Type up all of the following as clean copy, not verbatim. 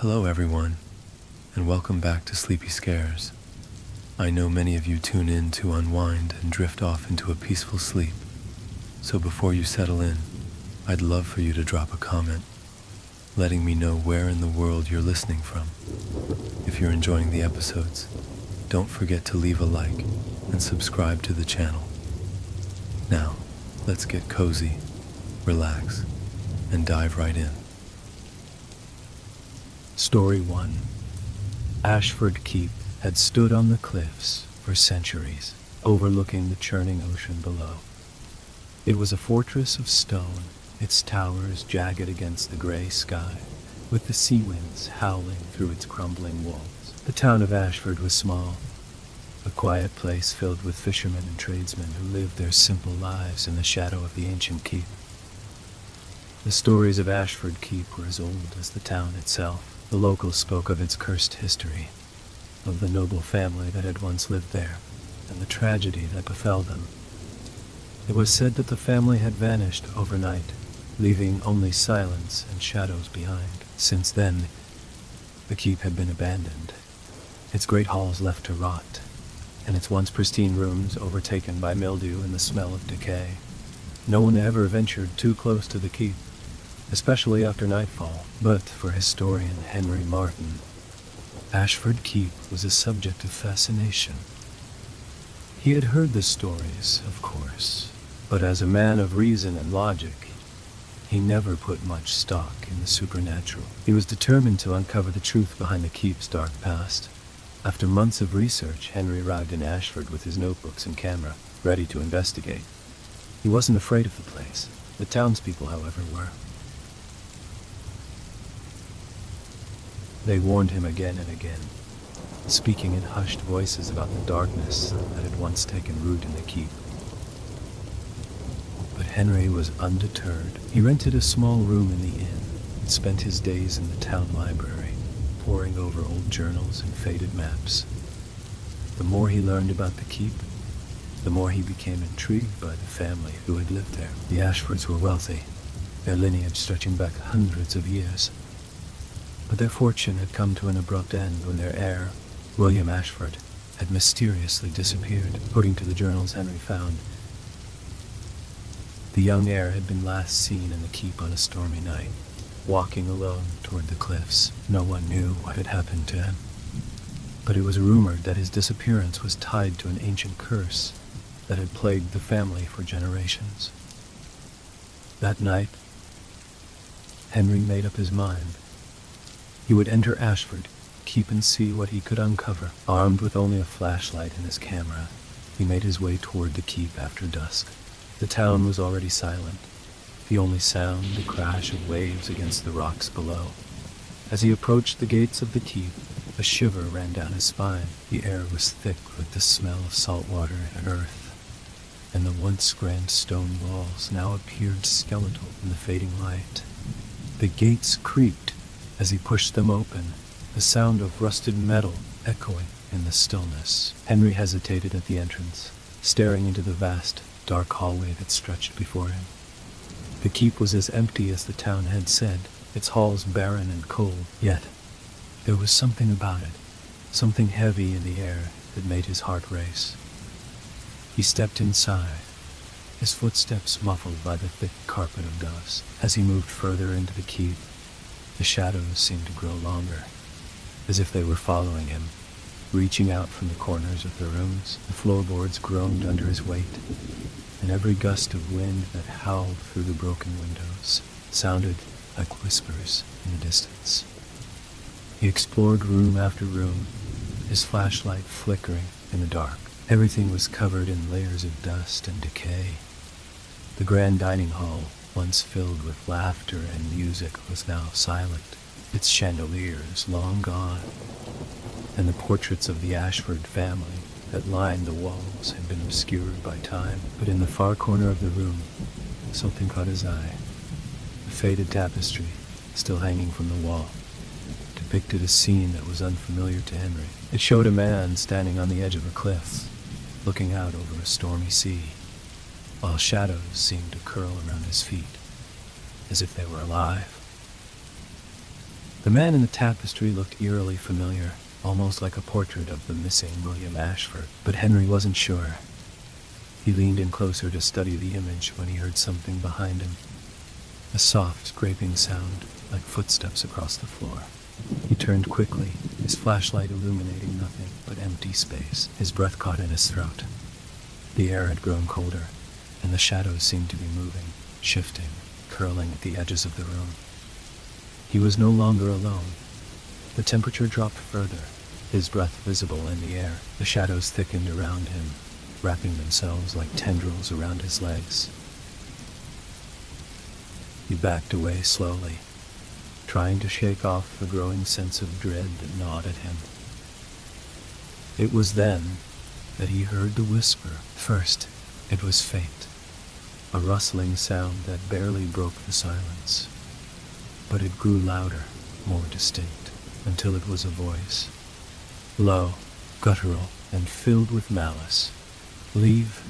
Hello everyone, and welcome back to Sleepy Scares. I know many of you tune in to unwind and drift off into a peaceful sleep, so before you settle in, I'd love for you to drop a comment, letting me know where in the world you're listening from. If you're enjoying the episodes, don't forget to leave a like and subscribe to the channel. Now, let's get cozy, relax, and dive right in. Story 1. Ashford Keep had stood on the cliffs for centuries, overlooking the churning ocean below. It was a fortress of stone, its towers jagged against the gray sky, with the sea winds howling through its crumbling walls. The town of Ashford was small, a quiet place filled with fishermen and tradesmen who lived their simple lives in the shadow of the ancient keep. The stories of Ashford Keep were as old as the town itself. The locals spoke of its cursed history, of the noble family that had once lived there, and the tragedy that befell them. It was said that the family had vanished overnight, leaving only silence and shadows behind. Since then, the keep had been abandoned, its great halls left to rot, and its once pristine rooms overtaken by mildew and the smell of decay. No one ever ventured too close to the keep, especially after nightfall. But for historian Henry Martin, Ashford Keep was a subject of fascination. He had heard the stories, of course, but as a man of reason and logic, he never put much stock in the supernatural. He was determined to uncover the truth behind the keep's dark past. After months of research, Henry arrived in Ashford with his notebooks and camera, ready to investigate. He wasn't afraid of the place. The townspeople, however, were. They warned him again and again, speaking in hushed voices about the darkness that had once taken root in the keep. But Henry was undeterred. He rented a small room in the inn and spent his days in the town library, poring over old journals and faded maps. The more he learned about the keep, the more he became intrigued by the family who had lived there. The Ashfords were wealthy, their lineage stretching back hundreds of years. But their fortune had come to an abrupt end when their heir, William Ashford, had mysteriously disappeared. According to the journals Henry found, the young heir had been last seen in the keep on a stormy night, walking alone toward the cliffs. No one knew what had happened to him, but it was rumored that his disappearance was tied to an ancient curse that had plagued the family for generations. That night, Henry made up his mind. He would enter Ashford Keep and see what he could uncover. Armed with only a flashlight and his camera, he made his way toward the keep after dusk. The town was already silent, the only sound the crash of waves against the rocks below. As he approached the gates of the keep, a shiver ran down his spine. The air was thick with the smell of salt water and earth, and the once grand stone walls now appeared skeletal in the fading light. The gates creaked as he pushed them open, the sound of rusted metal echoing in the stillness. Henry hesitated at the entrance, staring into the vast, dark hallway that stretched before him. The keep was as empty as the town had said, its halls barren and cold, yet there was something about it, something heavy in the air that made his heart race. He stepped inside, his footsteps muffled by the thick carpet of dust. As he moved further into the keep, the shadows seemed to grow longer, as if they were following him, reaching out from the corners of the rooms. The floorboards groaned under his weight, and every gust of wind that howled through the broken windows sounded like whispers in the distance. He explored room after room, his flashlight flickering in the dark. Everything was covered in layers of dust and decay. The grand dining hall, once filled with laughter and music, was now silent, its chandeliers long gone, and the portraits of the Ashford family that lined the walls had been obscured by time. But in the far corner of the room, something caught his eye. A faded tapestry, still hanging from the wall, depicted a scene that was unfamiliar to Henry. It showed a man standing on the edge of a cliff, looking out over a stormy sea, while shadows seemed to curl around his feet, as if they were alive. The man in the tapestry looked eerily familiar, almost like a portrait of the missing William Ashford, but Henry wasn't sure. He leaned in closer to study the image when he heard something behind him. A soft, scraping sound, like footsteps across the floor. He turned quickly, his flashlight illuminating nothing but empty space. His breath caught in his throat. The air had grown colder, and the shadows seemed to be moving, shifting, curling at the edges of the room. He was no longer alone. The temperature dropped further, his breath visible in the air. The shadows thickened around him, wrapping themselves like tendrils around his legs. He backed away slowly, trying to shake off the growing sense of dread that gnawed at him. It was then that he heard the whisper. First, it was faint, a rustling sound that barely broke the silence. But it grew louder, more distinct, until it was a voice. Low, guttural, and filled with malice. Leave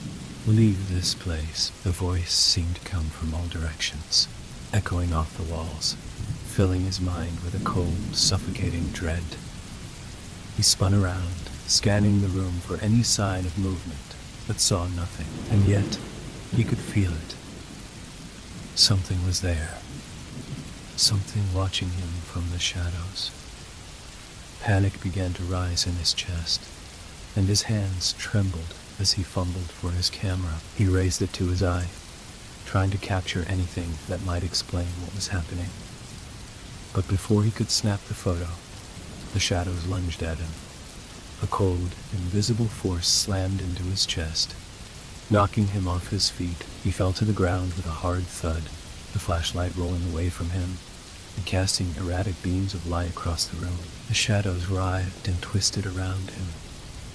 this place. The voice seemed to come from all directions, echoing off the walls, filling his mind with a cold, suffocating dread. He spun around, scanning the room for any sign of movement, but saw nothing. And yet, he could feel it. Something was there. Something watching him from the shadows. Panic began to rise in his chest, and his hands trembled as he fumbled for his camera. He raised it to his eye, trying to capture anything that might explain what was happening. But before he could snap the photo, the shadows lunged at him. A cold, invisible force slammed into his chest, knocking him off his feet. He fell to the ground with a hard thud, the flashlight rolling away from him and casting erratic beams of light across the room. The shadows writhed and twisted around him,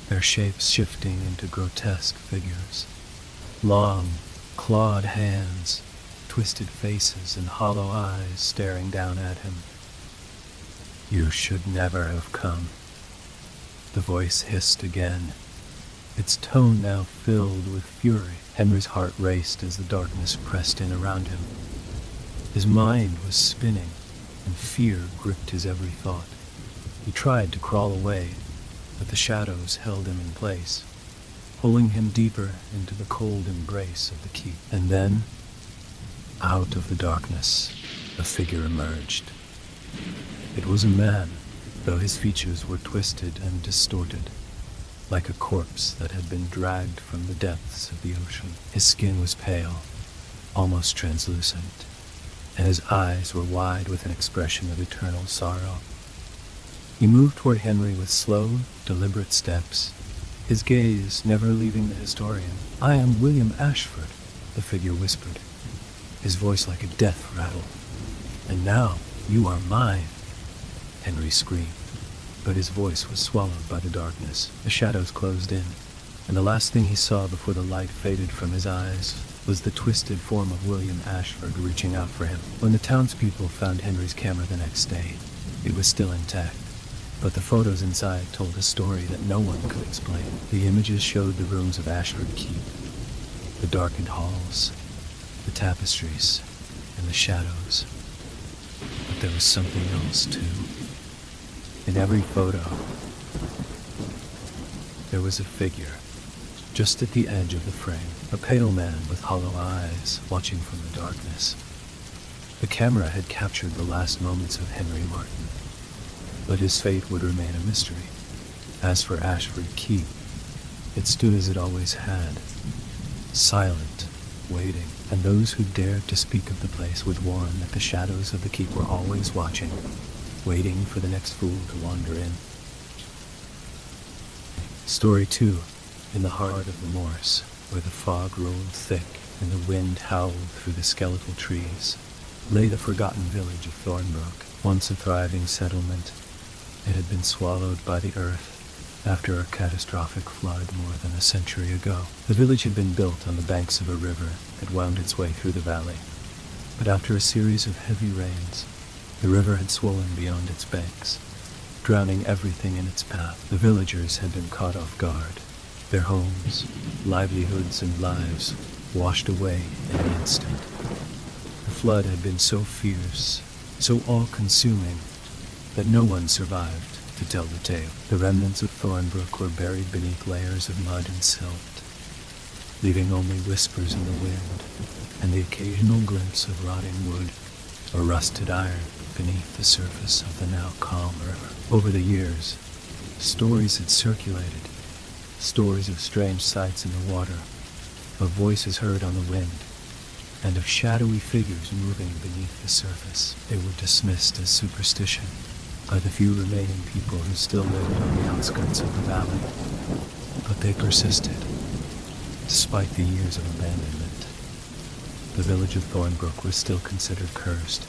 their shapes shifting into grotesque figures. Long, clawed hands, twisted faces, and hollow eyes staring down at him. You should never have come. The voice hissed again, its tone now filled with fury. Henry's heart raced as the darkness pressed in around him. His mind was spinning, and fear gripped his every thought. He tried to crawl away, but the shadows held him in place, pulling him deeper into the cold embrace of the keep. And then, out of the darkness, a figure emerged. It was a man, though his features were twisted and distorted, like a corpse that had been dragged from the depths of the ocean. His skin was pale, almost translucent, and his eyes were wide with an expression of eternal sorrow. He moved toward Henry with slow, deliberate steps, his gaze never leaving the historian. I am William Ashford, the figure whispered, his voice like a death rattle. And now you are mine, Henry screamed, but his voice was swallowed by the darkness. The shadows closed in, and the last thing he saw before the light faded from his eyes was the twisted form of William Ashford reaching out for him. When the townspeople found Henry's camera the next day, it was still intact, but the photos inside told a story that no one could explain. The images showed the rooms of Ashford Keep, the darkened halls, the tapestries, and the shadows. But there was something else, too. In every photo, there was a figure, just at the edge of the frame, a pale man with hollow eyes watching from the darkness. The camera had captured the last moments of Henry Martin, but his fate would remain a mystery. As for Ashford Keep, it stood as it always had, silent, waiting, and those who dared to speak of the place would warn that the shadows of the keep were always watching, waiting for the next fool to wander in. Story 2. In the heart of the moors, where the fog rolled thick and the wind howled through the skeletal trees, lay the forgotten village of Thornbrook, once a thriving settlement. It had been swallowed by the earth after a catastrophic flood more than a century ago. The village had been built on the banks of a river that wound its way through the valley, but after a series of heavy rains, the river had swollen beyond its banks, drowning everything in its path. The villagers had been caught off guard, their homes, livelihoods, and lives washed away in an instant. The flood had been so fierce, so all-consuming, that no one survived to tell the tale. The remnants of Thornbrook were buried beneath layers of mud and silt, leaving only whispers in the wind and the occasional glimpse of rotting wood or rusted iron beneath the surface of the now calm river. Over the years, stories had circulated, stories of strange sights in the water, of voices heard on the wind, and of shadowy figures moving beneath the surface. They were dismissed as superstition by the few remaining people who still lived on the outskirts of the valley, but they persisted, despite the years of abandonment. The village of Thornbrook was still considered cursed,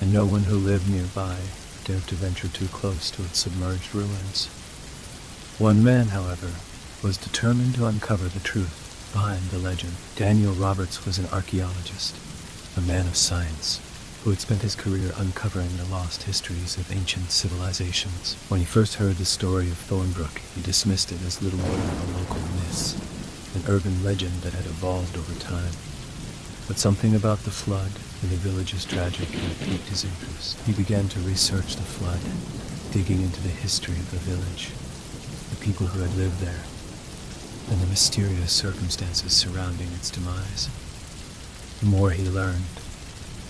and no one who lived nearby dared to venture too close to its submerged ruins. One man, however, was determined to uncover the truth behind the legend. Daniel Roberts was an archaeologist, a man of science, who had spent his career uncovering the lost histories of ancient civilizations. When he first heard the story of Thornbrook, he dismissed it as little more than a local myth, an urban legend that had evolved over time. But something about the flood and the village's tragedy piqued his interest. He began to research the flood, digging into the history of the village, the people who had lived there, and the mysterious circumstances surrounding its demise. The more he learned,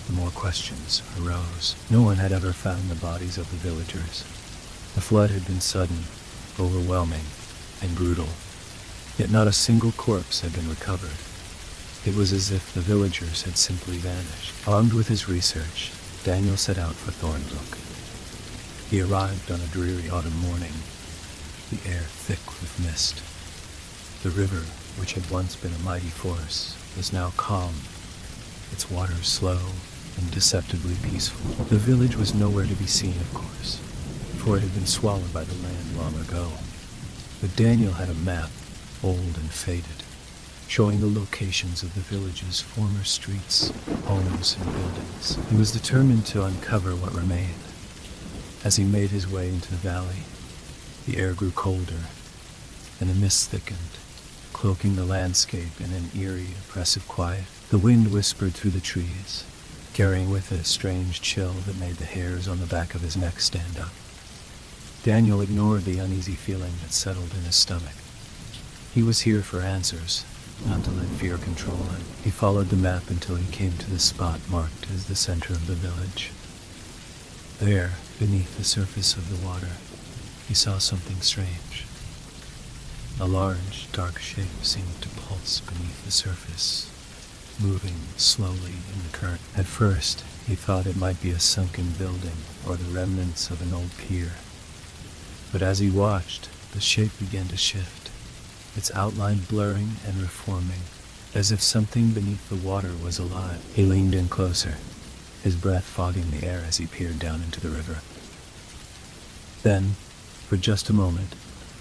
the more questions arose. No one had ever found the bodies of the villagers. The flood had been sudden, overwhelming, and brutal, yet not a single corpse had been recovered. It was as if the villagers had simply vanished. Armed with his research, Daniel set out for Thornbrook. He arrived on a dreary autumn morning, the air thick with mist. The river, which had once been a mighty force, was now calm, its waters slow and deceptively peaceful. The village was nowhere to be seen, of course, for it had been swallowed by the land long ago. But Daniel had a map, old and faded, showing the locations of the village's former streets, homes, and buildings. He was determined to uncover what remained. As he made his way into the valley, the air grew colder, and the mist thickened, cloaking the landscape in an eerie, oppressive quiet. The wind whispered through the trees, carrying with it a strange chill that made the hairs on the back of his neck stand up. Daniel ignored the uneasy feeling that settled in his stomach. He was here for answers, not to let fear control him. He followed the map until he came to the spot marked as the center of the village. There, beneath the surface of the water, he saw something strange. A large, dark shape seemed to pulse beneath the surface, moving slowly in the current. At first, he thought it might be a sunken building or the remnants of an old pier. But as he watched, the shape began to shift, its outline blurring and reforming, as if something beneath the water was alive. He leaned in closer, his breath fogging the air as he peered down into the river. Then, for just a moment,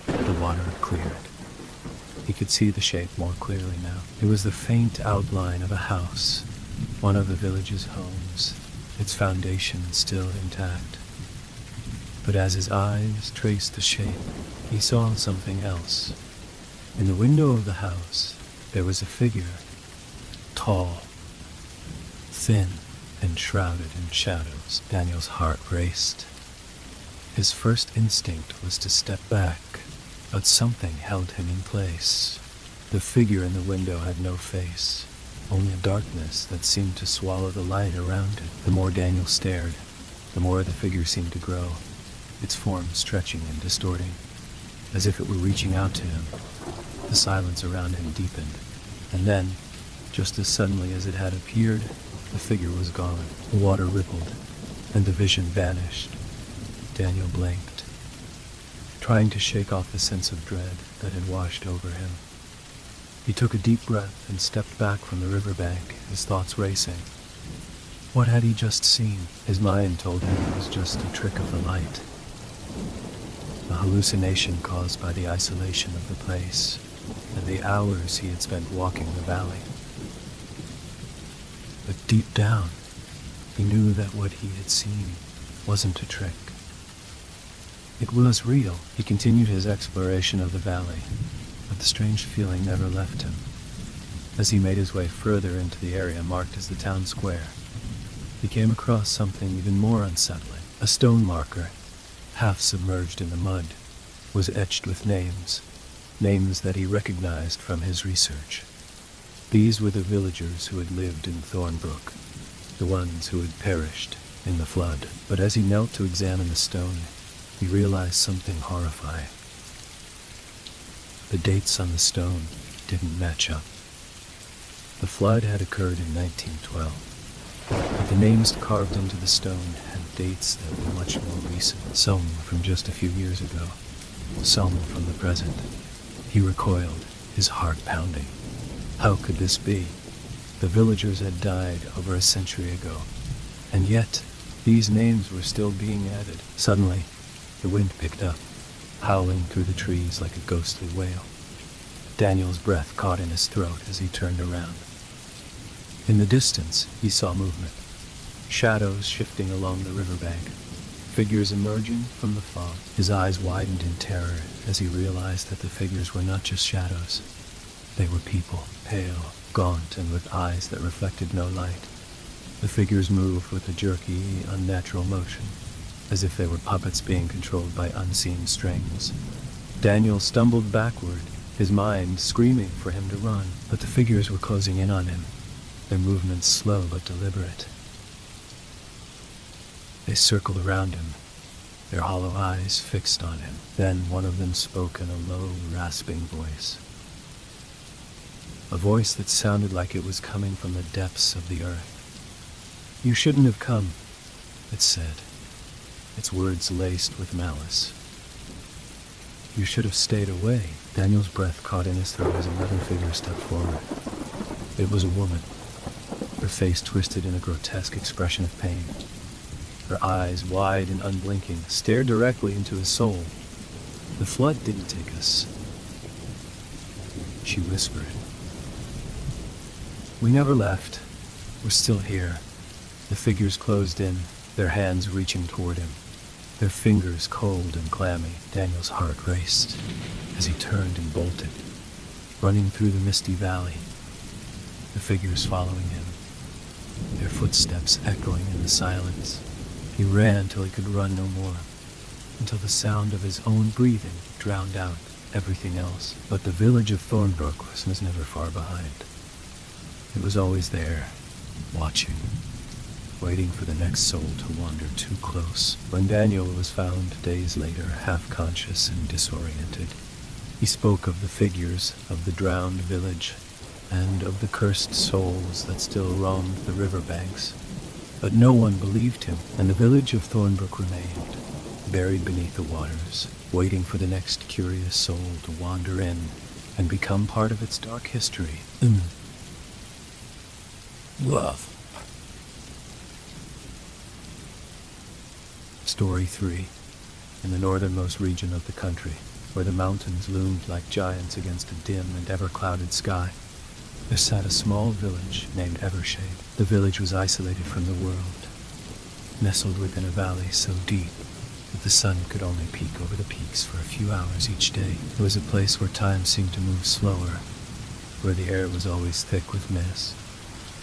the water cleared. He could see the shape more clearly now. It was the faint outline of a house, one of the village's homes, its foundation still intact. But as his eyes traced the shape, he saw something else. In the window of the house, there was a figure, tall, thin, and shrouded in shadows. Daniel's heart raced. His first instinct was to step back, but something held him in place. The figure in the window had no face, only a darkness that seemed to swallow the light around it. The more Daniel stared, the more the figure seemed to grow, its form stretching and distorting, as if it were reaching out to him. The silence around him deepened, and then, just as suddenly as it had appeared, the figure was gone. The water rippled, and the vision vanished. Daniel blinked, trying to shake off the sense of dread that had washed over him. He took a deep breath and stepped back from the riverbank, his thoughts racing. What had he just seen? His mind told him it was just a trick of the light, a hallucination caused by the isolation of the place and the hours he had spent walking the valley. But deep down, he knew that what he had seen wasn't a trick. It was real. He continued his exploration of the valley, but the strange feeling never left him. As he made his way further into the area marked as the town square, he came across something even more unsettling. A stone marker half submerged in the mud, was etched with names, names that he recognized from his research. These were the villagers who had lived in Thornbrook, the ones who had perished in the flood. But as he knelt to examine the stone, he realized something horrifying. The dates on the stone didn't match up. The flood had occurred in 1912, but the names carved into the stone had dates that were much more recent, some from just a few years ago, some from the present. He recoiled, his heart pounding. How could this be? The villagers had died over a century ago, and yet these names were still being added. Suddenly, the wind picked up, howling through the trees like a ghostly wail. Daniel's breath caught in his throat as he turned around. In the distance, he saw movement. Shadows shifting along the riverbank, figures emerging from the fog. His eyes widened in terror as he realized that the figures were not just shadows. They were people, pale, gaunt, and with eyes that reflected no light. The figures moved with a jerky, unnatural motion, as if they were puppets being controlled by unseen strings. Daniel stumbled backward, his mind screaming for him to run, but the figures were closing in on him, their movements slow but deliberate. They circled around him, their hollow eyes fixed on him. Then one of them spoke in a low, rasping voice. A voice that sounded like it was coming from the depths of the earth. "You shouldn't have come," it said, its words laced with malice. "You should have stayed away." Daniel's breath caught in his throat as another figure stepped forward. It was a woman, her face twisted in a grotesque expression of pain. Her eyes, wide and unblinking, stared directly into his soul. "The flood didn't take us," she whispered. "We never left. We're still here." The figures closed in, their hands reaching toward him, their fingers cold and clammy. Daniel's heart raced as he turned and bolted, running through the misty valley, the figures following him, their footsteps echoing in the silence. He ran till he could run no more, until the sound of his own breathing drowned out everything else. But the village of Thornbrook was never far behind. It was always there, watching, waiting for the next soul to wander too close. When Daniel was found days later, half-conscious and disoriented, he spoke of the figures of the drowned village and of the cursed souls that still roamed the riverbanks. But no one believed him, and the village of Thornbrook remained, buried beneath the waters, waiting for the next curious soul to wander in and become part of its dark history. Love. Story 3. In the northernmost region of the country, where the mountains loomed like giants against a dim and ever-clouded sky, there sat a small village named Evershade. The village was isolated from the world, nestled within a valley so deep that the sun could only peek over the peaks for a few hours each day. It was a place where time seemed to move slower, where the air was always thick with mist,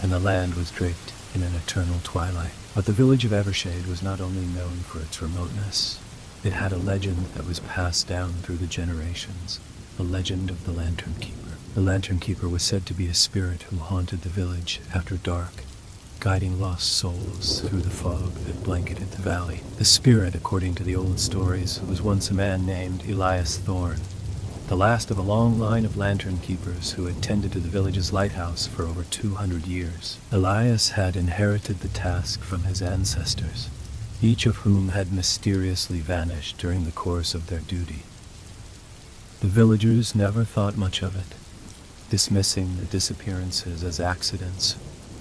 and the land was draped in an eternal twilight. But the village of Evershade was not only known for its remoteness, it had a legend that was passed down through the generations, the legend of the Lantern Keeper. The Lantern Keeper was said to be a spirit who haunted the village after dark, guiding lost souls through the fog that blanketed the valley. The spirit, according to the old stories, was once a man named Elias Thorne, the last of a long line of lantern keepers who had tended to the village's lighthouse for over 200 years. Elias had inherited the task from his ancestors, each of whom had mysteriously vanished during the course of their duty. The villagers never thought much of it, dismissing the disappearances as accidents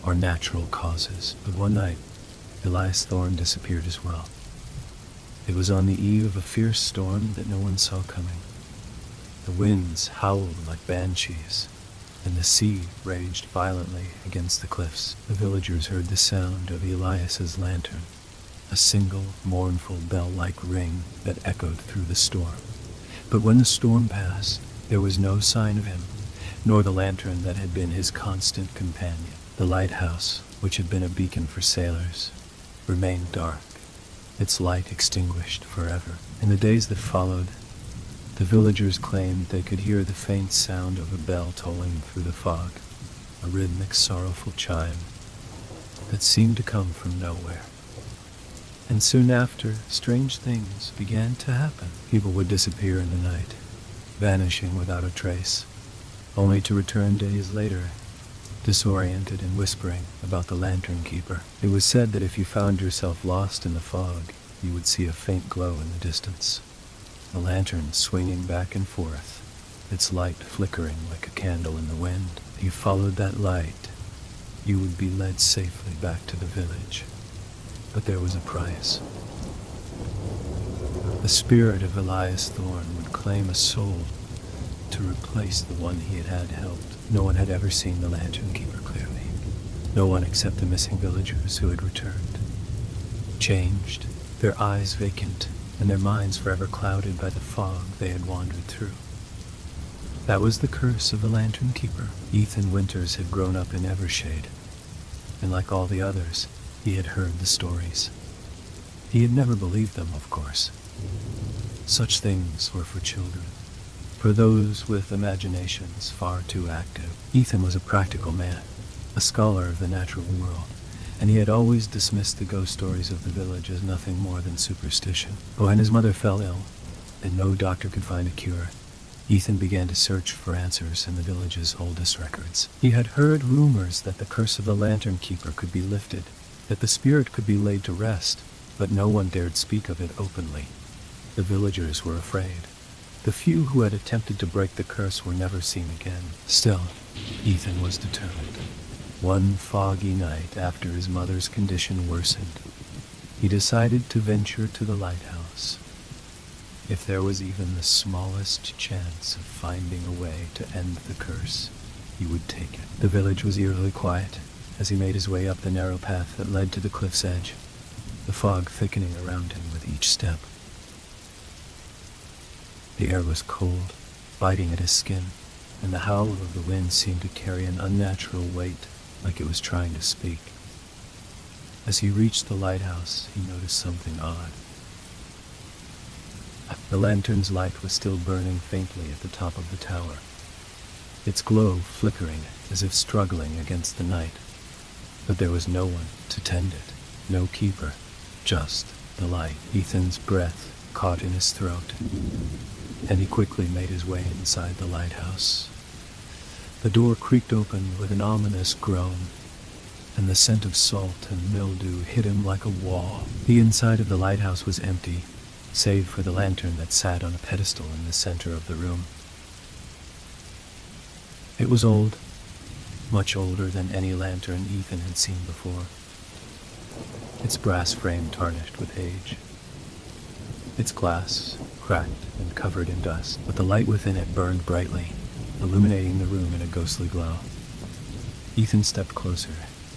or natural causes. But one night, Elias Thorne disappeared as well. It was on the eve of a fierce storm that no one saw coming. The winds howled like banshees, and the sea raged violently against the cliffs. The villagers heard the sound of Elias's lantern, a single, mournful bell-like ring that echoed through the storm. But when the storm passed, there was no sign of him, nor the lantern that had been his constant companion. The lighthouse, which had been a beacon for sailors, remained dark, its light extinguished forever. In the days that followed, the villagers claimed they could hear the faint sound of a bell tolling through the fog, a rhythmic, sorrowful chime that seemed to come from nowhere. And soon after, strange things began to happen. People would disappear in the night, vanishing without a trace, only to return days later, disoriented and whispering about the lantern keeper. It was said that if you found yourself lost in the fog, you would see a faint glow in the distance, a lantern swinging back and forth, its light flickering like a candle in the wind. If you followed that light, you would be led safely back to the village. But there was a price. The spirit of Elias Thorne would claim a soul to replace the one he had helped. No one had ever seen the lantern keeper clearly. No one except the missing villagers who had returned. Changed, their eyes vacant, and their minds forever clouded by the fog they had wandered through. That was the curse of the lantern keeper. Ethan Winters had grown up in Evershade, and like all the others, he had heard the stories. He had never believed them, of course. Such things were for children, for those with imaginations far too active. Ethan was a practical man, a scholar of the natural world, and he had always dismissed the ghost stories of the village as nothing more than superstition. But when his mother fell ill, and no doctor could find a cure, Ethan began to search for answers in the village's oldest records. He had heard rumors that the curse of the lantern keeper could be lifted, that the spirit could be laid to rest, but no one dared speak of it openly. The villagers were afraid. The few who had attempted to break the curse were never seen again. Still, Ethan was determined. One foggy night after his mother's condition worsened, he decided to venture to the lighthouse. If there was even the smallest chance of finding a way to end the curse, he would take it. The village was eerily quiet as he made his way up the narrow path that led to the cliff's edge, the fog thickening around him with each step. The air was cold, biting at his skin, and the howl of the wind seemed to carry an unnatural weight, like it was trying to speak. As he reached the lighthouse, he noticed something odd. The lantern's light was still burning faintly at the top of the tower, its glow flickering as if struggling against the night. But there was no one to tend it, no keeper, just the light. Ethan's breath caught in his throat, and he quickly made his way inside the lighthouse. The door creaked open with an ominous groan, and the scent of salt and mildew hit him like a wall. The inside of the lighthouse was empty, save for the lantern that sat on a pedestal in the center of the room. It was old, much older than any lantern Ethan had seen before, its brass frame tarnished with age, its glass cracked and covered in dust, but the light within it burned brightly, illuminating the room in a ghostly glow. Ethan stepped closer,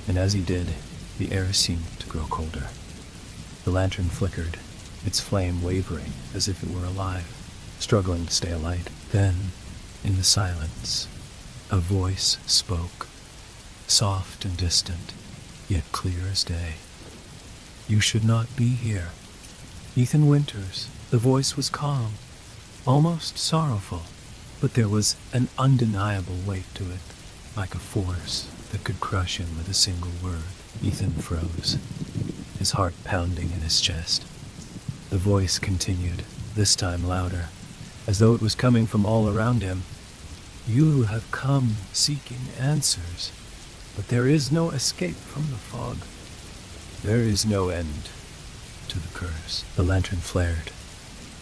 and as he did, the air seemed to grow colder. The lantern flickered, its flame wavering as if it were alive, struggling to stay alight. Then, in the silence, a voice spoke, soft and distant, yet clear as day. "You should not be here." Ethan Winters. The voice was calm, almost sorrowful, but there was an undeniable weight to it, like a force that could crush him with a single word. Ethan froze, his heart pounding in his chest. The voice continued, this time louder, as though it was coming from all around him. "You have come seeking answers, but there is no escape from the fog. There is no end to the curse." The lantern flared,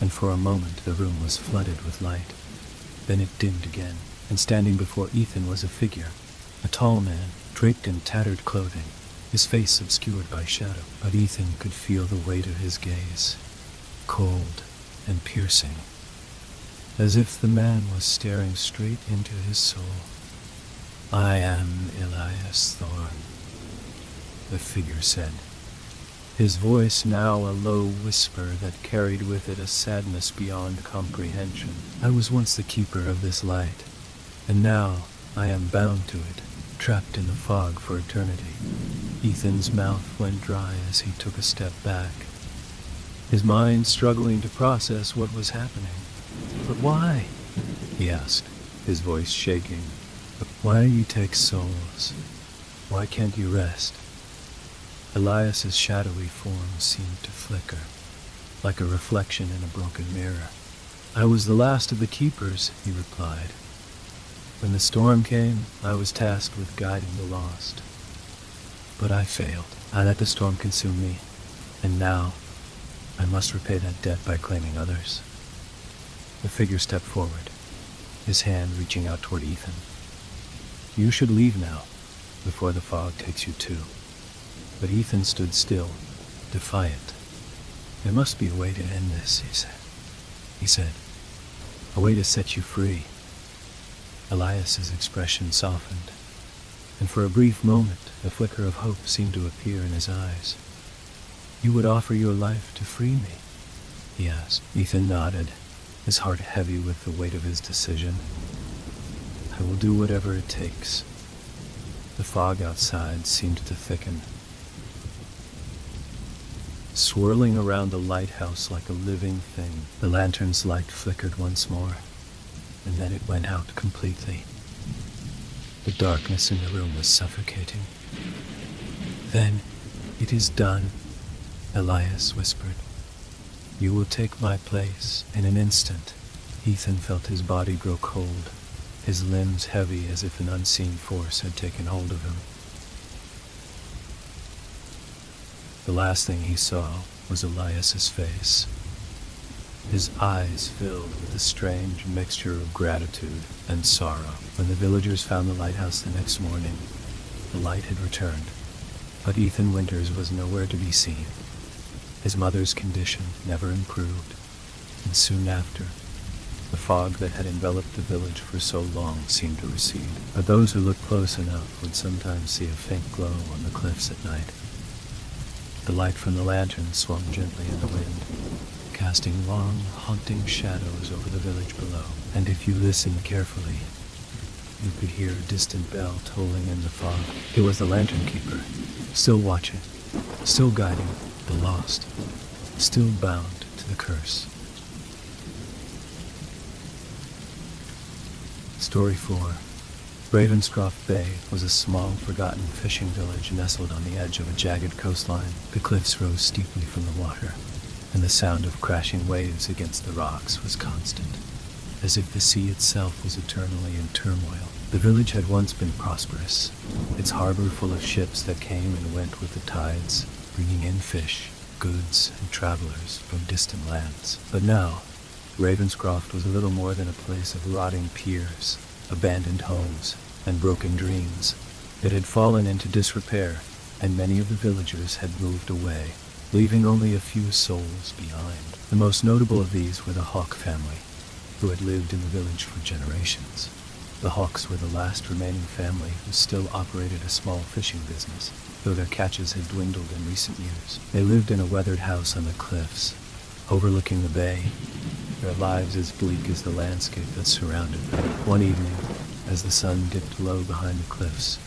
and for a moment the room was flooded with light. Then it dimmed again, and standing before Ethan was a figure, a tall man, draped in tattered clothing, his face obscured by shadow. But Ethan could feel the weight of his gaze, cold and piercing, as if the man was staring straight into his soul. "I am Elias Thorne," the figure said, his voice now a low whisper that carried with it a sadness beyond comprehension. "I was once the keeper of this light, and now I am bound to it, trapped in the fog for eternity." Ethan's mouth went dry as he took a step back, his mind struggling to process what was happening. "But why?" he asked, his voice shaking. "Why you take souls? Why can't you rest?" Elias's shadowy form seemed to flicker, like a reflection in a broken mirror. "I was the last of the keepers," he replied. "When the storm came, I was tasked with guiding the lost. But I failed. I let the storm consume me, and now I must repay that debt by claiming others." The figure stepped forward, his hand reaching out toward Ethan. "You should leave now, before the fog takes you too." But Ethan stood still, defiant. "There must be a way to end this," he said. "A way to set you free." Elias's expression softened, and for a brief moment a flicker of hope seemed to appear in his eyes. "You would offer your life to free me?" he asked. Ethan nodded, his heart heavy with the weight of his decision. "I will do whatever it takes." The fog outside seemed to thicken, swirling around the lighthouse like a living thing. The lantern's light flickered once more, and then it went out completely. The darkness in the room was suffocating. "Then it is done," Elias whispered. "You will take my place in an instant." Ethan felt his body grow cold, his limbs heavy as if an unseen force had taken hold of him. The last thing he saw was Elias's face. His eyes filled with a strange mixture of gratitude and sorrow. When the villagers found the lighthouse the next morning, the light had returned, but Ethan Winters was nowhere to be seen. His mother's condition never improved, and soon after, the fog that had enveloped the village for so long seemed to recede. But those who looked close enough would sometimes see a faint glow on the cliffs at night. The light from the lantern swung gently in the wind, casting long, haunting shadows over the village below. And if you listened carefully, you could hear a distant bell tolling in the fog. It was the lantern keeper, still watching, still guiding the lost, still bound to the curse. Story 4. Ravenscroft Bay was a small, forgotten fishing village nestled on the edge of a jagged coastline. The cliffs rose steeply from the water, and the sound of crashing waves against the rocks was constant, as if the sea itself was eternally in turmoil. The village had once been prosperous, its harbor full of ships that came and went with the tides, bringing in fish, goods, and travelers from distant lands. But now, Ravenscroft was little more than a place of rotting piers, abandoned homes, and broken dreams. It had fallen into disrepair, and many of the villagers had moved away, leaving only a few souls behind. The most notable of these were the Hawk family, who had lived in the village for generations. The Hawks were the last remaining family who still operated a small fishing business, though their catches had dwindled in recent years. They lived in a weathered house on the cliffs, overlooking the bay, their lives as bleak as the landscape that surrounded them. One evening, as the sun dipped low behind the cliffs,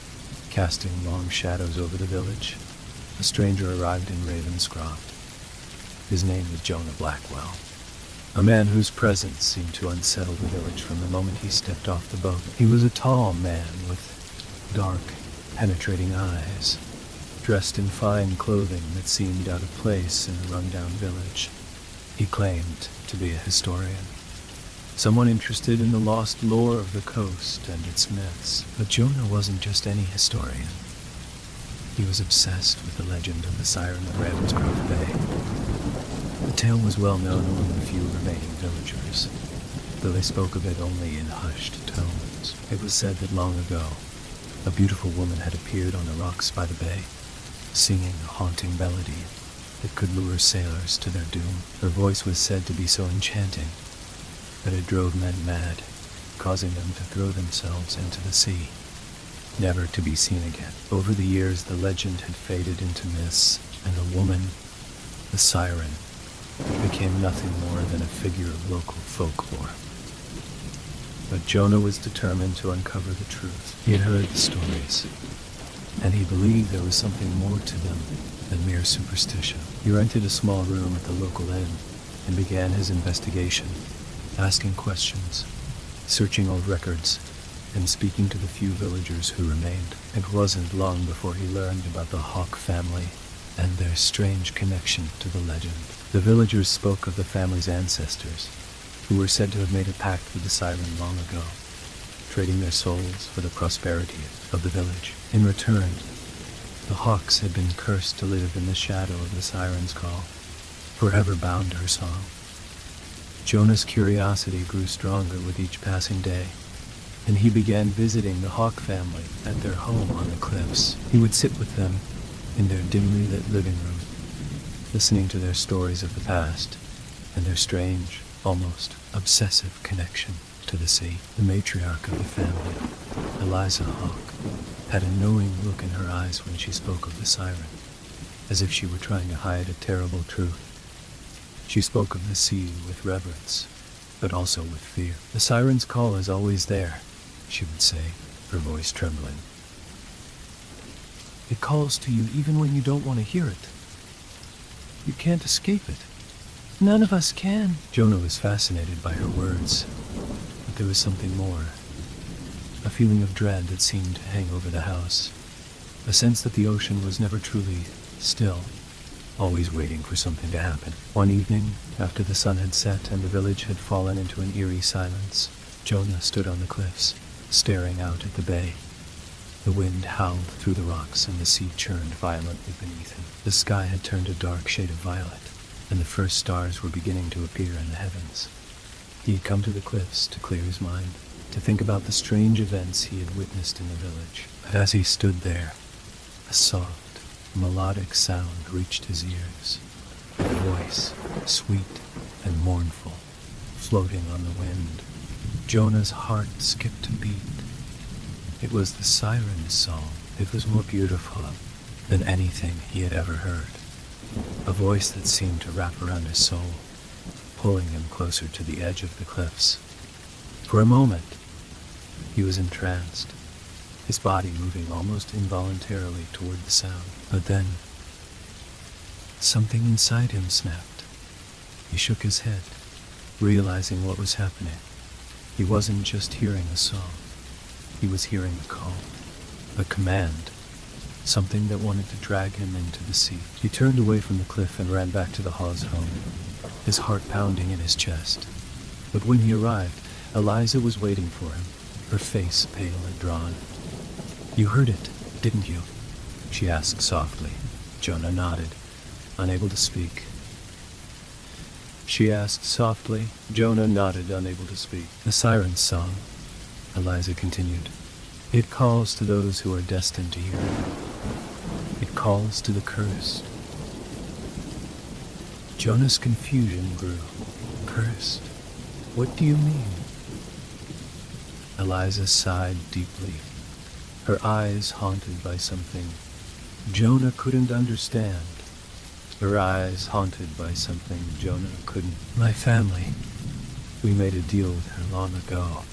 casting long shadows over the village, a stranger arrived in Ravenscroft. His name was Jonah Blackwell, a man whose presence seemed to unsettle the village from the moment he stepped off the boat. He was a tall man with dark, penetrating eyes, dressed in fine clothing that seemed out of place in a run-down village. He claimed to be a historian, someone interested in the lost lore of the coast and its myths. But Jonah wasn't just any historian. He was obsessed with the legend of the Siren of Ravenscroft Bay. The tale was well known among the few remaining villagers, though they spoke of it only in hushed tones. It was said that long ago, a beautiful woman had appeared on the rocks by the bay, singing a haunting melody that could lure sailors to their doom. Her voice was said to be so enchanting that it drove men mad, causing them to throw themselves into the sea, never to be seen again. Over the years, the legend had faded into myths, and the woman, the siren, became nothing more than a figure of local folklore. But Jonah was determined to uncover the truth. He had heard the stories, and he believed there was something more to them than mere superstition. He rented a small room at the local inn and began his investigation, asking questions, searching old records, and speaking to the few villagers who remained. It wasn't long before he learned about the Hawk family and their strange connection to the legend. The villagers spoke of the family's ancestors, who were said to have made a pact with the siren long ago, trading their souls for the prosperity of the village. In return, the Hawks had been cursed to live in the shadow of the siren's call, forever bound to her song. Jonah's curiosity grew stronger with each passing day, and he began visiting the Hawk family at their home on the cliffs. He would sit with them in their dimly lit living room, listening to their stories of the past and their strange, almost obsessive connection to the sea. The matriarch of the family, Eliza Hawk, had a knowing look in her eyes when she spoke of the siren, as if she were trying to hide a terrible truth. She spoke of the sea with reverence, but also with fear. "The siren's call is always there," she would say, her voice trembling. "It calls to you even when you don't want to hear it. You can't escape it. None of us can." Jonah was fascinated by her words, but there was something more. A feeling of dread that seemed to hang over the house. A sense that the ocean was never truly still, always waiting for something to happen. One evening, after the sun had set and the village had fallen into an eerie silence, Jonah stood on the cliffs, staring out at the bay. The wind howled through the rocks and the sea churned violently beneath him. The sky had turned a dark shade of violet, and the first stars were beginning to appear in the heavens. He had come to the cliffs to clear his mind, to think about the strange events he had witnessed in the village. But as he stood there, a soft, melodic sound reached his ears, a voice, sweet and mournful, floating on the wind. Jonah's heart skipped a beat. It was the siren's song. It was more beautiful than anything he had ever heard. A voice that seemed to wrap around his soul, pulling him closer to the edge of the cliffs. For a moment, he was entranced, his body moving almost involuntarily toward the sound. But then, something inside him snapped. He shook his head, realizing what was happening. He wasn't just hearing a song. He was hearing a call, a command, something that wanted to drag him into the sea. He turned away from the cliff and ran back to the Hawes' home, his heart pounding in his chest. But when he arrived, Eliza was waiting for him, her face pale and drawn. "You heard it, didn't you?" she asked softly. Jonah nodded, unable to speak. She asked softly. Jonah nodded, unable to speak. "The siren's song," Eliza continued. "It calls to those who are destined to hear it. It calls to the cursed." Jonah's confusion grew. "Cursed? What do you mean?" Eliza sighed deeply, her eyes haunted by something Jonah couldn't understand. Her eyes haunted by something Jonah couldn't. "My family. We made a deal with her long ago.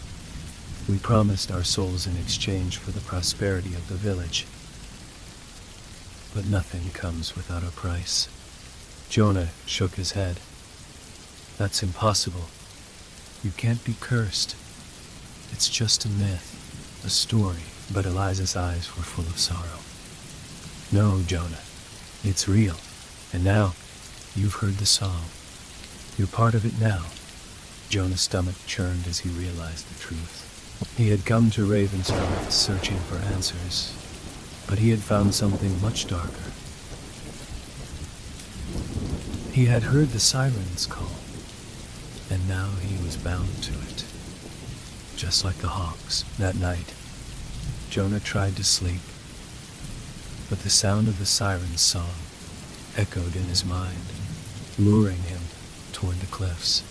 We promised our souls in exchange for the prosperity of the village. But nothing comes without a price." Jonah shook his head. "That's impossible. You can't be cursed. It's just a myth, a story." But Eliza's eyes were full of sorrow. "No, Jonah, it's real. And now, you've heard the song. You're part of it now." Jonah's stomach churned as he realized the truth. He had come to Ravensworth searching for answers, but he had found something much darker. He had heard the siren's call, and now he was bound to it. Just like the Hawks. That night, Jonah tried to sleep, but the sound of the siren's song echoed in his mind, luring him toward the cliffs.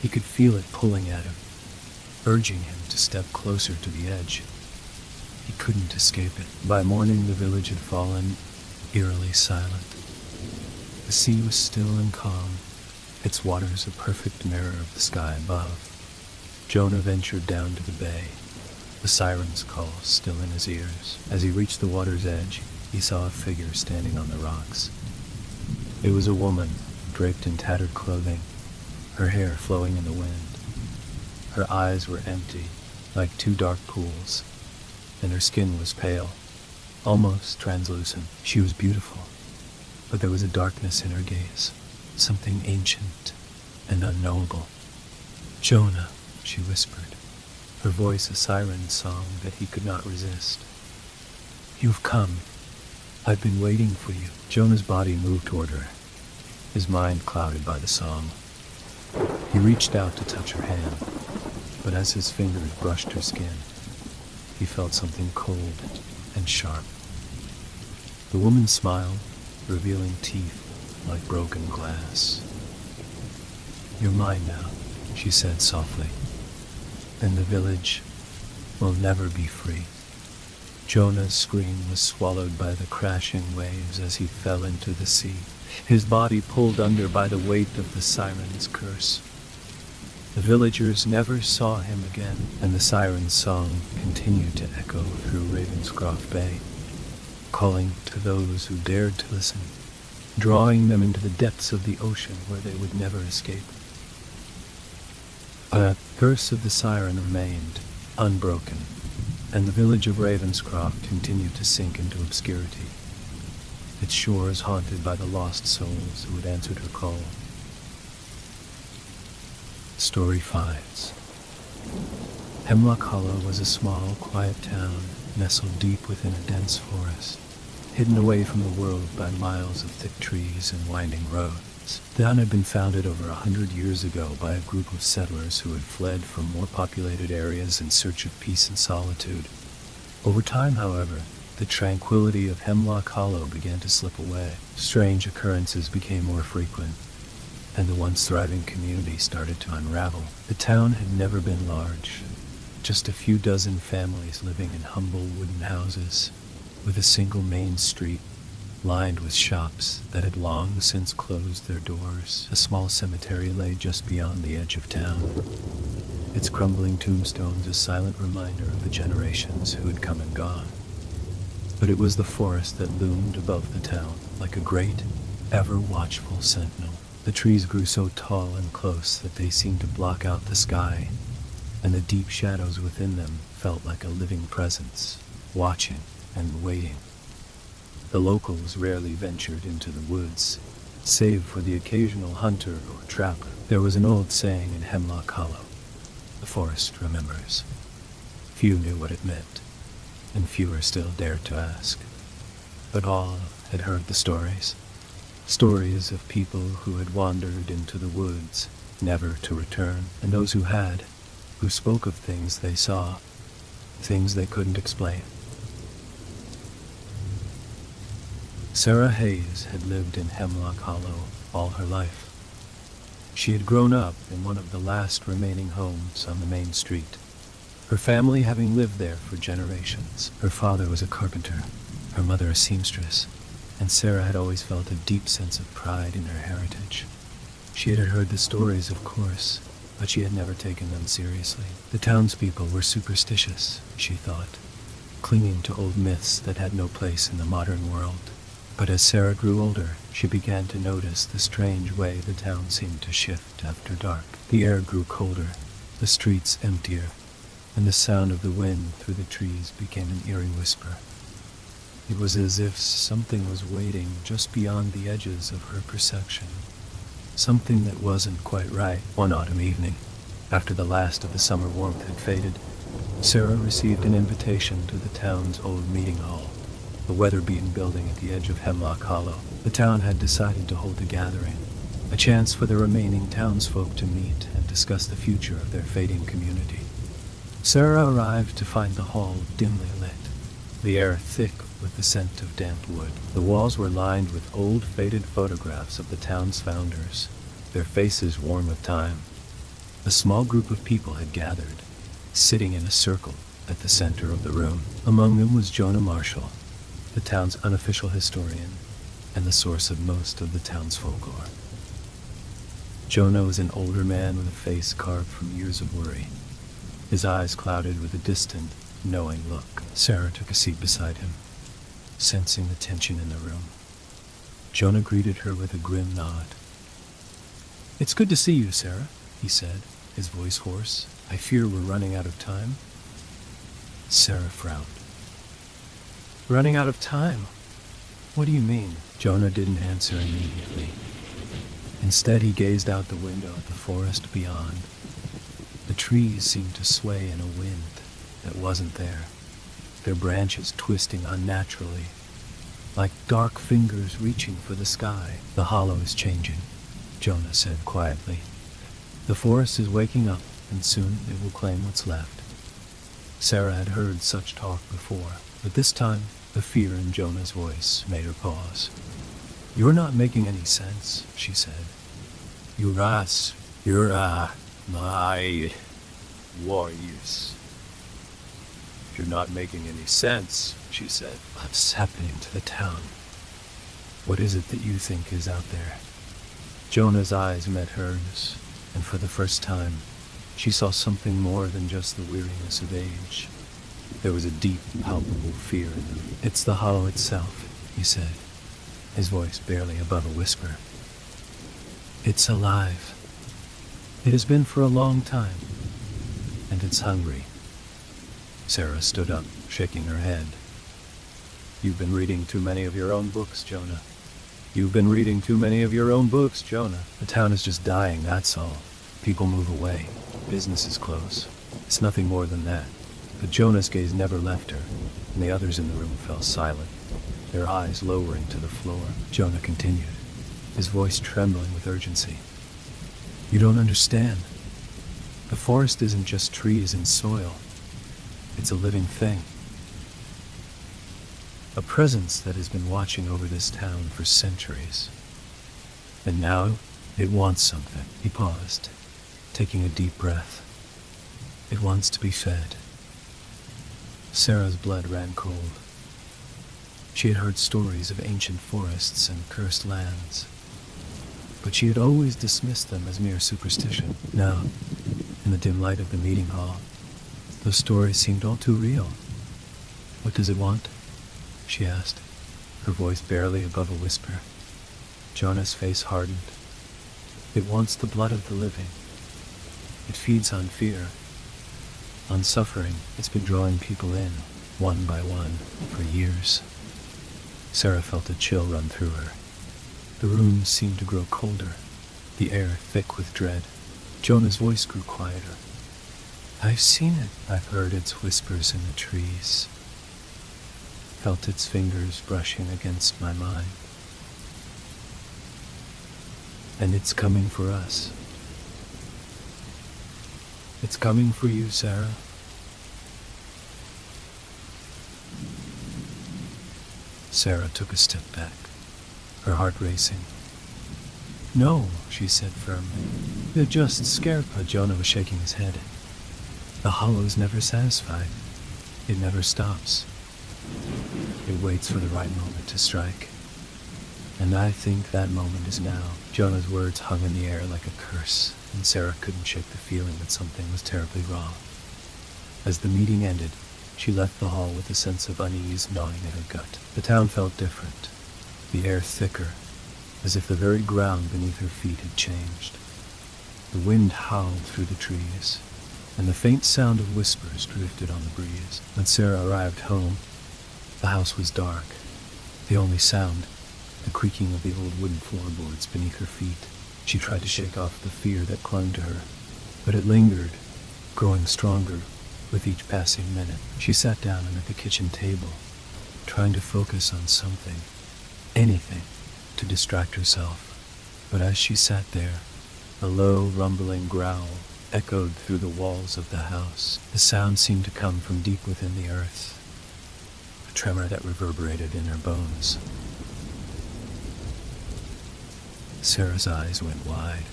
He could feel it pulling at him, urging him to step closer to the edge. He couldn't escape it. By morning, the village had fallen, eerily silent. The sea was still and calm, its waters a perfect mirror of the sky above. Jonah ventured down to the bay, the siren's call still in his ears. As he reached the water's edge, he saw a figure standing on the rocks, It was a woman, draped in tattered clothing, her hair flowing in the wind. Her eyes were empty, like two dark pools, and her skin was pale, almost translucent. She was beautiful, but there was a darkness in her gaze, something ancient and unknowable. "Jonah," she whispered, her voice a siren song that he could not resist. "You've come. I've been waiting for you." Jonah's body moved toward her, his mind clouded by the song. He reached out to touch her hand, but as his fingers brushed her skin, he felt something cold and sharp. The woman smiled, revealing teeth like broken glass. "You're mine now," she said softly, "and the village will never be free." Jonah's scream was swallowed by the crashing waves as he fell into the sea, his body pulled under by the weight of the siren's curse. The villagers never saw him again, and the siren's song continued to echo through Ravenscroft Bay, calling to those who dared to listen, drawing them into the depths of the ocean where they would never escape. The curse of the siren remained unbroken, and the village of Ravenscroft continued to sink into obscurity, its shores haunted by the lost souls who had answered her call. Story 5. Hemlock Hollow was a small, quiet town nestled deep within a dense forest, hidden away from the world by miles of thick trees and winding roads. The town had been founded over 100 years ago by a group of settlers who had fled from more populated areas in search of peace and solitude. Over time, however, the tranquility of Hemlock Hollow began to slip away. Strange occurrences became more frequent, and the once thriving community started to unravel. The town had never been large, just a few dozen families living in humble wooden houses, with a single main street lined with shops that had long since closed their doors. A small cemetery lay just beyond the edge of town, its crumbling tombstones a silent reminder of the generations who had come and gone. But it was the forest that loomed above the town, like a great, ever-watchful sentinel. The trees grew so tall and close that they seemed to block out the sky, and the deep shadows within them felt like a living presence, watching and waiting. The locals rarely ventured into the woods, save for the occasional hunter or trapper. There was an old saying in Hemlock Hollow, "The forest remembers." Few knew what it meant, and fewer still dared to ask. But all had heard the stories. Stories of people who had wandered into the woods, never to return, and those who had, who spoke of things they saw, things they couldn't explain. Sarah Hayes had lived in Hemlock Hollow all her life. She had grown up in one of the last remaining homes on the main street, her family having lived there for generations. Her father was a carpenter, her mother a seamstress, and Sarah had always felt a deep sense of pride in her heritage. She had heard the stories, of course, but she had never taken them seriously. The townspeople were superstitious, she thought, clinging to old myths that had no place in the modern world. But as Sarah grew older, she began to notice the strange way the town seemed to shift after dark. The air grew colder, the streets emptier, and the sound of the wind through the trees became an eerie whisper. It was as if something was waiting just beyond the edges of her perception, something that wasn't quite right. One autumn evening, after the last of the summer warmth had faded, Sarah received an invitation to the town's old meeting hall, a weather-beaten building at the edge of Hemlock Hollow. The town had decided to hold a gathering, a chance for the remaining townsfolk to meet and discuss the future of their fading community. Sarah arrived to find the hall dimly lit, the air thick with the scent of damp wood. The walls were lined with old, faded photographs of the town's founders, their faces worn with time. A small group of people had gathered, sitting in a circle at the center of the room. Among them was Jonah Marshall, the town's unofficial historian and the source of most of the town's folklore. Jonah was an older man with a face carved from years of worry, his eyes clouded with a distant, knowing look. Sarah took a seat beside him, sensing the tension in the room. Jonah greeted her with a grim nod. "It's good to see you, Sarah," he said, his voice hoarse. "I fear we're running out of time." Sarah frowned. "Running out of time? What do you mean?" Jonah didn't answer immediately. Instead, he gazed out the window at the forest beyond. The trees seemed to sway in a wind that wasn't there, their branches twisting unnaturally, like dark fingers reaching for the sky. "The hollow is changing," Jonah said quietly. "The forest is waking up, and soon it will claim what's left." Sarah had heard such talk before, but this time the fear in Jonah's voice made her pause. "You're not making any sense," she said. You're my warriors." "You're not making any sense," she said. "What's happening to the town? What is it that you think is out there?" Jonah's eyes met hers, and for the first time, she saw something more than just the weariness of age. There was a deep, palpable fear in them. "It's the hollow itself," he said, his voice barely above a whisper. "It's alive. It has been for a long time, and it's hungry." Sarah stood up, shaking her head. "You've been reading too many of your own books, Jonah. You've been reading too many of your own books, Jonah. The town is just dying, that's all. People move away. Businesses close. It's nothing more than that." But Jonah's gaze never left her, and the others in the room fell silent, their eyes lowering to the floor. Jonah continued, his voice trembling with urgency. "You don't understand. The forest isn't just trees and soil. It's a living thing. A presence that has been watching over this town for centuries. And now it wants something." He paused, taking a deep breath. "It wants to be fed." Sarah's blood ran cold. She had heard stories of ancient forests and cursed lands, but she had always dismissed them as mere superstition. Now, in the dim light of the meeting hall, those stories seemed all too real. "What does it want?" she asked, her voice barely above a whisper. Jonah's face hardened. "It wants the blood of the living. It feeds on fear, on suffering. It's been drawing people in, one by one, for years." Sarah felt a chill run through her. The room seemed to grow colder, the air thick with dread. Jonah's voice grew quieter. "I've seen it. I've heard its whispers in the trees, felt its fingers brushing against my mind. And it's coming for us. It's coming for you, Sarah." Sarah took a step back, her heart racing. "No," she said firmly. "They're just scared." But Jonah was shaking his head. "The hollow's never satisfied. It never stops. It waits for the right moment to strike. And I think that moment is now." Jonah's words hung in the air like a curse, and Sarah couldn't shake the feeling that something was terribly wrong. As the meeting ended, she left the hall with a sense of unease gnawing at her gut. The town felt different, the air thicker, as if the very ground beneath her feet had changed. The wind howled through the trees, and the faint sound of whispers drifted on the breeze. When Sarah arrived home, the house was dark. The only sound, the creaking of the old wooden floorboards beneath her feet. She tried to shake off the fear that clung to her, but it lingered, growing stronger with each passing minute. She sat down at the kitchen table, trying to focus on something, anything, to distract herself. But as she sat there, a low, rumbling growl echoed through the walls of the house. The sound seemed to come from deep within the earth, a tremor that reverberated in her bones. Sarah's eyes went wide.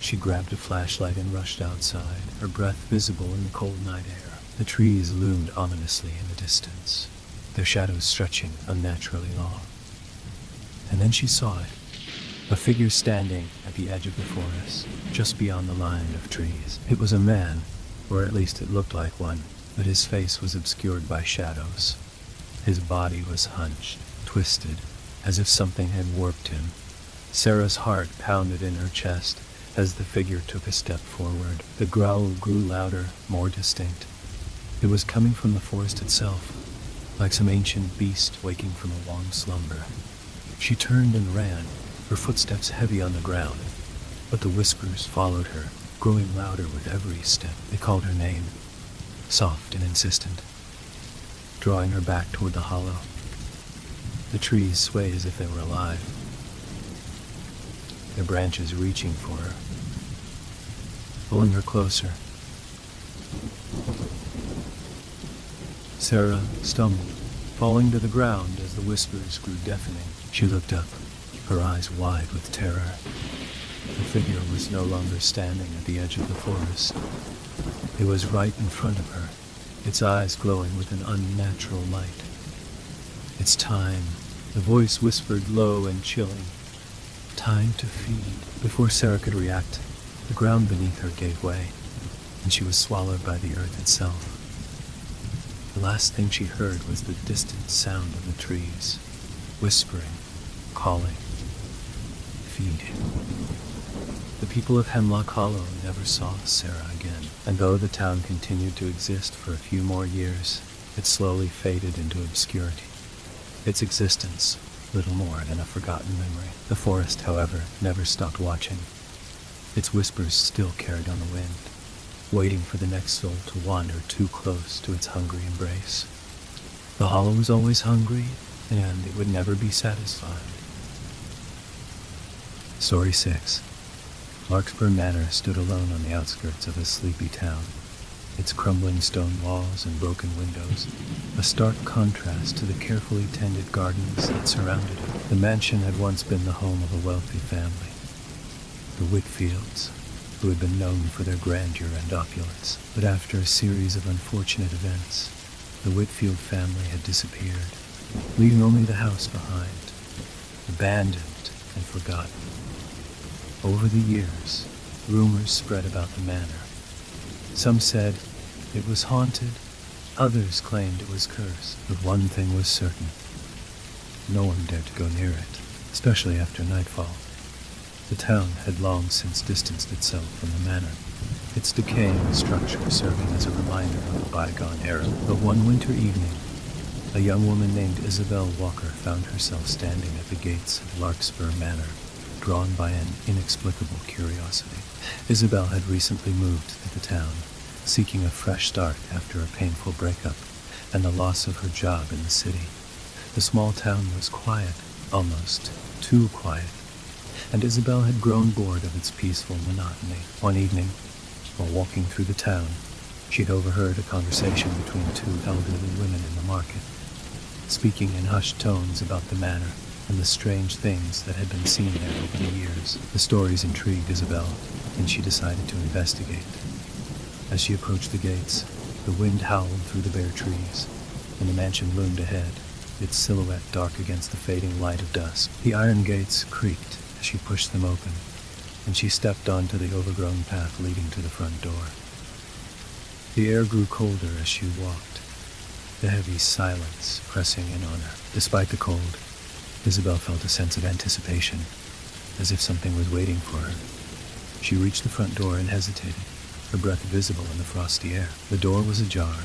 She grabbed a flashlight and rushed outside, her breath visible in the cold night air. The trees loomed ominously in the distance, their shadows stretching unnaturally long. And then she saw it, a figure standing at the edge of the forest, just beyond the line of trees. It was a man, or at least it looked like one, but his face was obscured by shadows. His body was hunched, twisted, as if something had warped him. Sarah's heart pounded in her chest as the figure took a step forward. The growl grew louder, more distinct. It was coming from the forest itself, like some ancient beast waking from a long slumber. She turned and ran, her footsteps heavy on the ground, but the whispers followed her, growing louder with every step. They called her name, soft and insistent, drawing her back toward the hollow. The trees swayed as if they were alive, their branches reaching for her, pulling her closer. Sarah stumbled, falling to the ground as the whispers grew deafening. She looked up, her eyes wide with terror. The figure was no longer standing at the edge of the forest. It was right in front of her, its eyes glowing with an unnatural light. "It's time," the voice whispered low and chilling. "Time to feed." Before Sarah could react, the ground beneath her gave way, and she was swallowed by the earth itself. The last thing she heard was the distant sound of the trees, whispering, calling, feeding. The people of Hemlock Hollow never saw Sarah again, and though the town continued to exist for a few more years, it slowly faded into obscurity. Its existence, little more than a forgotten memory. The forest, however, never stopped watching. Its whispers still carried on the wind, waiting for the next soul to wander too close to its hungry embrace. The hollow was always hungry, and it would never be satisfied. Story 6. Larkspur Manor stood alone on the outskirts of a sleepy town, its crumbling stone walls and broken windows a stark contrast to the carefully tended gardens that surrounded it. The mansion had once been the home of a wealthy family, the Whitfields, who had been known for their grandeur and opulence. But after a series of unfortunate events, the Whitfield family had disappeared, leaving only the house behind, abandoned and forgotten. Over the years, rumors spread about the manor. Some said it was haunted, others claimed it was cursed. But one thing was certain: no one dared to go near it, especially after nightfall. The town had long since distanced itself from the manor, its decaying structure serving as a reminder of a bygone era. But one winter evening, a young woman named Isabel Walker found herself standing at the gates of Larkspur Manor, drawn by an inexplicable curiosity. Isabel had recently moved to the town, seeking a fresh start after a painful breakup and the loss of her job in the city. The small town was quiet, almost too quiet, and Isabel had grown bored of its peaceful monotony. One evening, while walking through the town, she'd overheard a conversation between two elderly women in the market, speaking in hushed tones about the manor and the strange things that had been seen there over the years. The stories intrigued Isabel, and she decided to investigate. As she approached the gates, the wind howled through the bare trees, and the mansion loomed ahead, its silhouette dark against the fading light of dusk. The iron gates creaked as she pushed them open, and she stepped onto the overgrown path leading to the front door. The air grew colder as she walked, the heavy silence pressing in on her. Despite the cold, Isabel felt a sense of anticipation, as if something was waiting for her. She reached the front door and hesitated, her breath visible in the frosty air. The door was ajar,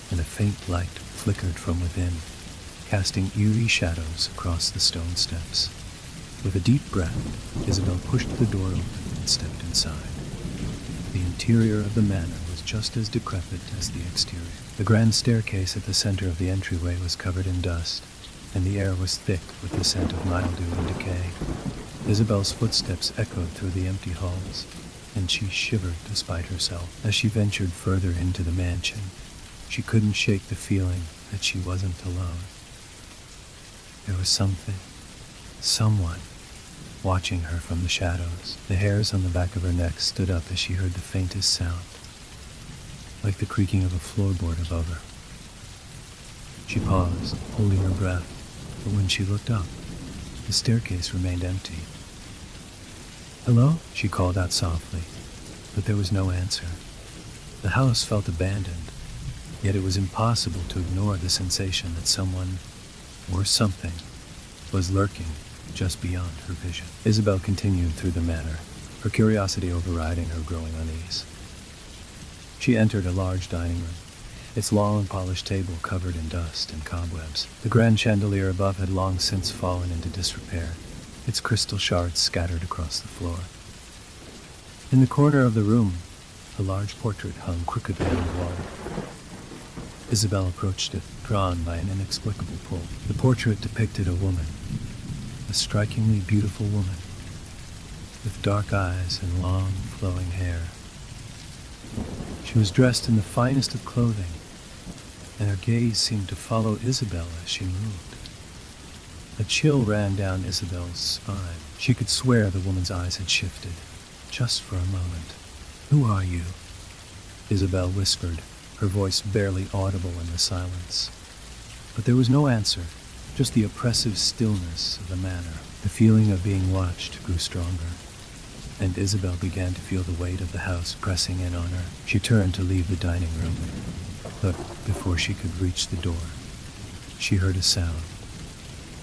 and a faint light flickered from within, casting eerie shadows across the stone steps. With a deep breath, Isabel pushed the door open and stepped inside. The interior of the manor was just as decrepit as the exterior. The grand staircase at the center of the entryway was covered in dust, and the air was thick with the scent of mildew and decay. Isabel's footsteps echoed through the empty halls, and she shivered despite herself. As she ventured further into the mansion, she couldn't shake the feeling that she wasn't alone. There was someone, watching her from the shadows. The hairs on the back of her neck stood up as she heard the faintest sound, like the creaking of a floorboard above her. She paused, holding her breath, but when she looked up, the staircase remained empty. "Hello?" she called out softly, but there was no answer. The house felt abandoned, yet it was impossible to ignore the sensation that someone, or something, was lurking just beyond her vision. Isabel continued through the manor, her curiosity overriding her growing unease. She entered a large dining room, its long polished table covered in dust and cobwebs. The grand chandelier above had long since fallen into disrepair, its crystal shards scattered across the floor. In the corner of the room, a large portrait hung crookedly on the wall. Isabel approached it, drawn by an inexplicable pull. The portrait depicted a woman, a strikingly beautiful woman, with dark eyes and long, flowing hair. She was dressed in the finest of clothing, and her gaze seemed to follow Isabel as she moved. A chill ran down Isabel's spine. She could swear the woman's eyes had shifted, just for a moment. "Who are you?" Isabel whispered, her voice barely audible in the silence. But there was no answer, just the oppressive stillness of the manor. The feeling of being watched grew stronger, and Isabel began to feel the weight of the house pressing in on her. She turned to leave the dining room, but before she could reach the door, she heard a sound,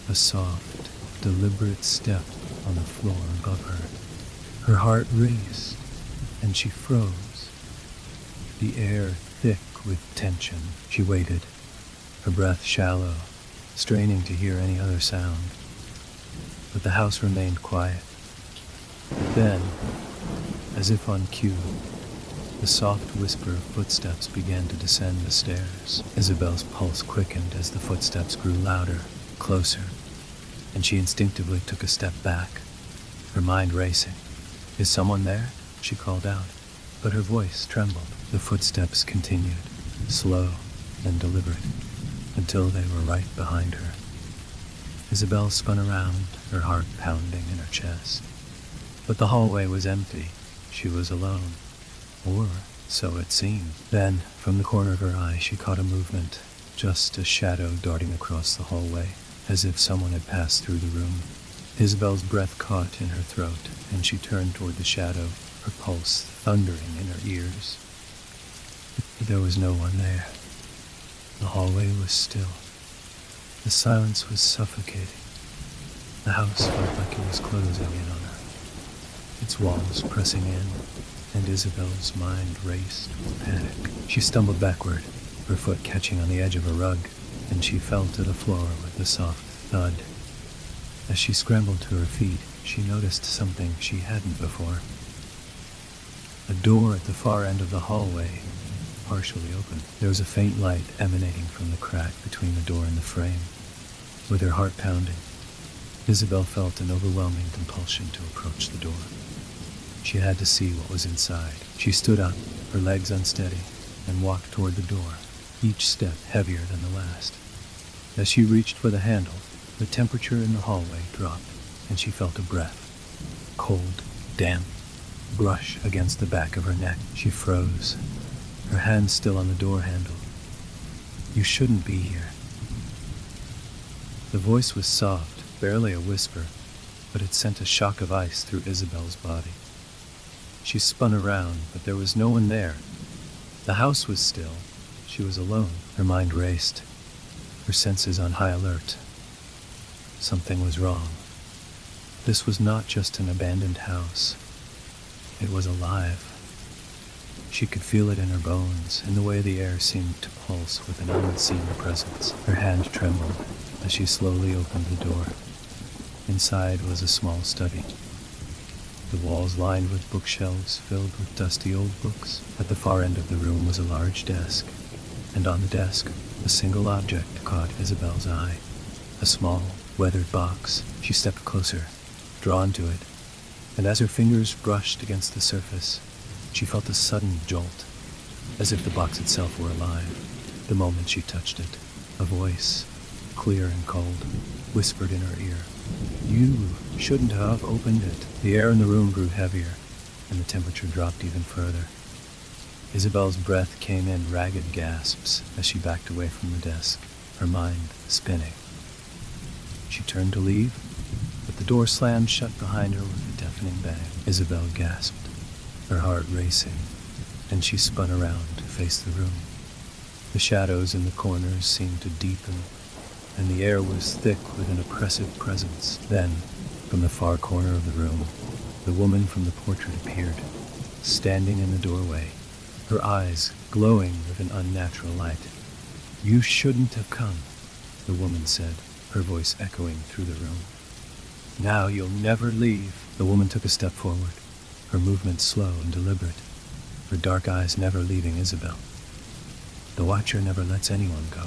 a soft, deliberate step on the floor above her. Her heart raced, and she froze, the air thick with tension. She waited, her breath shallow, straining to hear any other sound. But the house remained quiet. Then, as if on cue, the soft whisper of footsteps began to descend the stairs. Isabel's pulse quickened as the footsteps grew louder, closer, and she instinctively took a step back, her mind racing. "Is someone there?" she called out, but her voice trembled. The footsteps continued, slow and deliberate, until they were right behind her. Isabel spun around, her heart pounding in her chest. But the hallway was empty. She was alone. Or so it seemed. Then, from the corner of her eye, she caught a movement, just a shadow darting across the hallway, as if someone had passed through the room. Isabel's breath caught in her throat, and she turned toward the shadow, her pulse thundering in her ears. But there was no one there. The hallway was still. The silence was suffocating. The house felt like it was closing in on her, its walls pressing in, and Isabel's mind raced with panic. She stumbled backward, her foot catching on the edge of a rug, and she fell to the floor with a soft thud. As she scrambled to her feet, she noticed something she hadn't before. A door at the far end of the hallway partially open. There was a faint light emanating from the crack between the door and the frame. With her heart pounding, Isabel felt an overwhelming compulsion to approach the door. She had to see what was inside. She stood up, her legs unsteady, and walked toward the door, each step heavier than the last. As she reached for the handle, the temperature in the hallway dropped, and she felt a breath, cold, damp, brush against the back of her neck. She froze, her hand still on the door handle. "You shouldn't be here." The voice was soft, barely a whisper, but it sent a shock of ice through Isabel's body. She spun around, but there was no one there. The house was still. She was alone. Her mind raced, her senses on high alert. Something was wrong. This was not just an abandoned house. It was alive. She could feel it in her bones, in the way the air seemed to pulse with an unseen presence. Her hand trembled as she slowly opened the door. Inside was a small study. The walls lined with bookshelves filled with dusty old books. At the far end of the room was a large desk, and on the desk, a single object caught Isabel's eye. A small, weathered box. She stepped closer, drawn to it, and as her fingers brushed against the surface, she felt a sudden jolt, as if the box itself were alive. The moment she touched it, a voice, clear and cold, whispered in her ear, "You shouldn't have opened it." The air in the room grew heavier, and the temperature dropped even further. Isabel's breath came in ragged gasps as she backed away from the desk, her mind spinning. She turned to leave, but the door slammed shut behind her with a deafening bang. Isabel gasped, her heart racing, and she spun around to face the room. The shadows in the corners seemed to deepen, and the air was thick with an oppressive presence. Then, from the far corner of the room, the woman from the portrait appeared, standing in the doorway, her eyes glowing with an unnatural light. "You shouldn't have come," the woman said, her voice echoing through the room. "Now you'll never leave." The woman took a step forward, her movements slow and deliberate, her dark eyes never leaving Isabel. "The Watcher never lets anyone go."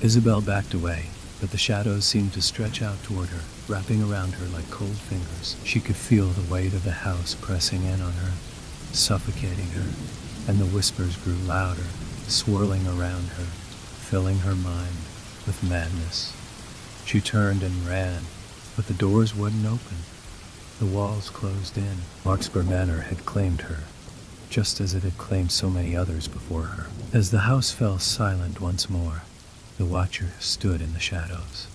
Isabel backed away, but the shadows seemed to stretch out toward her, wrapping around her like cold fingers. She could feel the weight of the house pressing in on her, suffocating her, and the whispers grew louder, swirling around her, filling her mind with madness. She turned and ran, but the doors wouldn't open. The walls closed in. Larkspur Manor had claimed her, just as it had claimed so many others before her. As the house fell silent once more, the Watcher stood in the shadows,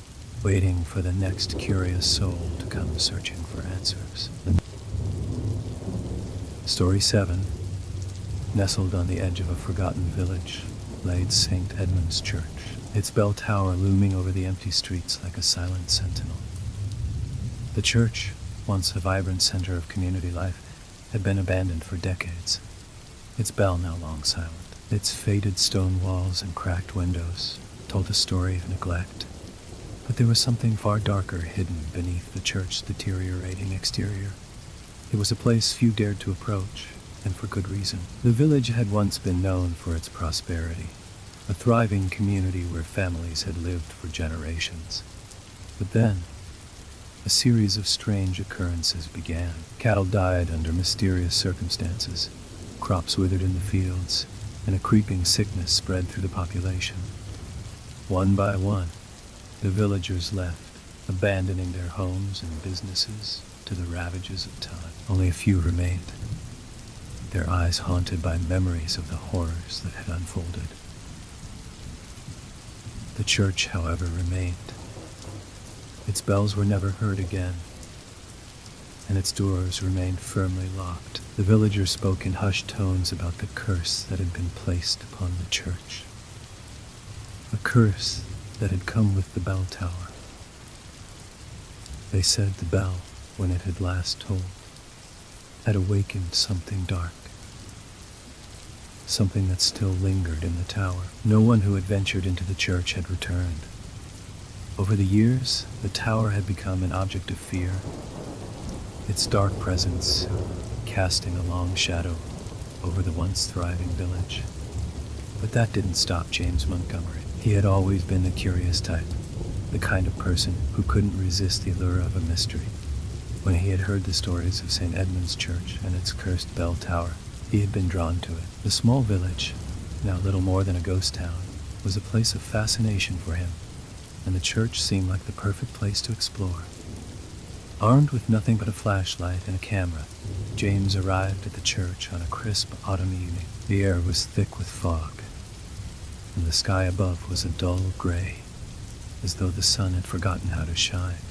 waiting for the next curious soul to come searching for answers. Story 7. Nestled on the edge of a forgotten village, laid St. Edmund's Church, its bell tower looming over the empty streets like a silent sentinel. The church, once a vibrant center of community life, had been abandoned for decades, its bell now long silent. Its faded stone walls and cracked windows told a story of neglect, but there was something far darker hidden beneath the church's deteriorating exterior. It was a place few dared to approach, and for good reason. The village had once been known for its prosperity, a thriving community where families had lived for generations. But then, a series of strange occurrences began. Cattle died under mysterious circumstances, crops withered in the fields, and a creeping sickness spread through the population. One by one, the villagers left, abandoning their homes and businesses to the ravages of time. Only a few remained, their eyes haunted by memories of the horrors that had unfolded. The church, however, remained. Its bells were never heard again, and its doors remained firmly locked. The villagers spoke in hushed tones about the curse that had been placed upon the church. A curse that had come with the bell tower. They said the bell, when it had last tolled, had awakened something dark, something that still lingered in the tower. No one who had ventured into the church had returned. Over the years, the tower had become an object of fear, its dark presence casting a long shadow over the once thriving village. But that didn't stop James Montgomery. He had always been the curious type, the kind of person who couldn't resist the allure of a mystery. When he had heard the stories of St. Edmund's Church and its cursed bell tower, he had been drawn to it. The small village, now little more than a ghost town, was a place of fascination for him, and the church seemed like the perfect place to explore. Armed with nothing but a flashlight and a camera, James arrived at the church on a crisp autumn evening. The air was thick with fog, and the sky above was a dull gray, as though the sun had forgotten how to shine.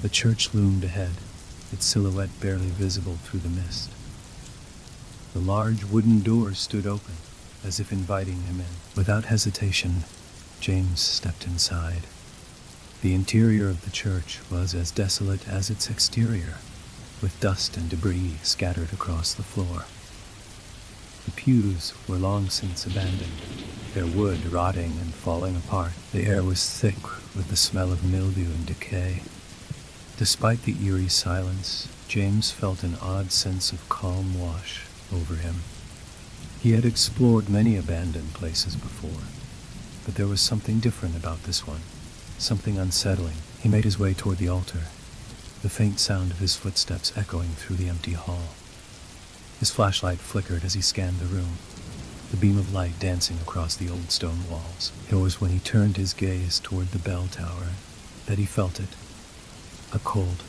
The church loomed ahead, its silhouette barely visible through the mist. The large wooden doors stood open, as if inviting him in. Without hesitation, James stepped inside. The interior of the church was as desolate as its exterior, with dust and debris scattered across the floor. The pews were long since abandoned, their wood rotting and falling apart. The air was thick with the smell of mildew and decay. Despite the eerie silence, James felt an odd sense of calm wash over him. He had explored many abandoned places before, but there was something different about this one, something unsettling. He made his way toward the altar, the faint sound of his footsteps echoing through the empty hall. His flashlight flickered as he scanned the room, the beam of light dancing across the old stone walls. It was when he turned his gaze toward the bell tower that he felt it, a cold,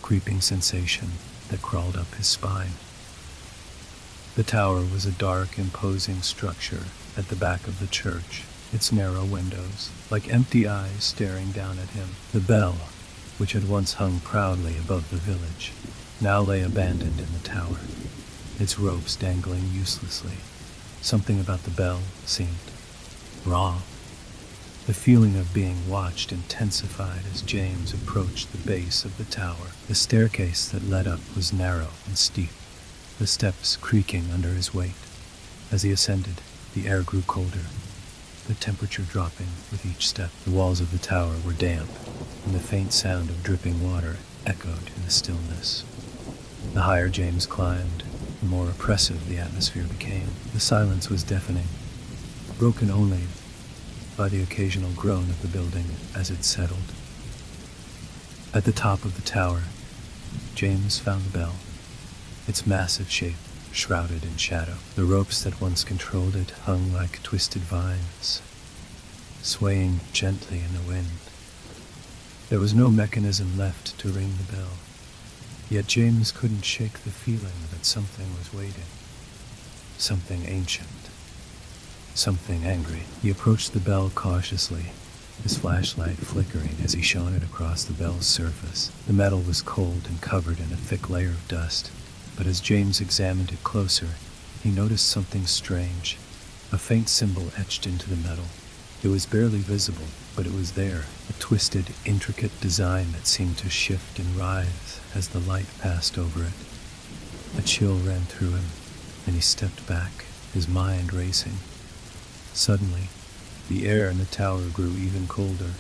creeping sensation that crawled up his spine. The tower was a dark, imposing structure at the back of the church, its narrow windows like empty eyes staring down at him. The bell, which had once hung proudly above the village, now lay abandoned in the tower, its ropes dangling uselessly. Something about the bell seemed raw. The feeling of being watched intensified as James approached the base of the tower. The staircase that led up was narrow and steep, the steps creaking under his weight. As he ascended, the air grew colder, the temperature dropping with each step. The walls of the tower were damp, and the faint sound of dripping water echoed in the stillness. The higher James climbed, the more oppressive the atmosphere became. The silence was deafening, broken only by the occasional groan of the building as it settled. At the top of the tower, James found the bell, its massive shape shrouded in shadow. The ropes that once controlled it hung like twisted vines, swaying gently in the wind. There was no mechanism left to ring the bell, yet James couldn't shake the feeling that something was waiting, something ancient, something angry. He approached the bell cautiously, his flashlight flickering as he shone it across the bell's surface. The metal was cold and covered in a thick layer of dust, but as James examined it closer, he noticed something strange, a faint symbol etched into the metal. It was barely visible, but it was there, a twisted, intricate design that seemed to shift and writhe as the light passed over it. A chill ran through him, and he stepped back, his mind racing. Suddenly, the air in the tower grew even colder,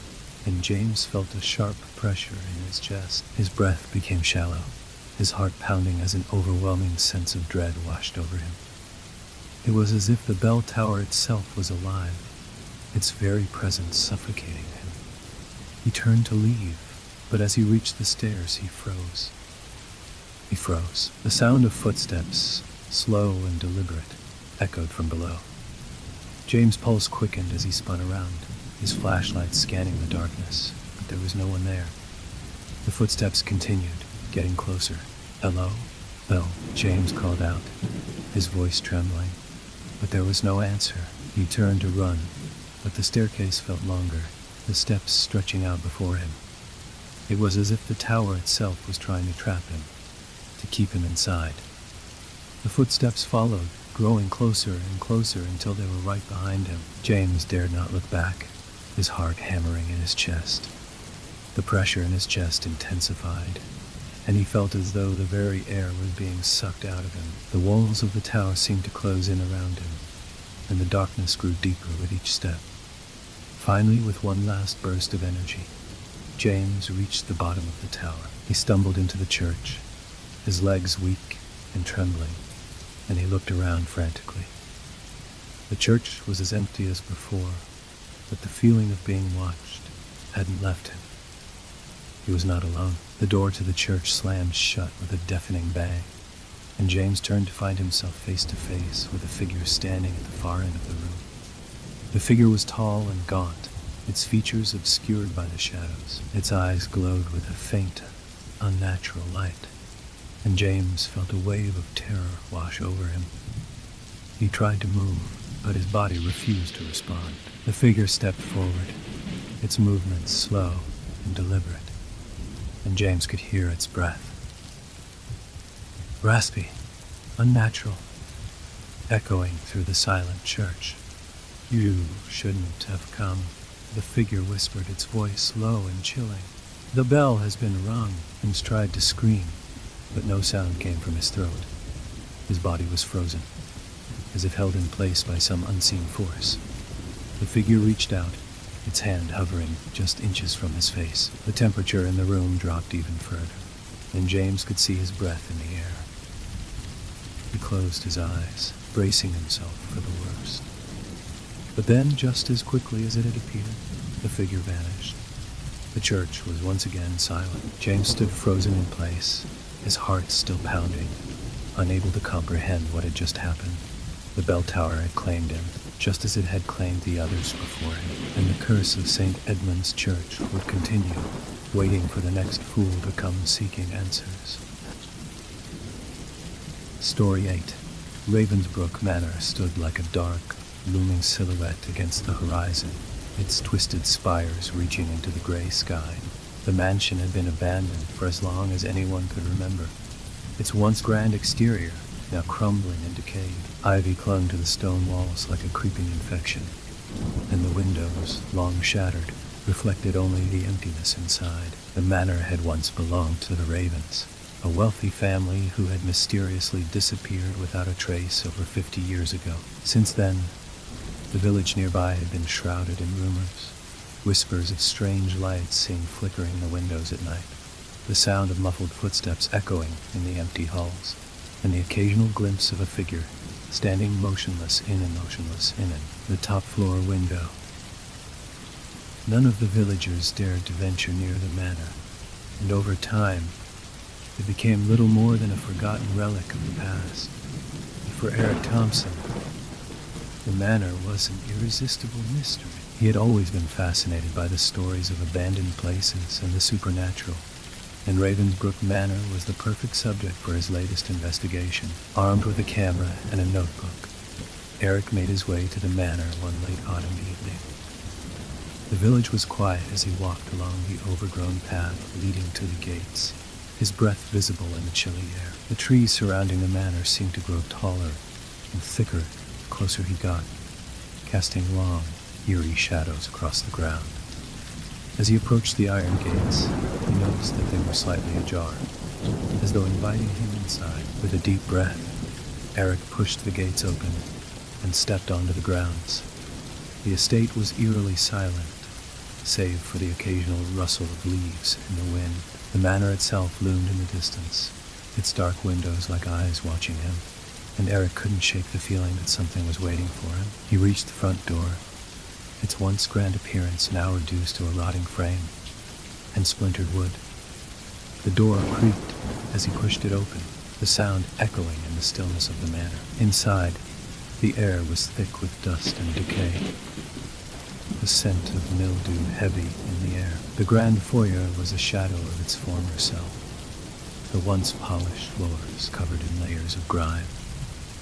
and James felt a sharp pressure in his chest. His breath became shallow, his heart pounding as an overwhelming sense of dread washed over him. It was as if the bell tower itself was alive, its very presence suffocating him. He turned to leave, but as he reached the stairs, he froze. He froze. The sound of footsteps, slow and deliberate, echoed from below. James' pulse quickened as he spun around, his flashlight scanning the darkness, but there was no one there. The footsteps continued, getting closer. "Hello? Hello?" James called out, his voice trembling, but there was no answer. He turned to run, but the staircase felt longer, the steps stretching out before him. It was as if the tower itself was trying to trap him, to keep him inside. The footsteps followed, growing closer and closer until they were right behind him. James dared not look back, his heart hammering in his chest. The pressure in his chest intensified, and he felt as though the very air was being sucked out of him. The walls of the tower seemed to close in around him, and the darkness grew deeper with each step. Finally, with one last burst of energy, James reached the bottom of the tower. He stumbled into the church, his legs weak and trembling, and he looked around frantically. The church was as empty as before, but the feeling of being watched hadn't left him. He was not alone. The door to the church slammed shut with a deafening bang, and James turned to find himself face to face with a figure standing at the far end of the room. The figure was tall and gaunt, its features obscured by the shadows. Its eyes glowed with a faint, unnatural light, and James felt a wave of terror wash over him. He tried to move, but his body refused to respond. The figure stepped forward, its movements slow and deliberate, and James could hear its breath. Raspy, unnatural, echoing through the silent church. "You shouldn't have come," the figure whispered, its voice low and chilling. "The bell has been rung." James tried to scream, but no sound came from his throat. His body was frozen, as if held in place by some unseen force. The figure reached out, its hand hovering just inches from his face. The temperature in the room dropped even further, and James could see his breath in the air. He closed his eyes, bracing himself for the worst. But then, just as quickly as it had appeared, the figure vanished. The church was once again silent. James stood frozen in place, his heart still pounding, unable to comprehend what had just happened. The bell tower had claimed him, just as it had claimed the others before him, and the curse of St. Edmund's Church would continue, waiting for the next fool to come seeking answers. Story 8. Ravensbrook Manor stood like a dark, looming silhouette against the horizon, its twisted spires reaching into the gray sky. The mansion had been abandoned for as long as anyone could remember, its once grand exterior now crumbling and decayed. Ivy clung to the stone walls like a creeping infection, and the windows, long shattered, reflected only the emptiness inside. The manor had once belonged to the Ravens, a wealthy family who had mysteriously disappeared without a trace over 50 years ago. Since then, the village nearby had been shrouded in rumors, whispers of strange lights seen flickering the windows at night, the sound of muffled footsteps echoing in the empty halls, and the occasional glimpse of a figure standing motionless in the top floor window. None of the villagers dared to venture near the manor, and over time, it became little more than a forgotten relic of the past. But for Eric Thompson, the manor was an irresistible mystery. He had always been fascinated by the stories of abandoned places and the supernatural, and Ravensbrook Manor was the perfect subject for his latest investigation. Armed with a camera and a notebook, Eric made his way to the manor one late autumn evening. The village was quiet as he walked along the overgrown path leading to the gates, his breath visible in the chilly air. The trees surrounding the manor seemed to grow taller and thicker the closer he got, casting long, eerie shadows across the ground. As he approached the iron gates, he noticed that they were slightly ajar, as though inviting him inside. With a deep breath, Eric pushed the gates open and stepped onto the grounds. The estate was eerily silent, save for the occasional rustle of leaves in the wind. The manor itself loomed in the distance, its dark windows like eyes watching him, and Eric couldn't shake the feeling that something was waiting for him. He reached the front door, its once grand appearance now reduced to a rotting frame and splintered wood. The door creaked as he pushed it open, the sound echoing in the stillness of the manor. Inside, the air was thick with dust and decay, the scent of mildew heavy in the air. The grand foyer was a shadow of its former self, the once polished floors covered in layers of grime,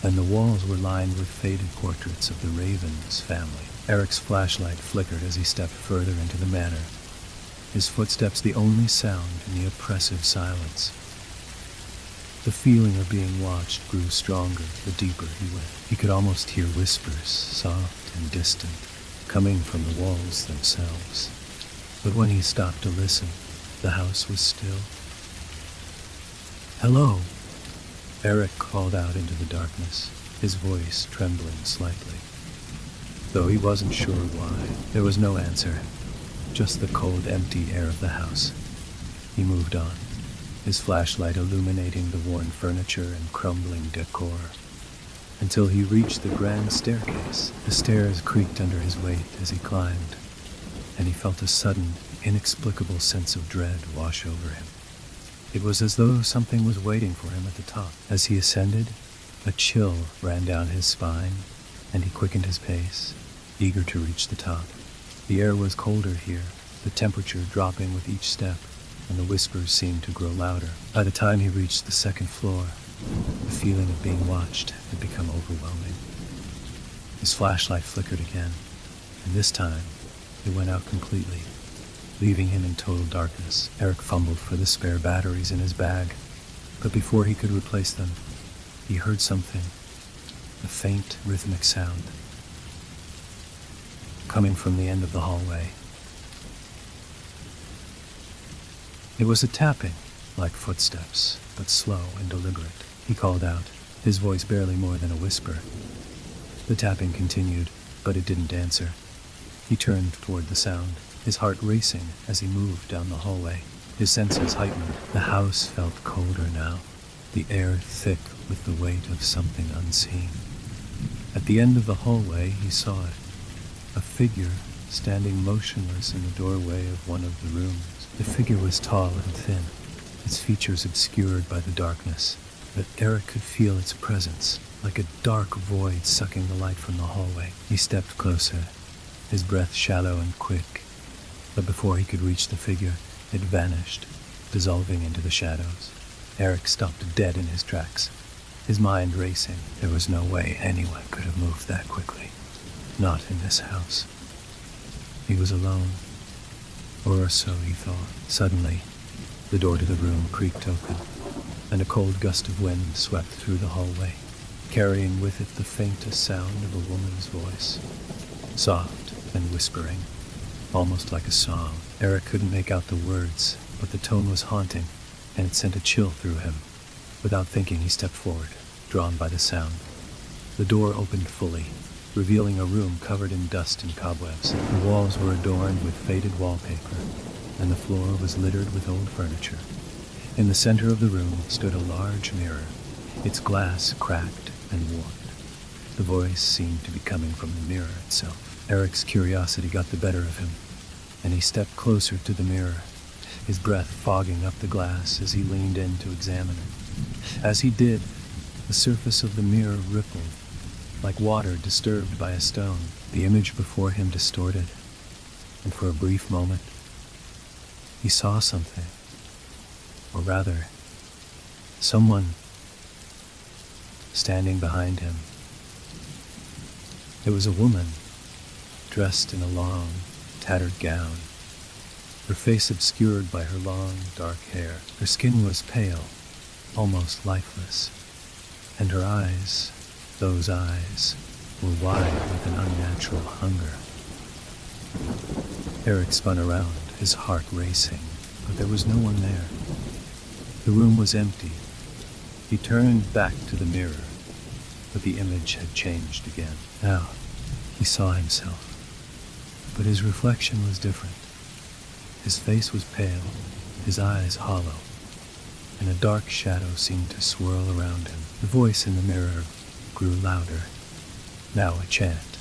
and the walls were lined with faded portraits of the Ravens family. Eric's flashlight flickered as he stepped further into the manor, his footsteps the only sound in the oppressive silence. The feeling of being watched grew stronger the deeper he went. He could almost hear whispers, soft and distant, coming from the walls themselves. But when he stopped to listen, the house was still. "Hello," Eric called out into the darkness, his voice trembling slightly. Though he wasn't sure why, there was no answer, just the cold, empty air of the house. He moved on, his flashlight illuminating the worn furniture and crumbling decor, until he reached the grand staircase. The stairs creaked under his weight as he climbed, and he felt a sudden, inexplicable sense of dread wash over him. It was as though something was waiting for him at the top. As he ascended, a chill ran down his spine, and he quickened his pace, eager to reach the top. The air was colder here, the temperature dropping with each step, and the whispers seemed to grow louder. By the time he reached the second floor, the feeling of being watched had become overwhelming. His flashlight flickered again, and this time it went out completely, leaving him in total darkness. Eric fumbled for the spare batteries in his bag, but before he could replace them, he heard something, a faint, rhythmic sound, coming from the end of the hallway. It was a tapping, like footsteps, but slow and deliberate. He called out, his voice barely more than a whisper. The tapping continued, but it didn't answer. He turned toward the sound, his heart racing as he moved down the hallway, his senses heightened. The house felt colder now, the air thick with the weight of something unseen. At the end of the hallway, he saw it, a figure standing motionless in the doorway of one of the rooms. The figure was tall and thin, its features obscured by the darkness, but Eric could feel its presence, like a dark void sucking the light from the hallway. He stepped closer, his breath shallow and quick, but before he could reach the figure, it vanished, dissolving into the shadows. Eric stopped dead in his tracks, his mind racing. There was no way anyone could have moved that quickly. Not in this house. He was alone, or so he thought. Suddenly, the door to the room creaked open, and a cold gust of wind swept through the hallway, carrying with it the faintest sound of a woman's voice, soft and whispering, almost like a song. Eric couldn't make out the words, but the tone was haunting, and it sent a chill through him. Without thinking, he stepped forward, drawn by the sound. The door opened fully, revealing a room covered in dust and cobwebs. The walls were adorned with faded wallpaper, and the floor was littered with old furniture. In the center of the room stood a large mirror, its glass cracked and warped. The voice seemed to be coming from the mirror itself. Eric's curiosity got the better of him, and he stepped closer to the mirror, his breath fogging up the glass as he leaned in to examine it. As he did, the surface of the mirror rippled, like water disturbed by a stone. The image before him distorted, and for a brief moment, he saw something. Or rather, someone standing behind him. It was a woman, dressed in a long, tattered gown, her face obscured by her long, dark hair. Her skin was pale, almost lifeless, and her eyes, those eyes, were wide with an unnatural hunger. Eric spun around, his heart racing, but there was no one there. The room was empty. He turned back to the mirror, but the image had changed again. Now, he saw himself, but his reflection was different. His face was pale, his eyes hollow, and a dark shadow seemed to swirl around him. The voice in the mirror grew louder, now a chant,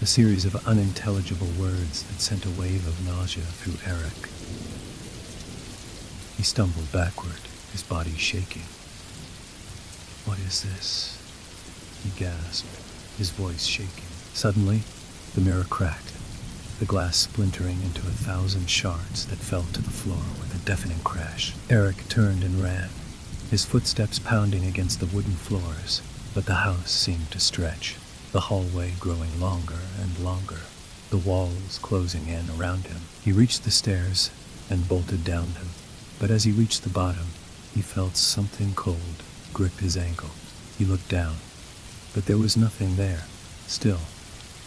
a series of unintelligible words that sent a wave of nausea through Eric. He stumbled backward, his body shaking. "What is this?" he gasped, his voice shaking. Suddenly, the mirror cracked, the glass splintering into 1,000 shards that fell to the floor with a deafening crash. Eric turned and ran, his footsteps pounding against the wooden floors, but the house seemed to stretch, the hallway growing longer and longer, the walls closing in around him. He reached the stairs and bolted down them, but as he reached the bottom, he felt something cold grip his ankle. He looked down, but there was nothing there. Still,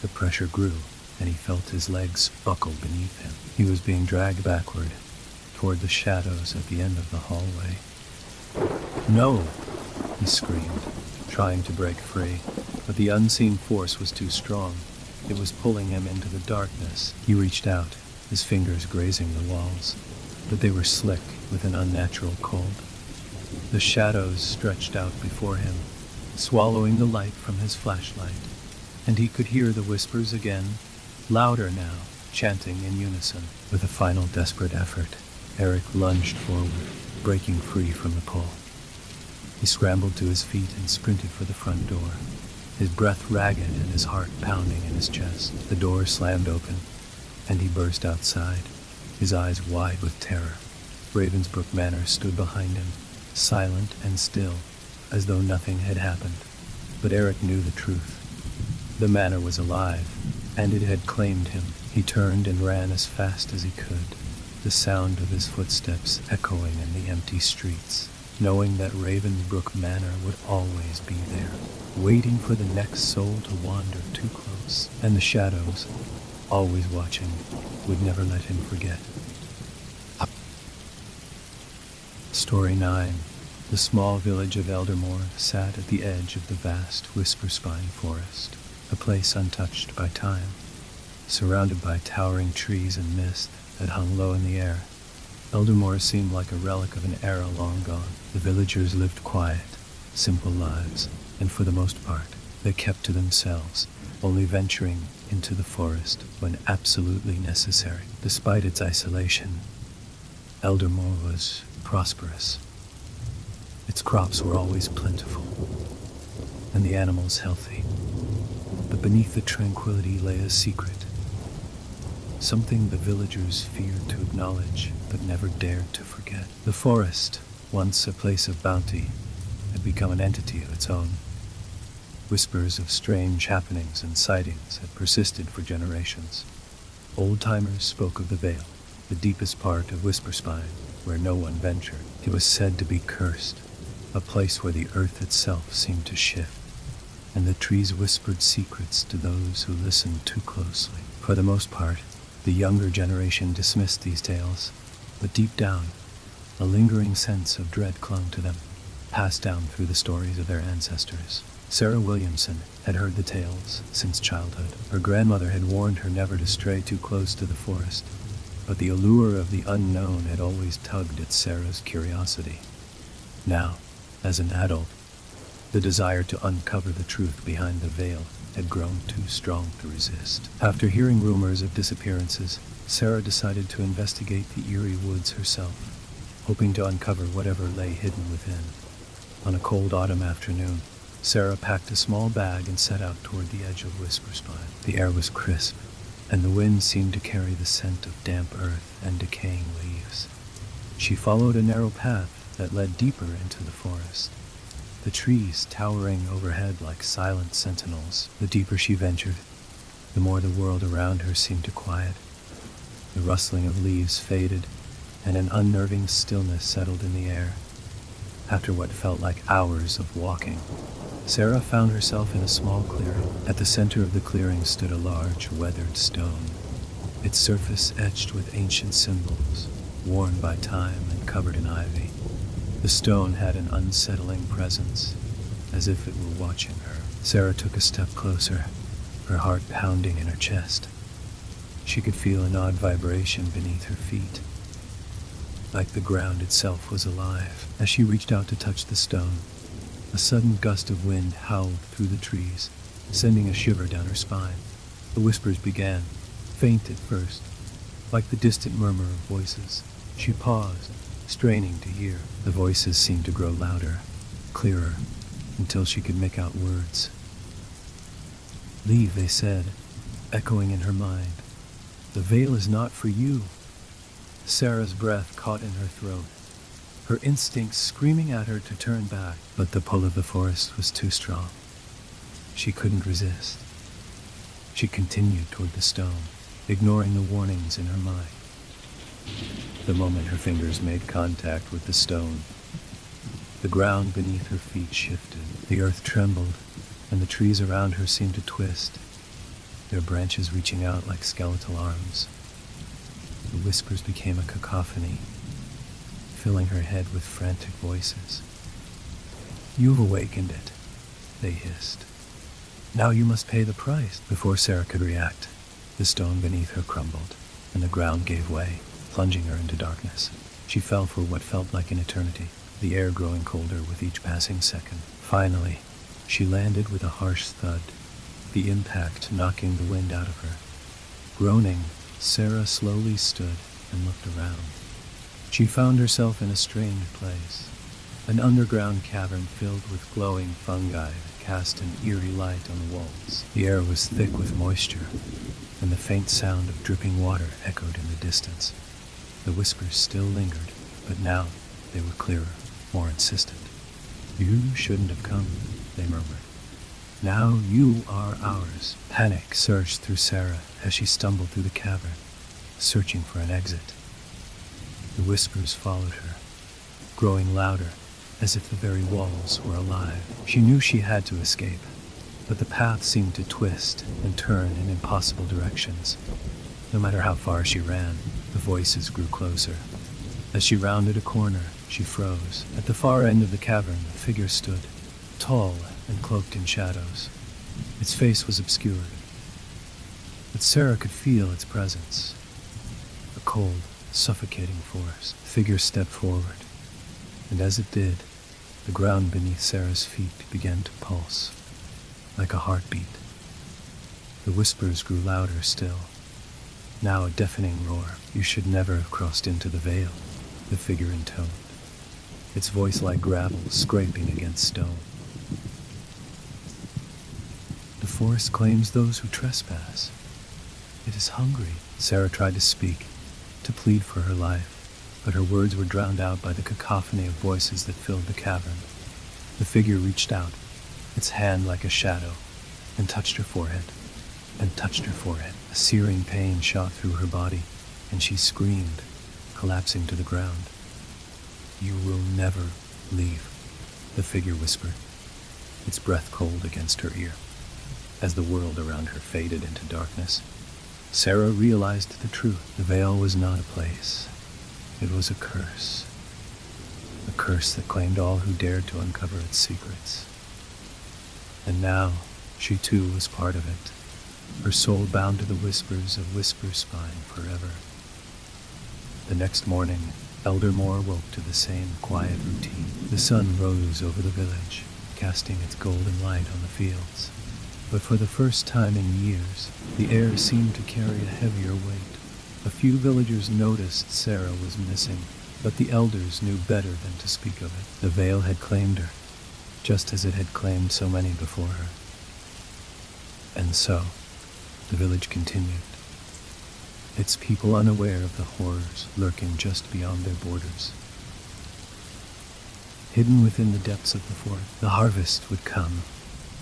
the pressure grew, and he felt his legs buckle beneath him. He was being dragged backward, toward the shadows at the end of the hallway. "No!" he screamed, trying to break free, but the unseen force was too strong. It was pulling him into the darkness. He reached out, his fingers grazing the walls, but they were slick with an unnatural cold. The shadows stretched out before him, swallowing the light from his flashlight, and he could hear the whispers again, louder now, chanting in unison. With a final desperate effort, Eric lunged forward, breaking free from the pull. He scrambled to his feet and sprinted for the front door, his breath ragged and his heart pounding in his chest. The door slammed open, and he burst outside, his eyes wide with terror. Ravensbrook Manor stood behind him, silent and still, as though nothing had happened. But Eric knew the truth. The manor was alive, and it had claimed him. He turned and ran as fast as he could, the sound of his footsteps echoing in the empty streets, knowing that Ravensbrook Manor would always be there, waiting for the next soul to wander too close. And the shadows, always watching, would never let him forget. Story 9. The small village of Eldermore sat at the edge of the vast whisper-spine forest, a place untouched by time, surrounded by towering trees and mist that hung low in the air. Eldermore seemed like a relic of an era long gone. The villagers lived quiet, simple lives, and for the most part, they kept to themselves, only venturing into the forest when absolutely necessary. Despite its isolation, Eldermore was prosperous. Its crops were always plentiful, and the animals healthy. But beneath the tranquility lay a secret, something the villagers feared to acknowledge but never dared to forget. The forest, once a place of bounty, had become an entity of its own. Whispers of strange happenings and sightings had persisted for generations. Old-timers spoke of the Vale, the deepest part of Whisperspine, where no one ventured. It was said to be cursed, a place where the earth itself seemed to shift, and the trees whispered secrets to those who listened too closely. For the most part, the younger generation dismissed these tales, but deep down, a lingering sense of dread clung to them, passed down through the stories of their ancestors. Sarah Williamson had heard the tales since childhood. Her grandmother had warned her never to stray too close to the forest, but the allure of the unknown had always tugged at Sarah's curiosity. Now, as an adult, the desire to uncover the truth behind the veil had grown too strong to resist. After hearing rumors of disappearances, Sarah decided to investigate the eerie woods herself, hoping to uncover whatever lay hidden within. On a cold autumn afternoon, Sarah packed a small bag and set out toward the edge of Whisper Spine. The air was crisp, and the wind seemed to carry the scent of damp earth and decaying leaves. She followed a narrow path that led deeper into the forest, the trees towering overhead like silent sentinels. The deeper she ventured, the more the world around her seemed to quiet. The rustling of leaves faded, and an unnerving stillness settled in the air. After what felt like hours of walking, Sarah found herself in a small clearing. At the center of the clearing stood a large, weathered stone, its surface etched with ancient symbols, worn by time and covered in ivy. The stone had an unsettling presence, as if it were watching her. Sarah took a step closer, her heart pounding in her chest. She could feel an odd vibration beneath her feet, like the ground itself was alive. As she reached out to touch the stone, a sudden gust of wind howled through the trees, sending a shiver down her spine. The whispers began, faint at first, like the distant murmur of voices. She paused, straining to hear. The voices seemed to grow louder, clearer, until she could make out words. "Leave," they said, echoing in her mind. "The veil is not for you." Sarah's breath caught in her throat, her instincts screaming at her to turn back, but the pull of the forest was too strong. She couldn't resist. She continued toward the stone, ignoring the warnings in her mind. The moment her fingers made contact with the stone, the ground beneath her feet shifted. The earth trembled, and the trees around her seemed to twist, their branches reaching out like skeletal arms. The whispers became a cacophony, filling her head with frantic voices. "You've awakened it," they hissed. "Now you must pay the price." Before Sarah could react, the stone beneath her crumbled, and the ground gave way, plunging her into darkness. She fell for what felt like an eternity, the air growing colder with each passing second. Finally, she landed with a harsh thud, the impact knocking the wind out of her. Groaning, Sarah slowly stood and looked around. She found herself in a strange place, an underground cavern filled with glowing fungi that cast an eerie light on the walls. The air was thick with moisture, and the faint sound of dripping water echoed in the distance. The whispers still lingered, but now they were clearer, more insistent. "You shouldn't have come," they murmured. "Now you are ours." Panic surged through Sarah as she stumbled through the cavern, searching for an exit. The whispers followed her, growing louder, as if the very walls were alive. She knew she had to escape, but the path seemed to twist and turn in impossible directions. No matter how far she ran, the voices grew closer. As she rounded a corner, she froze. At the far end of the cavern, a figure stood, tall and cloaked in shadows. Its face was obscured, but Sarah could feel its presence. A cold, suffocating force. The figure stepped forward, and as it did, the ground beneath Sarah's feet began to pulse, like a heartbeat. The whispers grew louder still, now a deafening roar. "You should never have crossed into the veil," the figure intoned, its voice like gravel scraping against stone. "The forest claims those who trespass. It is hungry." Sarah tried to speak, to plead for her life, but her words were drowned out by the cacophony of voices that filled the cavern. The figure reached out, its hand like a shadow, and touched her forehead, and touched her forehead. A searing pain shot through her body, and she screamed, collapsing to the ground. "You will never leave," the figure whispered, its breath cold against her ear. As the world around her faded into darkness, Sarah realized the truth. The veil was not a place. It was a curse. A curse that claimed all who dared to uncover its secrets. And now, she too was part of it, her soul bound to the whispers of Whisper Spine forever. The next morning, Elder Moore woke to the same quiet routine. The sun rose over the village, casting its golden light on the fields. But for the first time in years, the air seemed to carry a heavier weight. A few villagers noticed Sarah was missing, but the elders knew better than to speak of it. The veil had claimed her, just as it had claimed so many before her. And so, the village continued, its people unaware of the horrors lurking just beyond their borders. Hidden within the depths of the forest, the harvest would come,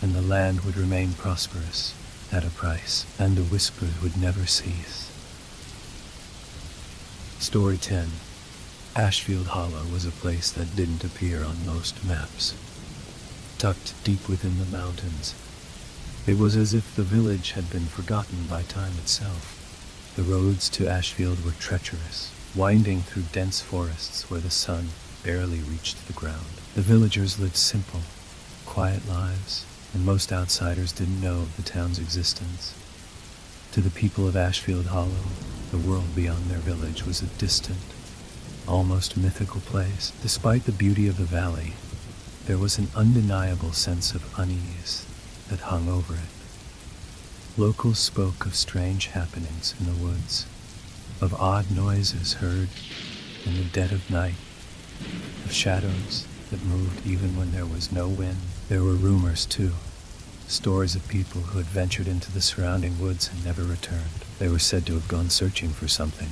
and the land would remain prosperous at a price, and the whispers would never cease. Story 10. Ashfield Hollow was a place that didn't appear on most maps. Tucked deep within the mountains, it was as if the village had been forgotten by time itself. The roads to Ashfield were treacherous, winding through dense forests where the sun barely reached the ground. The villagers lived simple, quiet lives, and most outsiders didn't know of the town's existence. To the people of Ashfield Hollow, the world beyond their village was a distant, almost mythical place. Despite the beauty of the valley, there was an undeniable sense of unease that hung over it. Locals spoke of strange happenings in the woods, of odd noises heard in the dead of night, of shadows that moved even when there was no wind. There were rumors, too, stories of people who had ventured into the surrounding woods and never returned. They were said to have gone searching for something,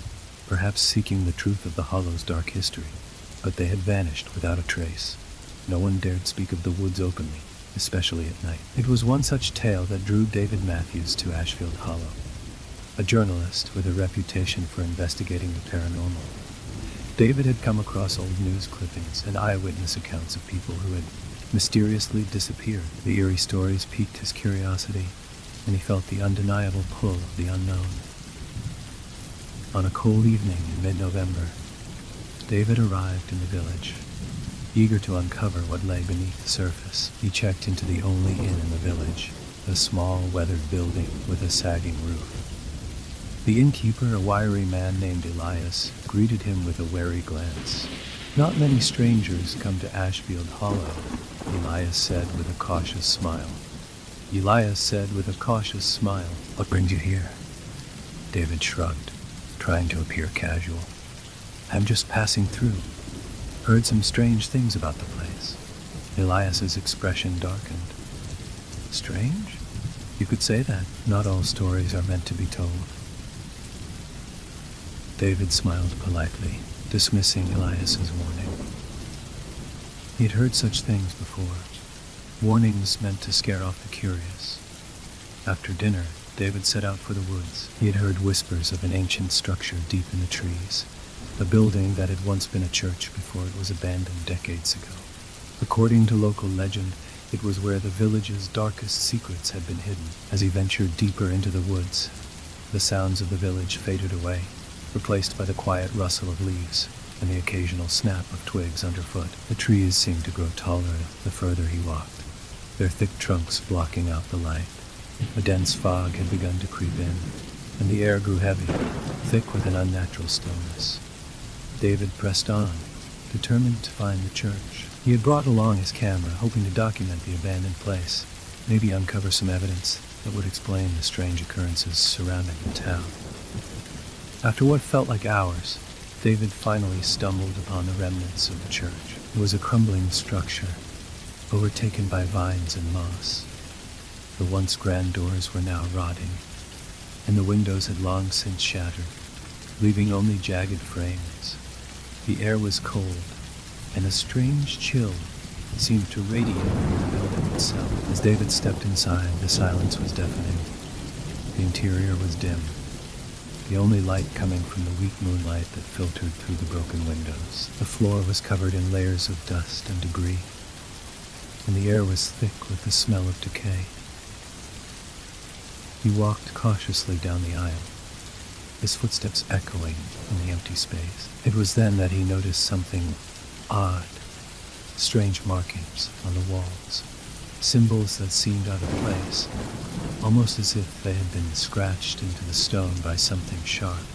perhaps seeking the truth of the Hollow's dark history, but they had vanished without a trace. No one dared speak of the woods openly, especially at night. It was one such tale that drew David Matthews to Ashfield Hollow, a journalist with a reputation for investigating the paranormal. David had come across old news clippings and eyewitness accounts of people who had mysteriously disappeared. The eerie stories piqued his curiosity, and he felt the undeniable pull of the unknown. On a cold evening in mid-November, David arrived in the village, eager to uncover what lay beneath the surface. He checked into the only inn in the village, a small, weathered building with a sagging roof. The innkeeper, a wiry man named Elias, greeted him with a wary glance. "Not many strangers come to Ashfield Hollow," Elias said with a cautious smile. "What brings you here?" David shrugged, trying to appear casual. "I'm just passing through. Heard some strange things about the place." Elias's expression darkened. "Strange? You could say that. Not all stories are meant to be told." David smiled politely, dismissing Elias's warning. He had heard such things before, warnings meant to scare off the curious. After dinner, David set out for the woods. He had heard whispers of an ancient structure deep in the trees, a building that had once been a church before it was abandoned decades ago. According to local legend, it was where the village's darkest secrets had been hidden. As he ventured deeper into the woods, the sounds of the village faded away, replaced by the quiet rustle of leaves and the occasional snap of twigs underfoot. The trees seemed to grow taller the further he walked, their thick trunks blocking out the light. A dense fog had begun to creep in, and the air grew heavy, thick with an unnatural stillness. David pressed on, determined to find the church. He had brought along his camera, hoping to document the abandoned place, maybe uncover some evidence that would explain the strange occurrences surrounding the town. After what felt like hours, David finally stumbled upon the remnants of the church. It was a crumbling structure, overtaken by vines and moss. The once grand doors were now rotting, and the windows had long since shattered, leaving only jagged frames. The air was cold, and a strange chill seemed to radiate from the building itself. As David stepped inside, the silence was deafening. The interior was dim, the only light coming from the weak moonlight that filtered through the broken windows. The floor was covered in layers of dust and debris, and the air was thick with the smell of decay. He walked cautiously down the aisle, his footsteps echoing in the empty space. It was then that he noticed something odd, strange markings on the walls, symbols that seemed out of place, almost as if they had been scratched into the stone by something sharp.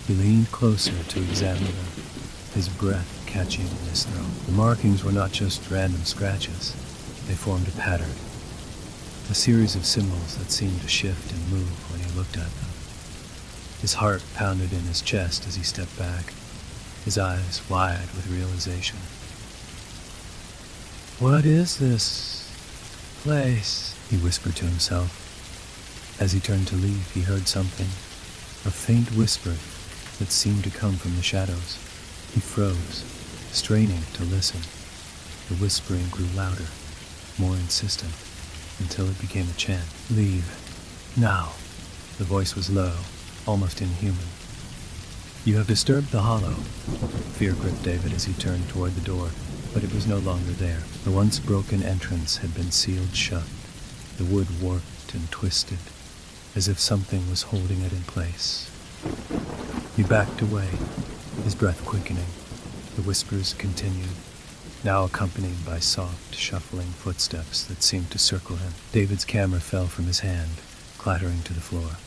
He leaned closer to examine them, his breath catching in his throat. The markings were not just random scratches. They formed a pattern, a series of symbols that seemed to shift and move when he looked at them. His heart pounded in his chest as he stepped back, his eyes wide with realization. "What is this place?" he whispered to himself. As he turned to leave, he heard something, a faint whisper that seemed to come from the shadows. He froze, straining to listen. The whispering grew louder, more insistent, until it became a chant. "Leave. Now." The voice was low, almost inhuman. "You have disturbed the hollow." Fear gripped David as he turned toward the door, but it was no longer there. The once broken entrance had been sealed shut, the wood warped and twisted, as if something was holding it in place. He backed away, his breath quickening. The whispers continued, now accompanied by soft, shuffling footsteps that seemed to circle him. David's camera fell from his hand, clattering to the floor.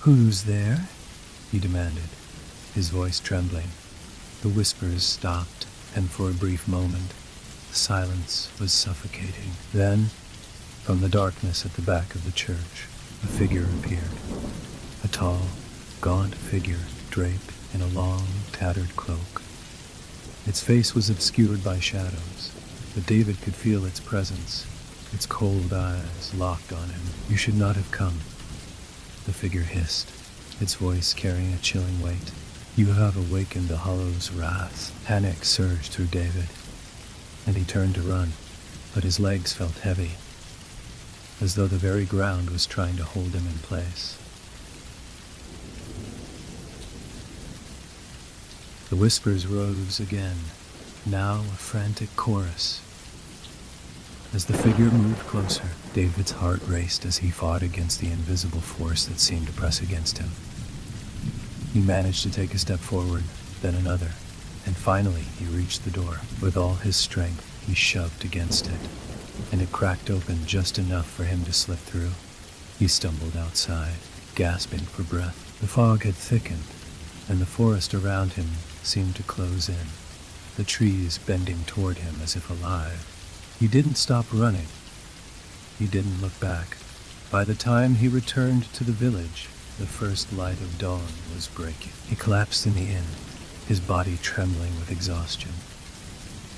"Who's there?" he demanded, his voice trembling. The whispers stopped, and for a brief moment, the silence was suffocating. Then, from the darkness at the back of the church, a figure appeared. A tall, gaunt figure draped in a long, tattered cloak. Its face was obscured by shadows, but David could feel its presence, its cold eyes locked on him. "You should not have come," the figure hissed, its voice carrying a chilling weight. "You have awakened the Hollow's wrath." Panic surged through David, and he turned to run, but his legs felt heavy, as though the very ground was trying to hold him in place. The whispers rose again, now a frantic chorus. As the figure moved closer, David's heart raced as he fought against the invisible force that seemed to press against him. He managed to take a step forward, then another, and finally he reached the door. With all his strength, he shoved against it, and it cracked open just enough for him to slip through. He stumbled outside, gasping for breath. The fog had thickened, and the forest around him seemed to close in, the trees bending toward him as if alive. He didn't stop running. He didn't look back. By the time he returned to the village, the first light of dawn was breaking. He collapsed in the inn, his body trembling with exhaustion.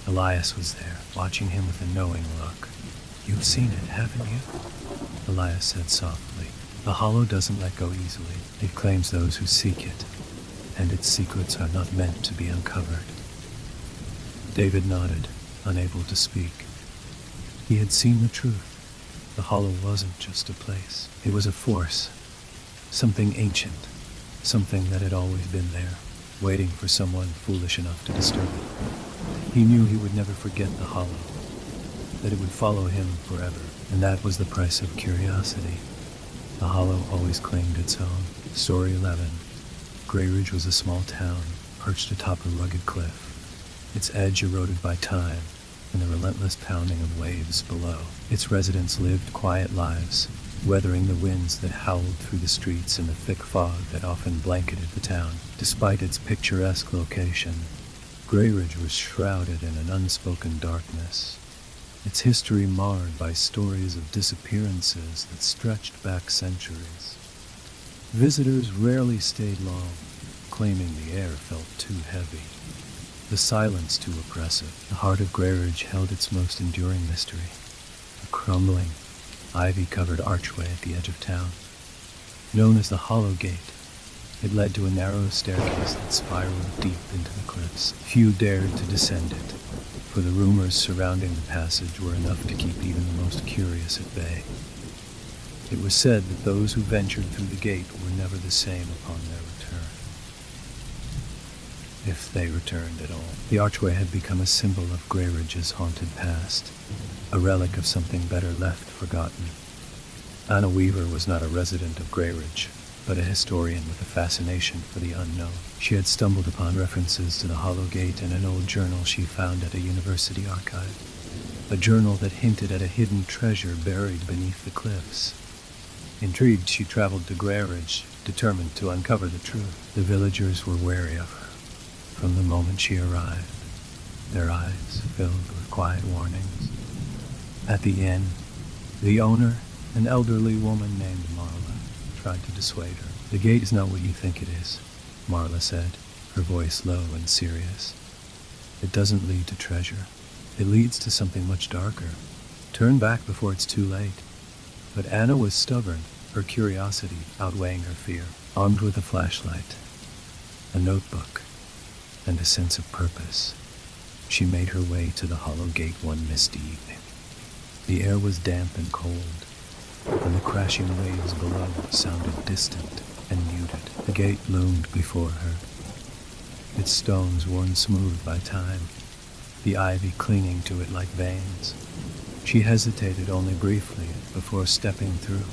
Elias was there, watching him with a knowing look. "You've seen it, haven't you?" Elias said softly. "The Hollow doesn't let go easily. It claims those who seek it, and its secrets are not meant to be uncovered." David nodded, unable to speak. He had seen the truth. The Hollow wasn't just a place. It was a force, something ancient, something that had always been there, waiting for someone foolish enough to disturb it. He knew he would never forget the Hollow, that it would follow him forever, and that was the price of curiosity. The Hollow always claimed its own. Story 11. Greyridge was a small town, perched atop a rugged cliff, its edge eroded by time and the relentless pounding of waves below. Its residents lived quiet lives, weathering the winds that howled through the streets and the thick fog that often blanketed the town. Despite its picturesque location, Greyridge was shrouded in an unspoken darkness, its history marred by stories of disappearances that stretched back centuries. Visitors rarely stayed long, claiming the air felt too heavy, the silence too oppressive. The heart of Greyridge held its most enduring mystery, a crumbling, ivy-covered archway at the edge of town. Known as the Hollow Gate, it led to a narrow staircase that spiraled deep into the cliffs. Few dared to descend it, for the rumors surrounding the passage were enough to keep even the most curious at bay. It was said that those who ventured through the gate were never the same upon their return, if they returned at all. The archway had become a symbol of Greyridge's haunted past, a relic of something better left forgotten. Anna Weaver was not a resident of Greyridge, but a historian with a fascination for the unknown. She had stumbled upon references to the Hollow Gate in an old journal she found at a university archive. A journal that hinted at a hidden treasure buried beneath the cliffs. Intrigued, she traveled to Ridge, determined to uncover the truth. The villagers were wary of her. From the moment she arrived, their eyes filled with quiet warnings. At the inn, the owner, an elderly woman named Marla, tried to dissuade her. "The gate is not what you think it is," Marla said, her voice low and serious. "It doesn't lead to treasure. It leads to something much darker. Turn back before it's too late." But Anna was stubborn, her curiosity outweighing her fear. Armed with a flashlight, a notebook, and a sense of purpose, she made her way to the Hollow Gate one misty evening. The air was damp and cold, and the crashing waves below sounded distant and muted. The gate loomed before her, its stones worn smooth by time, the ivy clinging to it like veins. She hesitated only briefly before stepping through.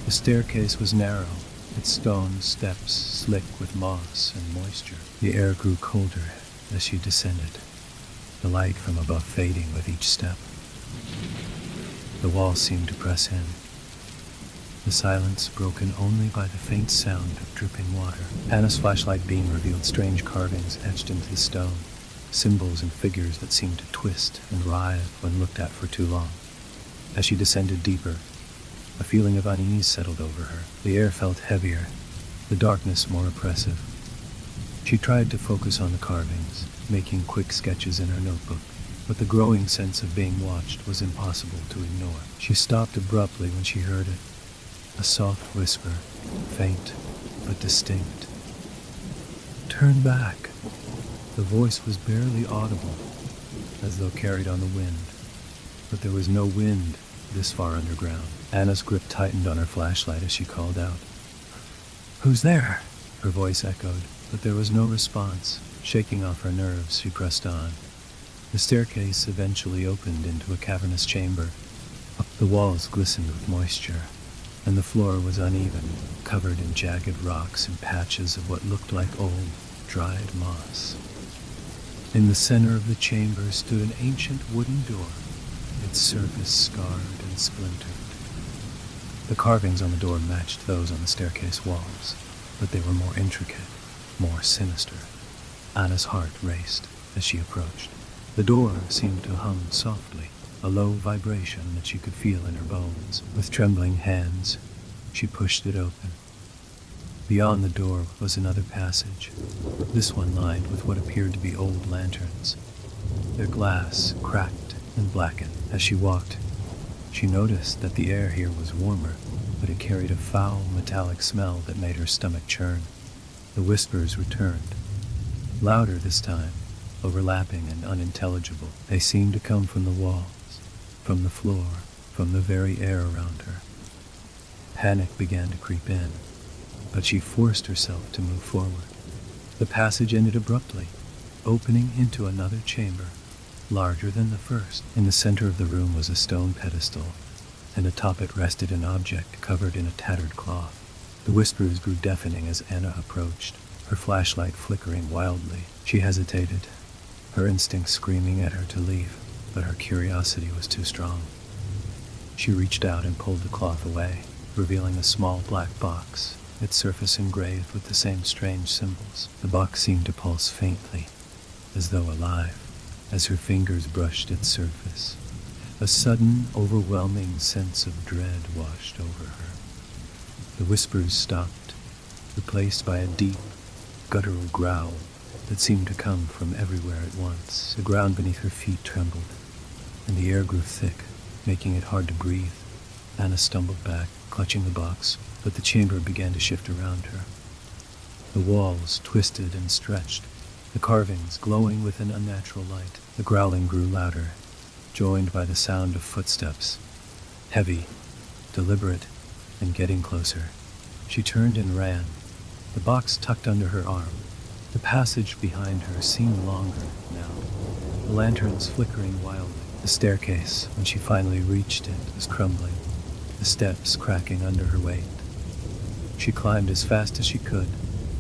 The staircase was narrow, its stone steps slick with moss and moisture. The air grew colder as she descended, the light from above fading with each step. The walls seemed to press in, the silence broken only by the faint sound of dripping water. Anna's flashlight beam revealed strange carvings etched into the stone, symbols and figures that seemed to twist and writhe when looked at for too long. As she descended deeper, a feeling of unease settled over her. The air felt heavier, the darkness more oppressive. She tried to focus on the carvings, making quick sketches in her notebook, but the growing sense of being watched was impossible to ignore. She stopped abruptly when she heard it, a soft whisper, faint but distinct. "Turn back." The voice was barely audible, as though carried on the wind, but there was no wind this far underground. Anna's grip tightened on her flashlight as she called out, "Who's there?" Her voice echoed, but there was no response. Shaking off her nerves, she pressed on. The staircase eventually opened into a cavernous chamber. The walls glistened with moisture, and the floor was uneven, covered in jagged rocks and patches of what looked like old, dried moss. In the center of the chamber stood an ancient wooden door, its surface scarred and splintered. The carvings on the door matched those on the staircase walls, but they were more intricate, more sinister. Anna's heart raced as she approached. The door seemed to hum softly, a low vibration that she could feel in her bones. With trembling hands, she pushed it open. Beyond the door was another passage, this one lined with what appeared to be old lanterns, their glass cracked and blackened. As she walked, she noticed that the air here was warmer, but it carried a foul metallic smell that made her stomach churn. The whispers returned, louder this time, overlapping and unintelligible. They seemed to come from the walls, from the floor, from the very air around her. Panic began to creep in, but she forced herself to move forward. The passage ended abruptly, opening into another chamber, larger than the first. In the center of the room was a stone pedestal, and atop it rested an object covered in a tattered cloth. The whispers grew deafening as Anna approached, her flashlight flickering wildly. She hesitated, her instincts screaming at her to leave, but her curiosity was too strong. She reached out and pulled the cloth away, revealing a small black box, its surface engraved with the same strange symbols. The box seemed to pulse faintly, as though alive, as her fingers brushed its surface. A sudden, overwhelming sense of dread washed over her. The whispers stopped, replaced by a deep, guttural growl that seemed to come from everywhere at once. The ground beneath her feet trembled, and the air grew thick, making it hard to breathe. Anna stumbled back, clutching the box, but the chamber began to shift around her. The walls twisted and stretched, the carvings glowing with an unnatural light. The growling grew louder, joined by the sound of footsteps, heavy, deliberate, and getting closer. She turned and ran, the box tucked under her arm. The passage behind her seemed longer now, the lanterns flickering wildly. The staircase, when she finally reached it, was crumbling, the steps cracking under her weight. She climbed as fast as she could,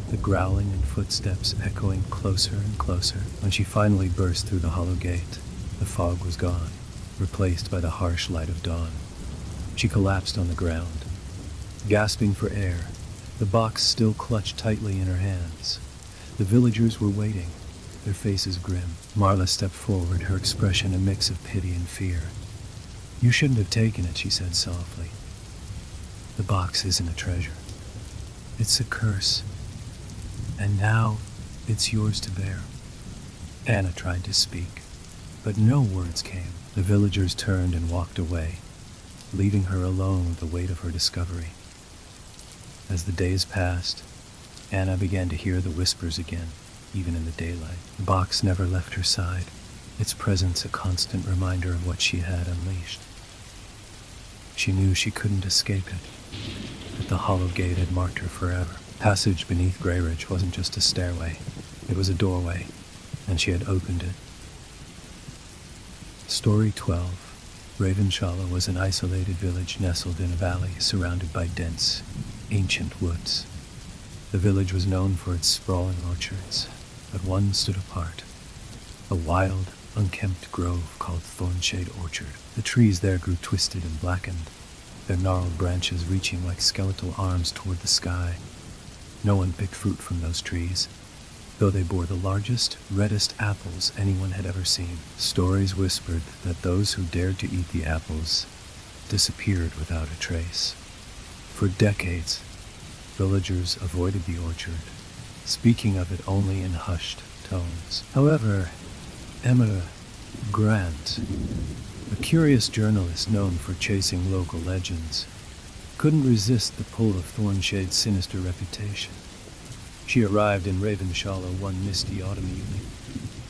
the growling and footsteps echoing closer and closer. When she finally burst through the hollow gate, the fog was gone, replaced by the harsh light of dawn. She collapsed on the ground, gasping for air, the box still clutched tightly in her hands. The villagers were waiting, their faces grim. Marla stepped forward, her expression a mix of pity and fear. "You shouldn't have taken it," she said softly. "The box isn't a treasure. It's a curse. And now it's yours to bear." Anna tried to speak, but no words came. The villagers turned and walked away, leaving her alone with the weight of her discovery. As the days passed, Anna began to hear the whispers again, even in the daylight. The box never left her side, its presence a constant reminder of what she had unleashed. She knew she couldn't escape it, that the hollow gate had marked her forever. Passage beneath Greyridge wasn't just a stairway, it was a doorway, and she had opened it. Story 12. Ravenshala was an isolated village nestled in a valley surrounded by dense, ancient woods. The village was known for its sprawling orchards, but one stood apart, a wild, unkempt grove called Thornshade Orchard. The trees there grew twisted and blackened, their gnarled branches reaching like skeletal arms toward the sky. No one picked fruit from those trees, though they bore the largest, reddest apples anyone had ever seen. Stories whispered that those who dared to eat the apples disappeared without a trace. For decades, villagers avoided the orchard, speaking of it only in hushed tones. However, Emma Grant, a curious journalist known for chasing local legends, couldn't resist the pull of Thornshade's sinister reputation. She arrived in Ravenshala one misty autumn evening,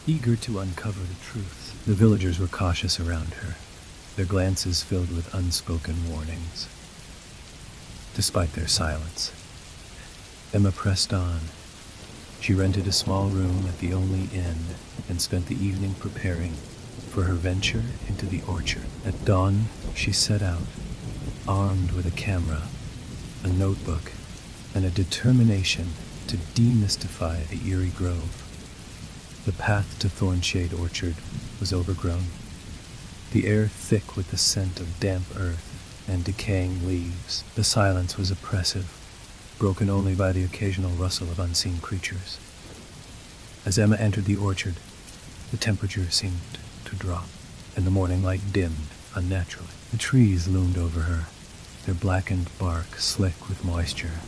eager to uncover the truth. The villagers were cautious around her, their glances filled with unspoken warnings. Despite their silence, Emma pressed on. She rented a small room at the only inn and spent the evening preparing for her venture into the orchard. At dawn, she set out, armed with a camera, a notebook, and a determination to demystify the eerie grove. The path to Thornshade Orchard was overgrown, the air thick with the scent of damp earth and decaying leaves. The silence was oppressive, broken only by the occasional rustle of unseen creatures. As Emma entered the orchard, the temperature seemed to drop, and the morning light dimmed unnaturally. The trees loomed over her, their blackened bark slick with moisture.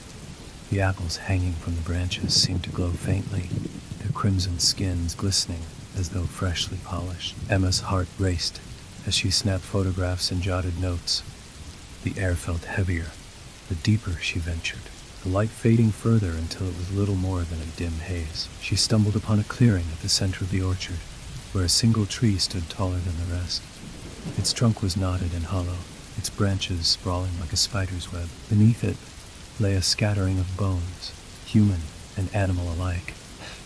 The apples hanging from the branches seemed to glow faintly, their crimson skins glistening as though freshly polished. Emma's heart raced as she snapped photographs and jotted notes. The air felt heavier, the deeper she ventured, the light fading further until it was little more than a dim haze. She stumbled upon a clearing at the center of the orchard, where a single tree stood taller than the rest. Its trunk was knotted and hollow, its branches sprawling like a spider's web. Beneath it lay a scattering of bones, human and animal alike,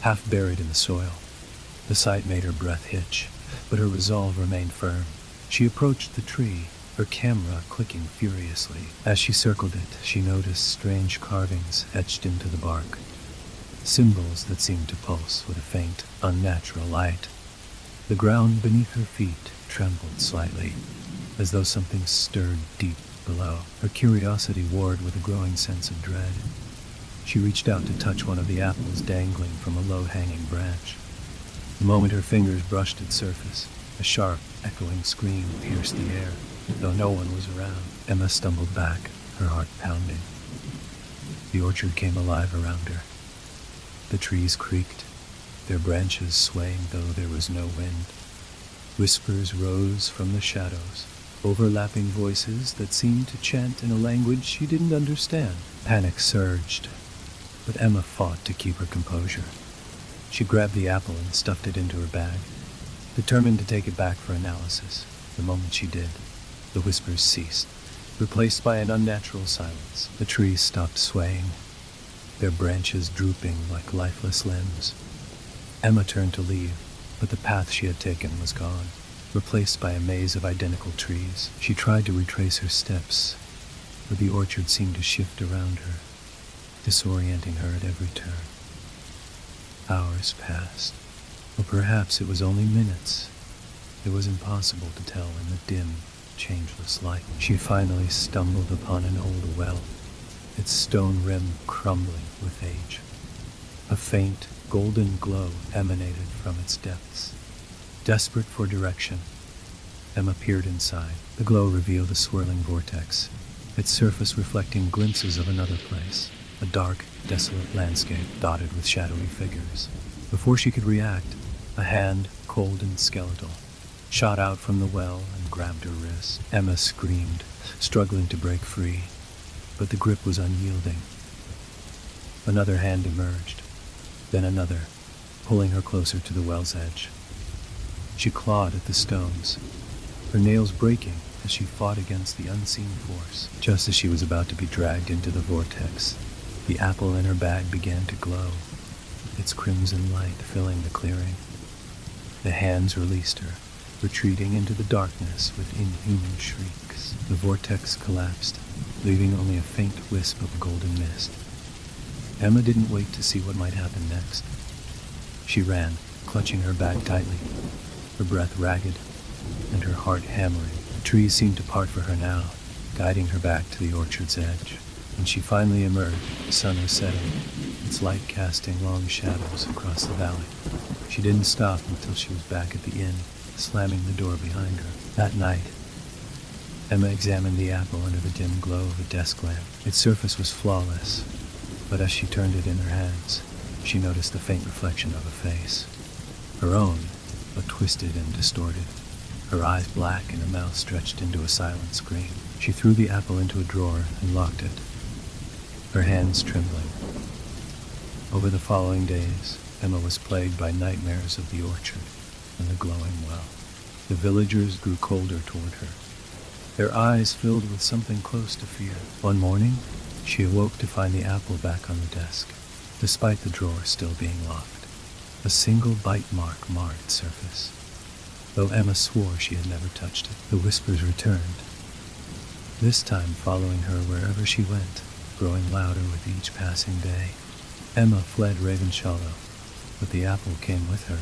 half buried in the soil. The sight made her breath hitch, but her resolve remained firm. She approached the tree, her camera clicking furiously. As she circled it, she noticed strange carvings etched into the bark, symbols that seemed to pulse with a faint, unnatural light. The ground beneath her feet trembled slightly, as though something stirred deep below. Her curiosity warred with a growing sense of dread. She reached out to touch one of the apples dangling from a low-hanging branch. The moment her fingers brushed its surface, a sharp, echoing scream pierced the air. Though no one was around, Emma stumbled back, her heart pounding. The orchard came alive around her. The trees creaked, their branches swaying though there was no wind. Whispers rose from the shadows, overlapping voices that seemed to chant in a language she didn't understand. Panic surged, but Emma fought to keep her composure. She grabbed the apple and stuffed it into her bag, determined to take it back for analysis. The moment she did, the whispers ceased, replaced by an unnatural silence. The trees stopped swaying, their branches drooping like lifeless limbs. Emma turned to leave, but the path she had taken was gone, replaced by a maze of identical trees. She tried to retrace her steps, but the orchard seemed to shift around her, disorienting her at every turn. Hours passed, or perhaps it was only minutes. It was impossible to tell in the dim, changeless light. She finally stumbled upon an old well, its stone rim crumbling with age. A faint, golden glow emanated from its depths. Desperate for direction, Emma peered inside. The glow revealed a swirling vortex, its surface reflecting glimpses of another place, a dark, desolate landscape dotted with shadowy figures. Before she could react, a hand, cold and skeletal, shot out from the well and grabbed her wrist. Emma screamed, struggling to break free, but the grip was unyielding. Another hand emerged, then another, pulling her closer to the well's edge. She clawed at the stones, her nails breaking as she fought against the unseen force. Just as she was about to be dragged into the vortex, the apple in her bag began to glow, its crimson light filling the clearing. The hands released her, retreating into the darkness with inhuman shrieks. The vortex collapsed, leaving only a faint wisp of golden mist. Emma didn't wait to see what might happen next. She ran, clutching her bag tightly, her breath ragged, and her heart hammering. The trees seemed to part for her now, guiding her back to the orchard's edge. When she finally emerged, the sun was setting, its light casting long shadows across the valley. She didn't stop until she was back at the inn, slamming the door behind her. That night, Emma examined the apple under the dim glow of a desk lamp. Its surface was flawless, but as she turned it in her hands, she noticed the faint reflection of a face. Her own, but twisted and distorted, her eyes black and her mouth stretched into a silent scream. She threw the apple into a drawer and locked it, her hands trembling. Over the following days, Emma was plagued by nightmares of the orchard and the glowing well. The villagers grew colder toward her, their eyes filled with something close to fear. One morning, she awoke to find the apple back on the desk, despite the drawer still being locked. A single bite mark marred its surface. Though Emma swore she had never touched it, the whispers returned, this time following her wherever she went, growing louder with each passing day. Emma fled Ravenshallow, but the apple came with her,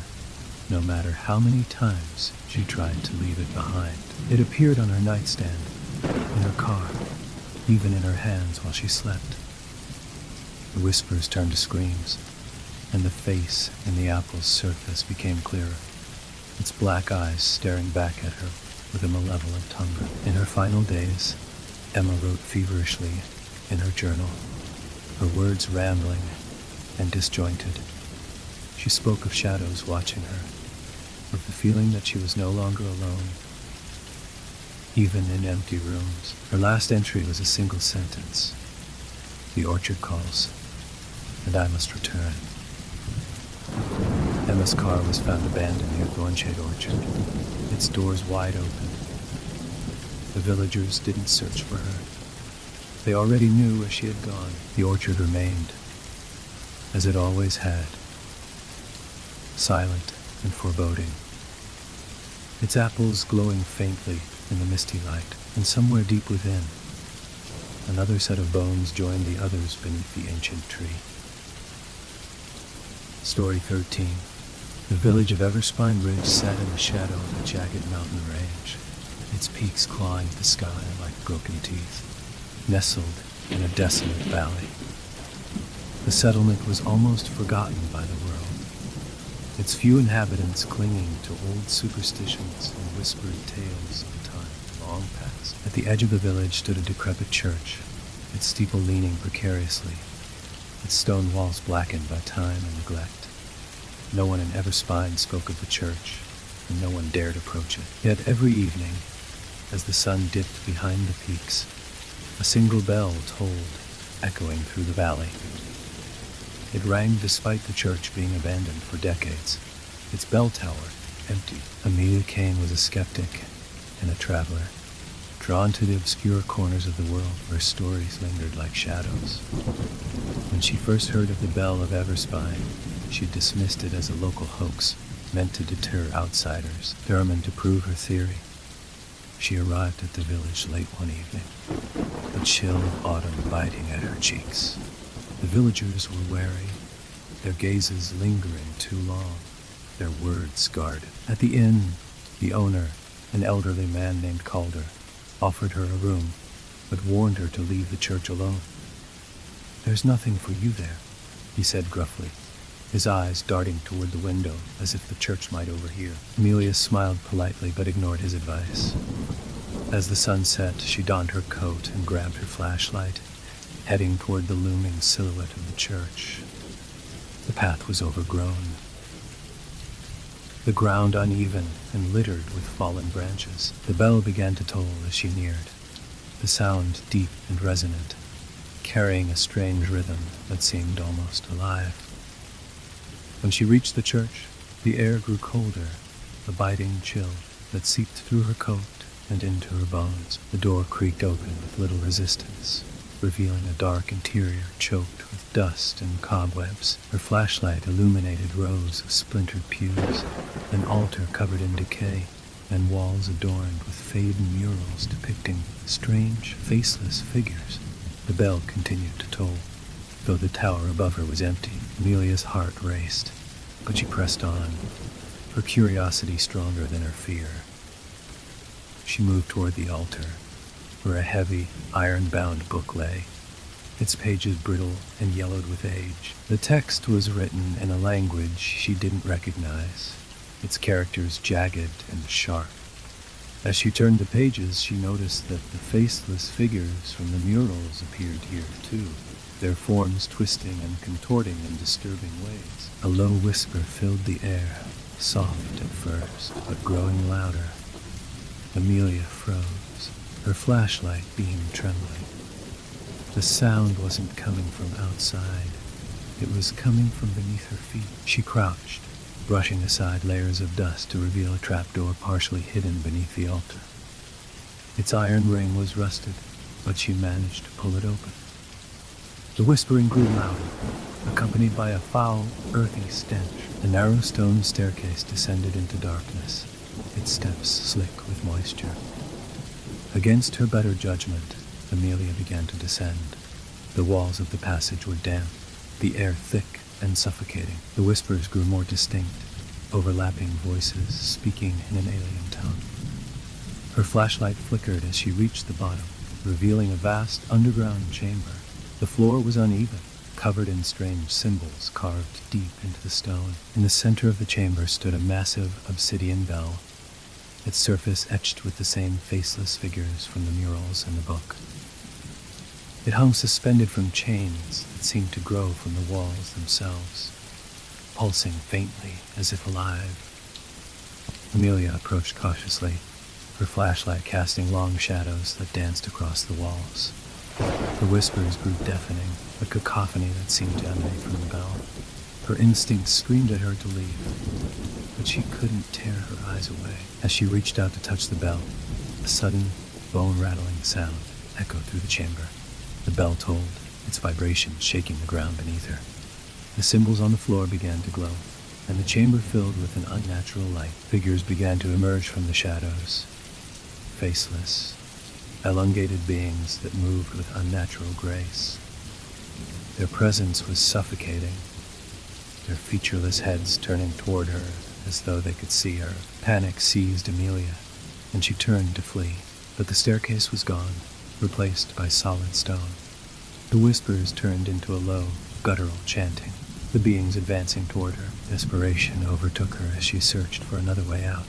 no matter how many times she tried to leave it behind. It appeared on her nightstand, in her car, even in her hands while she slept. The whispers turned to screams, and the face in the apple's surface became clearer, its black eyes staring back at her with a malevolent hunger. In her final days, Emma wrote feverishly in her journal, her words rambling and disjointed. She spoke of shadows watching her, of the feeling that she was no longer alone, even in empty rooms. Her last entry was a single sentence: "The orchard calls, and I must return." Emma's car was found abandoned near Thornshade Orchard, its doors wide open. The villagers didn't search for her. They already knew where she had gone. The orchard remained, as it always had, silent and foreboding, its apples glowing faintly in the misty light. And somewhere deep within, another set of bones joined the others beneath the ancient tree. Story 13. The village of Everspine Ridge sat in the shadow of a jagged mountain range, its peaks clawing at the sky like broken teeth, nestled in a desolate valley. The settlement was almost forgotten by the world, its few inhabitants clinging to old superstitions and whispered tales of a time long past. At the edge of the village stood a decrepit church, its steeple leaning precariously, its stone walls blackened by time and neglect. No one in Everspine spoke of the church, and no one dared approach it. Yet every evening, as the sun dipped behind the peaks, a single bell tolled, echoing through the valley. It rang despite the church being abandoned for decades, its bell tower empty. Amelia Kane was a skeptic and a traveler, drawn to the obscure corners of the world where stories lingered like shadows. When she first heard of the bell of Everspine, she dismissed it as a local hoax meant to deter outsiders. Determined to prove her theory, she arrived at the village late one evening, a chill of autumn biting at her cheeks. The villagers were wary, their gazes lingering too long, their words guarded. At the inn, the owner, an elderly man named Calder, offered her a room, but warned her to leave the church alone. "There's nothing for you there," he said gruffly, his eyes darting toward the window as if the church might overhear. Amelia smiled politely but ignored his advice. As the sun set, she donned her coat and grabbed her flashlight, heading toward the looming silhouette of the church. The path was overgrown, the ground uneven and littered with fallen branches. The bell began to toll as she neared, the sound deep and resonant, carrying a strange rhythm that seemed almost alive. When she reached the church, the air grew colder, a biting chill that seeped through her coat and into her bones. The door creaked open with little resistance, revealing a dark interior choked with dust and cobwebs. Her flashlight illuminated rows of splintered pews, an altar covered in decay, and walls adorned with faded murals depicting strange, faceless figures. The bell continued to toll, though the tower above her was empty. Amelia's heart raced, but she pressed on, her curiosity stronger than her fear. She moved toward the altar, where a heavy, iron-bound book lay, its pages brittle and yellowed with age. The text was written in a language she didn't recognize, its characters jagged and sharp. As she turned the pages, she noticed that the faceless figures from the murals appeared here too, their forms twisting and contorting in disturbing ways. A low whisper filled the air, soft at first, but growing louder. Amelia froze, her flashlight beam trembling. The sound wasn't coming from outside. It was coming from beneath her feet. She crouched, brushing aside layers of dust to reveal a trapdoor partially hidden beneath the altar. Its iron ring was rusted, but she managed to pull it open. The whispering grew louder, accompanied by a foul, earthy stench. The narrow stone staircase descended into darkness, its steps slick with moisture. Against her better judgment, Amelia began to descend. The walls of the passage were damp, the air thick and suffocating. The whispers grew more distinct, overlapping voices speaking in an alien tongue. Her flashlight flickered as she reached the bottom, revealing a vast underground chamber. The floor was uneven, covered in strange symbols carved deep into the stone. In the center of the chamber stood a massive obsidian bell, its surface etched with the same faceless figures from the murals in the book. It hung suspended from chains that seemed to grow from the walls themselves, pulsing faintly as if alive. Amelia approached cautiously, her flashlight casting long shadows that danced across the walls. The whispers grew deafening, a cacophony that seemed to emanate from the bell. Her instincts screamed at her to leave, but she couldn't tear her eyes away. As she reached out to touch the bell, a sudden, bone-rattling sound echoed through the chamber. The bell tolled, its vibrations shaking the ground beneath her. The symbols on the floor began to glow, and the chamber filled with an unnatural light. Figures began to emerge from the shadows, faceless, elongated beings that moved with unnatural grace. Their presence was suffocating, their featureless heads turning toward her as though they could see her. Panic seized Amelia, and she turned to flee, but the staircase was gone, replaced by solid stone. The whispers turned into a low, guttural chanting, the beings advancing toward her. Desperation overtook her as she searched for another way out,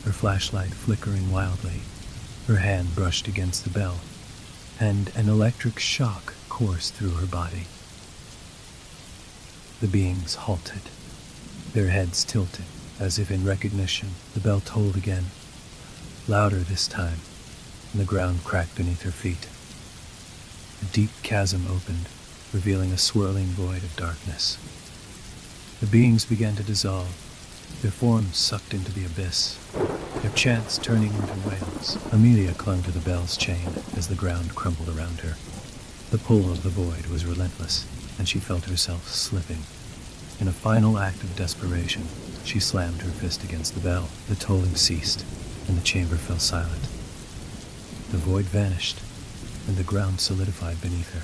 her flashlight flickering wildly. Her hand brushed against the bell, and an electric shock coursed through her body. The beings halted, their heads tilted, as if in recognition. The bell tolled again, louder this time, and the ground cracked beneath her feet. A deep chasm opened, revealing a swirling void of darkness. The beings began to dissolve, their forms sucked into the abyss, their chants turning into wails. Amelia clung to the bell's chain as the ground crumbled around her. The pull of the void was relentless, and she felt herself slipping. In a final act of desperation, she slammed her fist against the bell. The tolling ceased, and the chamber fell silent. The void vanished, and the ground solidified beneath her.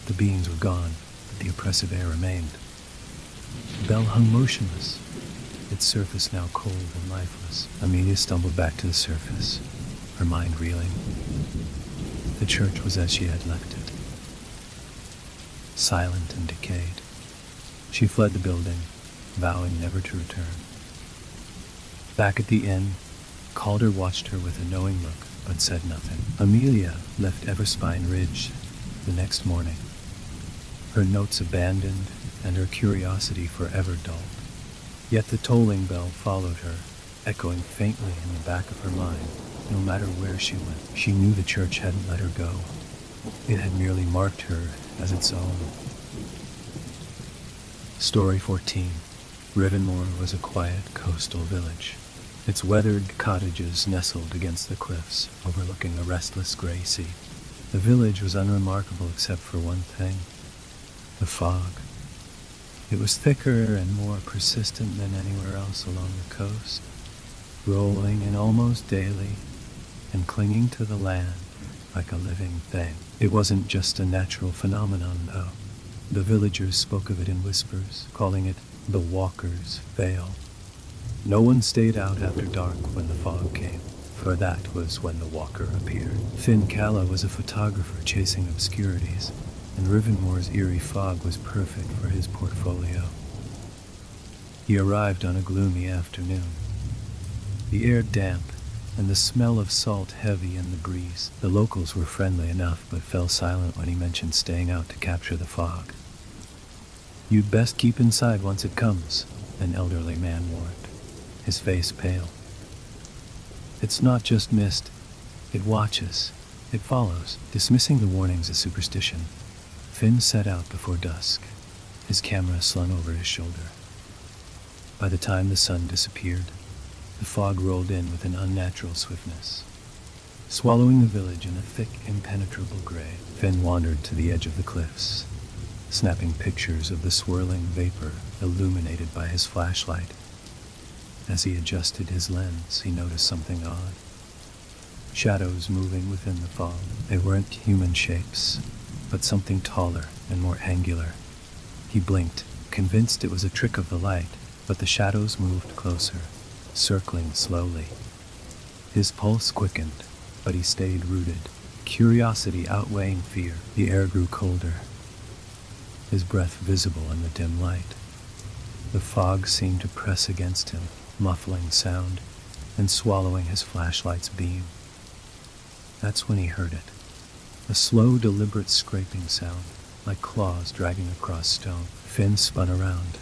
The beings were gone, but the oppressive air remained. The bell hung motionless, its surface now cold and lifeless. Amelia stumbled back to the surface, her mind reeling. The church was as she had left it, silent and decayed. She fled the building, vowing never to return. Back at the inn, Calder watched her with a knowing look, but said nothing. Amelia left Everspine Ridge the next morning, her notes abandoned and her curiosity forever dulled. Yet the tolling bell followed her, echoing faintly in the back of her mind. No matter where she went, she knew the church hadn't let her go. It had merely marked her as its own. Story 14. Rivenmore was a quiet coastal village. Its weathered cottages nestled against the cliffs, overlooking a restless gray sea. The village was unremarkable except for one thing: the fog. It was thicker and more persistent than anywhere else along the coast, rolling in almost daily and clinging to the land like a living thing. It wasn't just a natural phenomenon, though. The villagers spoke of it in whispers, calling it the Walker's Veil. No one stayed out after dark when the fog came, for that was when the Walker appeared. Finn Calla was a photographer chasing obscurities, and Rivenmore's eerie fog was perfect for his portfolio. He arrived on a gloomy afternoon. The air damp, and the smell of salt heavy in the breeze. The locals were friendly enough, but fell silent when he mentioned staying out to capture the fog. "You'd best keep inside once it comes," an elderly man warned, his face pale. "It's not just mist. It watches. It follows." Dismissing the warnings as superstition, Finn set out before dusk, his camera slung over his shoulder. By the time the sun disappeared, the fog rolled in with an unnatural swiftness, swallowing the village in a thick, impenetrable gray. Finn wandered to the edge of the cliffs, snapping pictures of the swirling vapor illuminated by his flashlight. As he adjusted his lens, he noticed something odd. Shadows moving within the fog. They weren't human shapes, but something taller and more angular. He blinked, convinced it was a trick of the light, but the shadows moved closer, circling slowly. His pulse quickened, but he stayed rooted, curiosity outweighing fear. The air grew colder, his breath visible in the dim light. The fog seemed to press against him, muffling sound and swallowing his flashlight's beam. That's when he heard it. A slow, deliberate scraping sound, like claws dragging across stone. Finn spun around,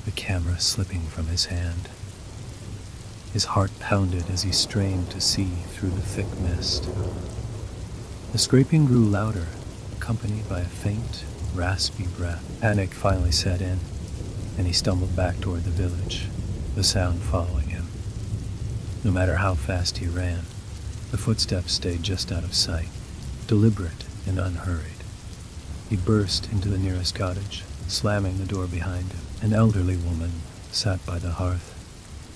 the camera slipping from his hand. His heart pounded as he strained to see through the thick mist. The scraping grew louder, accompanied by a faint, raspy breath. Panic finally set in, and he stumbled back toward the village, the sound following him. No matter how fast he ran, the footsteps stayed just out of sight, deliberate and unhurried. He burst into the nearest cottage, slamming the door behind him. An elderly woman sat by the hearth,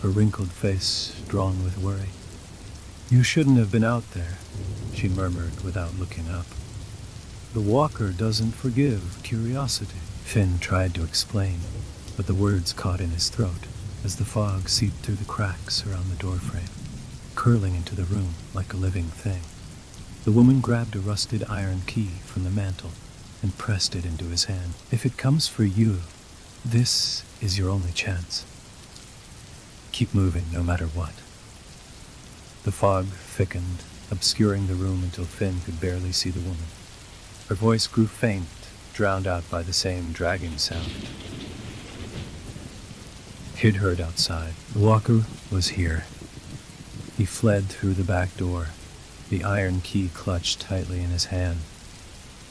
her wrinkled face drawn with worry. "You shouldn't have been out there," she murmured without looking up. "The Walker doesn't forgive curiosity." Finn tried to explain, but the words caught in his throat as the fog seeped through the cracks around the doorframe, curling into the room like a living thing. The woman grabbed a rusted iron key from the mantel and pressed it into his hand. "If it comes for you, this is your only chance. Keep moving no matter what." The fog thickened, obscuring the room until Finn could barely see the woman. Her voice grew faint, drowned out by the same dragging sound. He'd heard outside. The Walker was here. He fled through the back door, the iron key clutched tightly in his hand.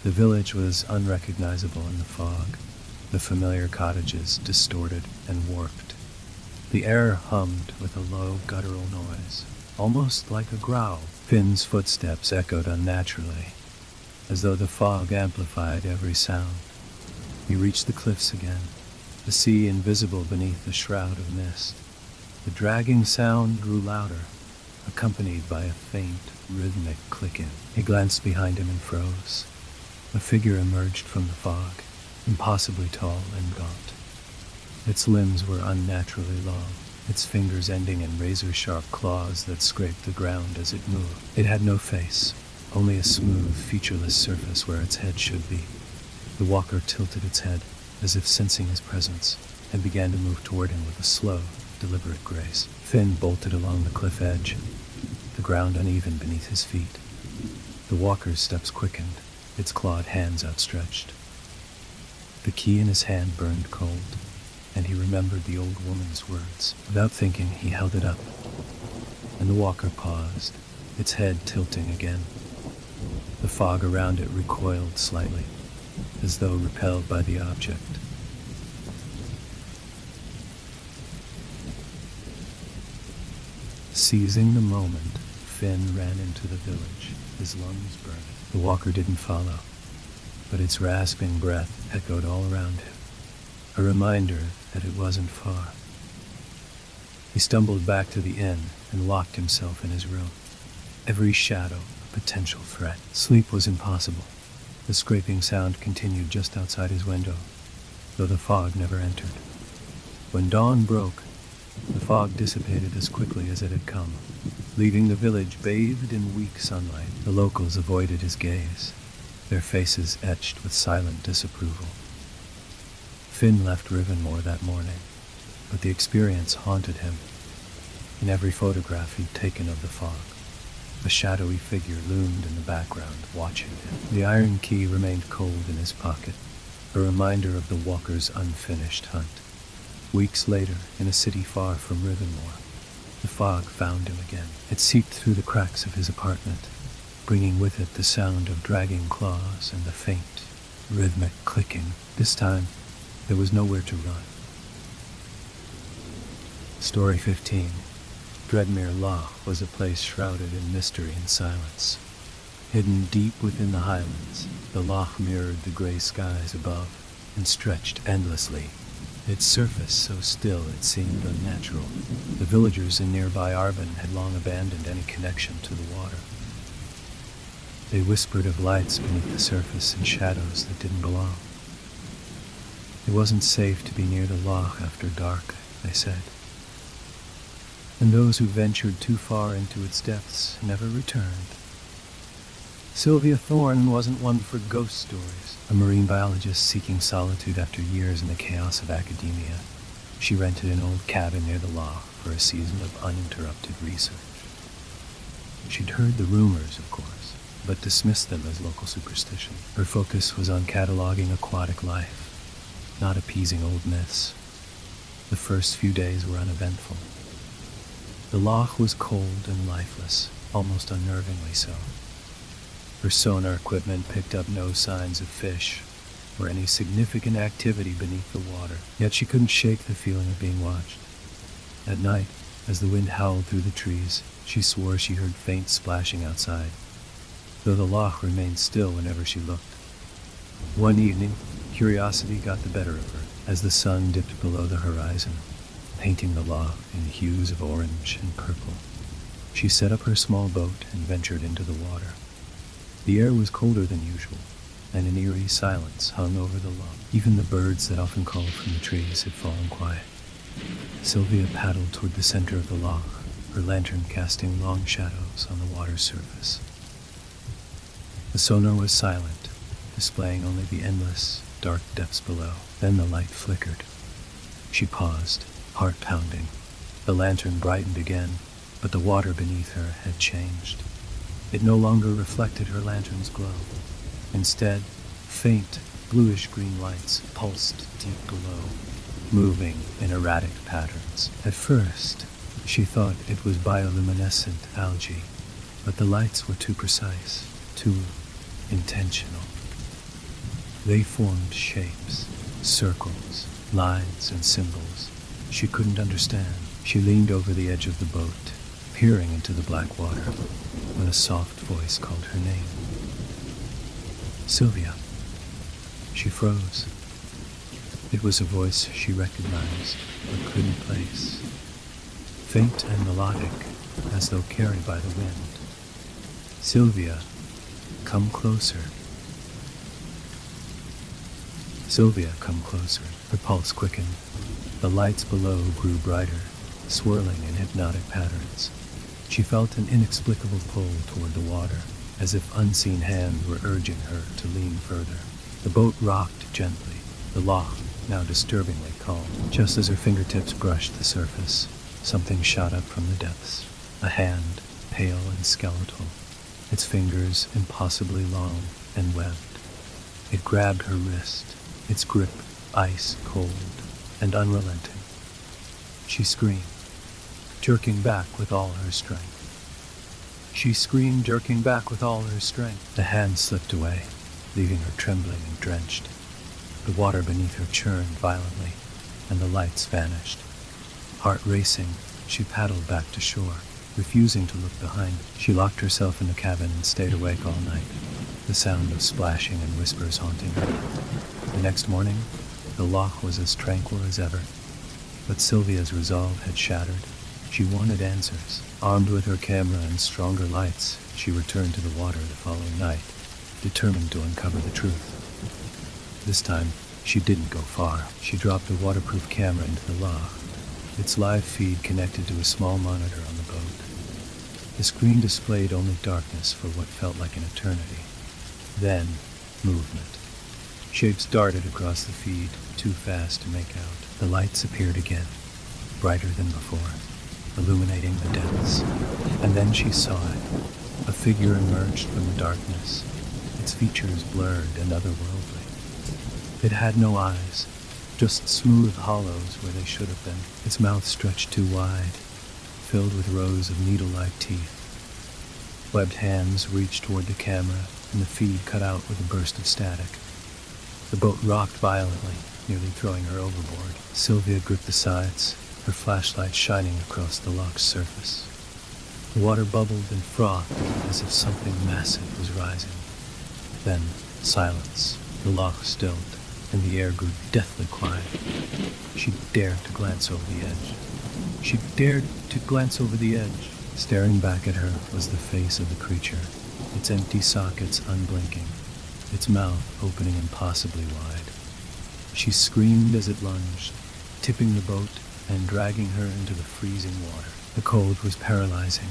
The village was unrecognizable in the fog, the familiar cottages distorted and warped. The air hummed with a low guttural noise, almost like a growl. Finn's footsteps echoed unnaturally, as though the fog amplified every sound. He reached the cliffs again, the sea invisible beneath the shroud of mist. The dragging sound grew louder, accompanied by a faint, rhythmic clicking. He glanced behind him and froze. A figure emerged from the fog, impossibly tall and gaunt. Its limbs were unnaturally long, its fingers ending in razor-sharp claws that scraped the ground as it moved. It had no face, only a smooth, featureless surface where its head should be. The walker tilted its head, as if sensing his presence, and began to move toward him with a slow, deliberate grace. Finn bolted along the cliff edge, the ground uneven beneath his feet. The walker's steps quickened, its clawed hands outstretched. The key in his hand burned cold, and he remembered the old woman's words. Without thinking, he held it up, and the walker paused, its head tilting again. The fog around it recoiled slightly, as though repelled by the object. Seizing the moment, Finn ran into the village, his lungs burning. The walker didn't follow, but its rasping breath echoed all around him, a reminder that it wasn't far. He stumbled back to the inn and locked himself in his room. Every shadow a potential threat. Sleep was impossible. The scraping sound continued just outside his window, though the fog never entered. When dawn broke, the fog dissipated as quickly as it had come, leaving the village bathed in weak sunlight. The locals avoided his gaze, their faces etched with silent disapproval. Finn left Rivenmore that morning, but the experience haunted him. In every photograph he'd taken of the fog, a shadowy figure loomed in the background, watching him. The iron key remained cold in his pocket, a reminder of the walker's unfinished hunt. Weeks later, in a city far from Rivenmore, the fog found him again. It seeped through the cracks of his apartment, bringing with it the sound of dragging claws and the faint, rhythmic clicking. This time, there was nowhere to run. Story 15. Dreadmere Loch was a place shrouded in mystery and silence. Hidden deep within the highlands, the loch mirrored the gray skies above and stretched endlessly, its surface so still it seemed unnatural. The villagers in nearby Arben had long abandoned any connection to the water. They whispered of lights beneath the surface and shadows that didn't belong. It wasn't safe to be near the loch after dark, they said. And those who ventured too far into its depths never returned. Sylvia Thorne wasn't one for ghost stories. A marine biologist seeking solitude after years in the chaos of academia, she rented an old cabin near the loch for a season of uninterrupted research. She'd heard the rumors, of course, but dismissed them as local superstition. Her focus was on cataloging aquatic life, not appeasing old myths. The first few days were uneventful. The loch was cold and lifeless, almost unnervingly so. Her sonar equipment picked up no signs of fish or any significant activity beneath the water, yet she couldn't shake the feeling of being watched. At night, as the wind howled through the trees, she swore she heard faint splashing outside, though the loch remained still whenever she looked. One evening, curiosity got the better of her as the sun dipped below the horizon, painting the loch in hues of orange and purple. She set up her small boat and ventured into the water. The air was colder than usual, and an eerie silence hung over the loch. Even the birds that often called from the trees had fallen quiet. Sylvia paddled toward the center of the loch, her lantern casting long shadows on the water's surface. The sonar was silent, displaying only the endless, dark depths below. Then the light flickered. She paused, heart pounding. The lantern brightened again, but the water beneath her had changed. It no longer reflected her lantern's glow. Instead, faint, bluish-green lights pulsed deep below, moving in erratic patterns. At first, she thought it was bioluminescent algae, but the lights were too precise, too intentional. They formed shapes, circles, lines, and symbols she couldn't understand. She leaned over the edge of the boat, peering into the black water, when a soft voice called her name. Sylvia. She froze. It was a voice she recognized, but couldn't place. Faint and melodic, as though carried by the wind. Sylvia, come closer. Sylvia, come closer. Her pulse quickened. The lights below grew brighter, swirling in hypnotic patterns. She felt an inexplicable pull toward the water, as if unseen hands were urging her to lean further. The boat rocked gently, the loch now disturbingly calm. Just as her fingertips brushed the surface, something shot up from the depths. A hand, pale and skeletal, its fingers impossibly long and webbed. It grabbed her wrist, its grip ice cold and unrelenting. She screamed, jerking back with all her strength. The hand slipped away, leaving her trembling and drenched. The water beneath her churned violently, and the lights vanished. Heart racing, she paddled back to shore, refusing to look behind. She locked herself in the cabin and stayed awake all night, the sound of splashing and whispers haunting her. The next morning, the loch was as tranquil as ever, but Sylvia's resolve had shattered. She wanted answers. Armed with her camera and stronger lights, she returned to the water the following night, determined to uncover the truth. This time, she didn't go far. She dropped a waterproof camera into the loch, its live feed connected to a small monitor on the boat. The screen displayed only darkness for what felt like an eternity. Then, movement. Shapes darted across the feed, too fast to make out. The lights appeared again, brighter than before, illuminating the depths. And then she saw it. A figure emerged from the darkness, its features blurred and otherworldly. It had no eyes, just smooth hollows where they should have been. Its mouth stretched too wide, filled with rows of needle-like teeth. Webbed hands reached toward the camera, and the feed cut out with a burst of static. The boat rocked violently, nearly throwing her overboard. Sylvia gripped the sides, her flashlight shining across the loch's surface. The water bubbled and frothed as if something massive was rising. Then, silence. The loch stilled, and the air grew deathly quiet. She dared to glance over the edge. Staring back at her was the face of the creature, its empty sockets unblinking, its mouth opening impossibly wide. She screamed as it lunged, tipping the boat and dragging her into the freezing water. The cold was paralyzing,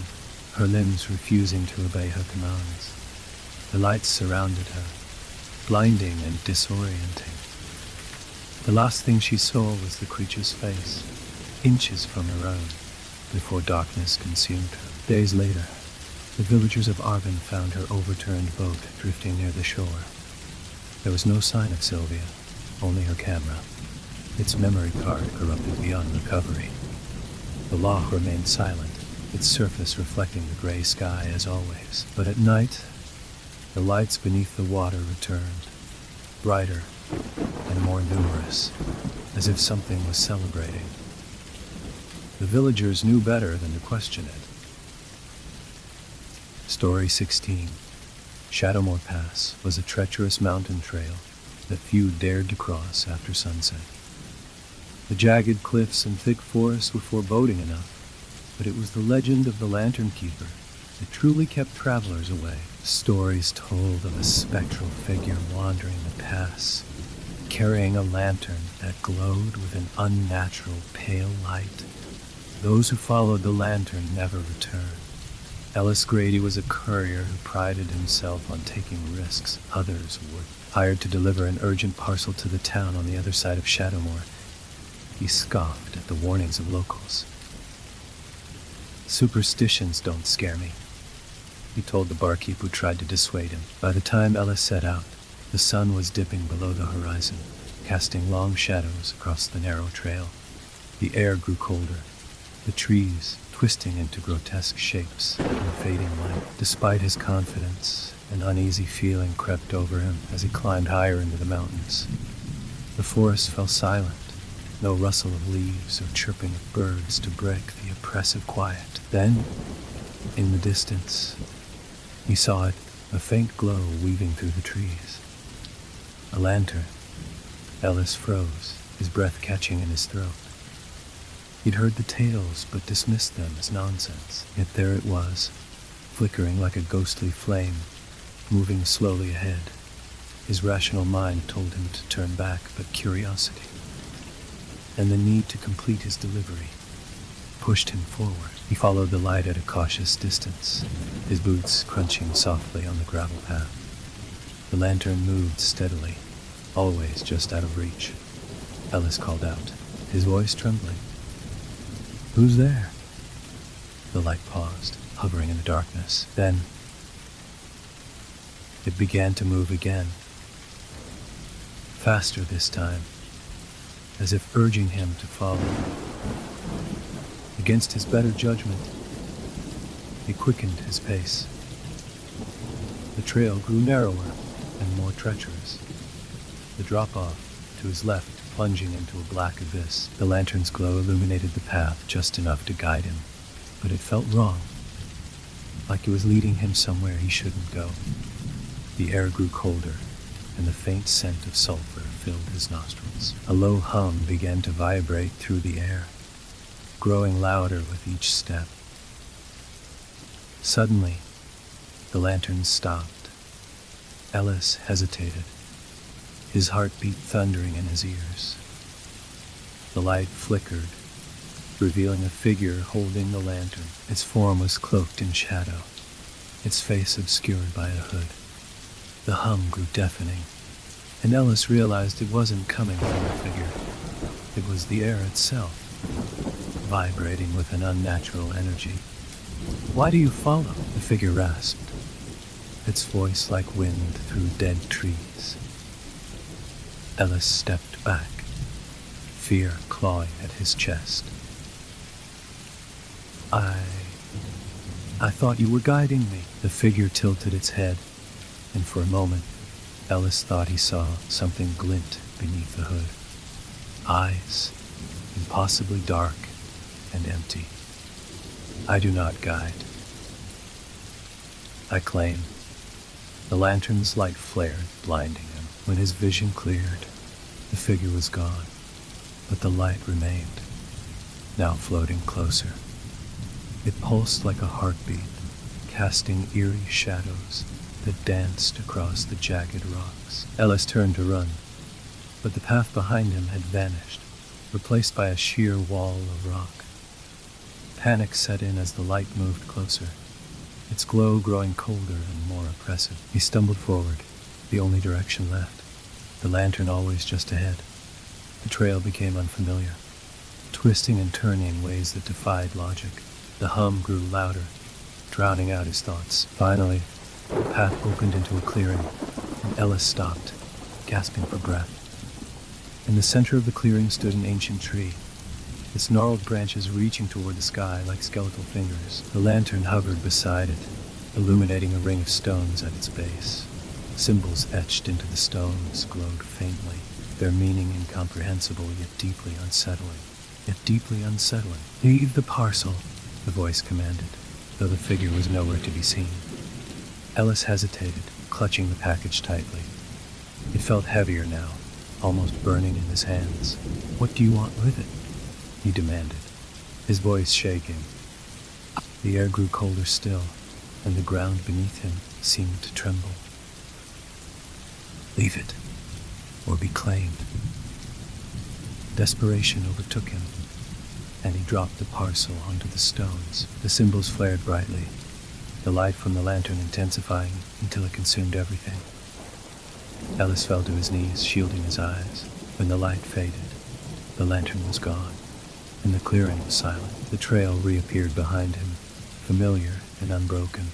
her limbs refusing to obey her commands. The lights surrounded her, blinding and disorienting. The last thing she saw was the creature's face, inches from her own, before darkness consumed her. Days later, the villagers of Arvin found her overturned boat drifting near the shore. There was no sign of Sylvia, only her camera, its memory card corrupted beyond recovery. The loch remained silent, its surface reflecting the gray sky as always. But at night, the lights beneath the water returned, brighter and more numerous, as if something was celebrating. The villagers knew better than to question it. Story 16. Shadowmoor Pass was a treacherous mountain trail that few dared to cross after sunset. The jagged cliffs and thick forest were foreboding enough, but it was the legend of the Lantern Keeper that truly kept travelers away. Stories told of a spectral figure wandering the pass, carrying a lantern that glowed with an unnatural pale light. Those who followed the lantern never returned. Ellis Grady was a courier who prided himself on taking risks others would. Hired to deliver an urgent parcel to the town on the other side of Shadowmoor, he scoffed at the warnings of locals. "Superstitions don't scare me," he told the barkeep who tried to dissuade him. By the time Ellis set out, the sun was dipping below the horizon, casting long shadows across the narrow trail. The air grew colder, the trees twisting into grotesque shapes in the fading light. Despite his confidence, an uneasy feeling crept over him as he climbed higher into the mountains. The forest fell silent, no rustle of leaves or chirping of birds to break the oppressive quiet. Then, in the distance, he saw it, a faint glow weaving through the trees. A lantern. Ellis froze, his breath catching in his throat. He'd heard the tales, but dismissed them as nonsense. Yet there it was, flickering like a ghostly flame, moving slowly ahead. His rational mind told him to turn back, but curiosity and the need to complete his delivery pushed him forward. He followed the light at a cautious distance, his boots crunching softly on the gravel path. The lantern moved steadily, always just out of reach. Ellis called out, his voice trembling. "Who's there?" The light paused, hovering in the darkness. Then it began to move again, faster this time, as if urging him to follow. Against his better judgment, he quickened his pace. The trail grew narrower and more treacherous, the drop-off to his left plunging into a black abyss. The lantern's glow illuminated the path just enough to guide him, but it felt wrong, like it was leading him somewhere he shouldn't go. The air grew colder, and the faint scent of sulfur filled his nostrils. A low hum began to vibrate through the air, growing louder with each step. Suddenly, the lantern stopped. Ellis hesitated, his heartbeat thundering in his ears. The light flickered, revealing a figure holding the lantern. Its form was cloaked in shadow, its face obscured by a hood. The hum grew deafening, and Ellis realized it wasn't coming from the figure. It was the air itself, vibrating with an unnatural energy. "Why do you follow?" the figure rasped, its voice like wind through dead trees. Ellis stepped back, fear clawing at his chest. I thought you were guiding me." The figure tilted its head, and for a moment, Ellis thought he saw something glint beneath the hood. Eyes, impossibly dark and empty. "I do not guide. I claim." The lantern's light flared, blinding him. When his vision cleared, the figure was gone, but the light remained, now floating closer. It pulsed like a heartbeat, casting eerie shadows that danced across the jagged rocks. Ellis turned to run, but the path behind him had vanished, replaced by a sheer wall of rock. Panic set in as the light moved closer, its glow growing colder and more oppressive. He stumbled forward, the only direction left, the lantern always just ahead. The trail became unfamiliar, twisting and turning in ways that defied logic. The hum grew louder, drowning out his thoughts. Finally, the path opened into a clearing, and Ellis stopped, gasping for breath. In the center of the clearing stood an ancient tree, its gnarled branches reaching toward the sky like skeletal fingers. The lantern hovered beside it, illuminating a ring of stones at its base. Symbols etched into the stones glowed faintly, their meaning incomprehensible yet deeply unsettling. "Leave the parcel," the voice commanded, though the figure was nowhere to be seen. Ellis hesitated, clutching the package tightly. It felt heavier now, almost burning in his hands. "What do you want with it?" he demanded, his voice shaking. The air grew colder still, and the ground beneath him seemed to tremble. "Leave it, or be claimed." Desperation overtook him, and he dropped the parcel onto the stones. The symbols flared brightly, the light from the lantern intensifying until it consumed everything. Ellis fell to his knees, shielding his eyes. When the light faded, the lantern was gone, and the clearing was silent. The trail reappeared behind him, familiar and unbroken.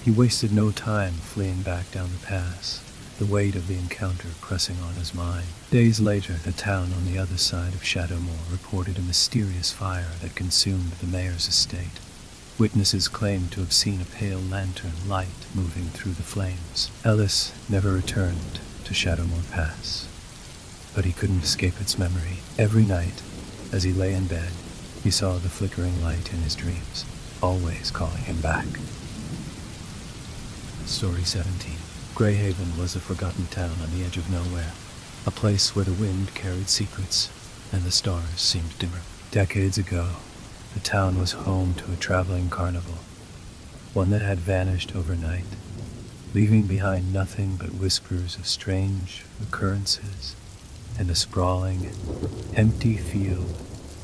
He wasted no time fleeing back down the pass, the weight of the encounter pressing on his mind. Days later, the town on the other side of Shadowmoor reported a mysterious fire that consumed the mayor's estate. Witnesses claimed to have seen a pale lantern light moving through the flames. Ellis never returned to Shadowmoor Pass, but he couldn't escape its memory. Every night, as he lay in bed, he saw the flickering light in his dreams, always calling him back. Story 17. Greyhaven was a forgotten town on the edge of nowhere, a place where the wind carried secrets and the stars seemed dimmer. Decades ago, the town was home to a traveling carnival, one that had vanished overnight, leaving behind nothing but whispers of strange occurrences and a sprawling, empty field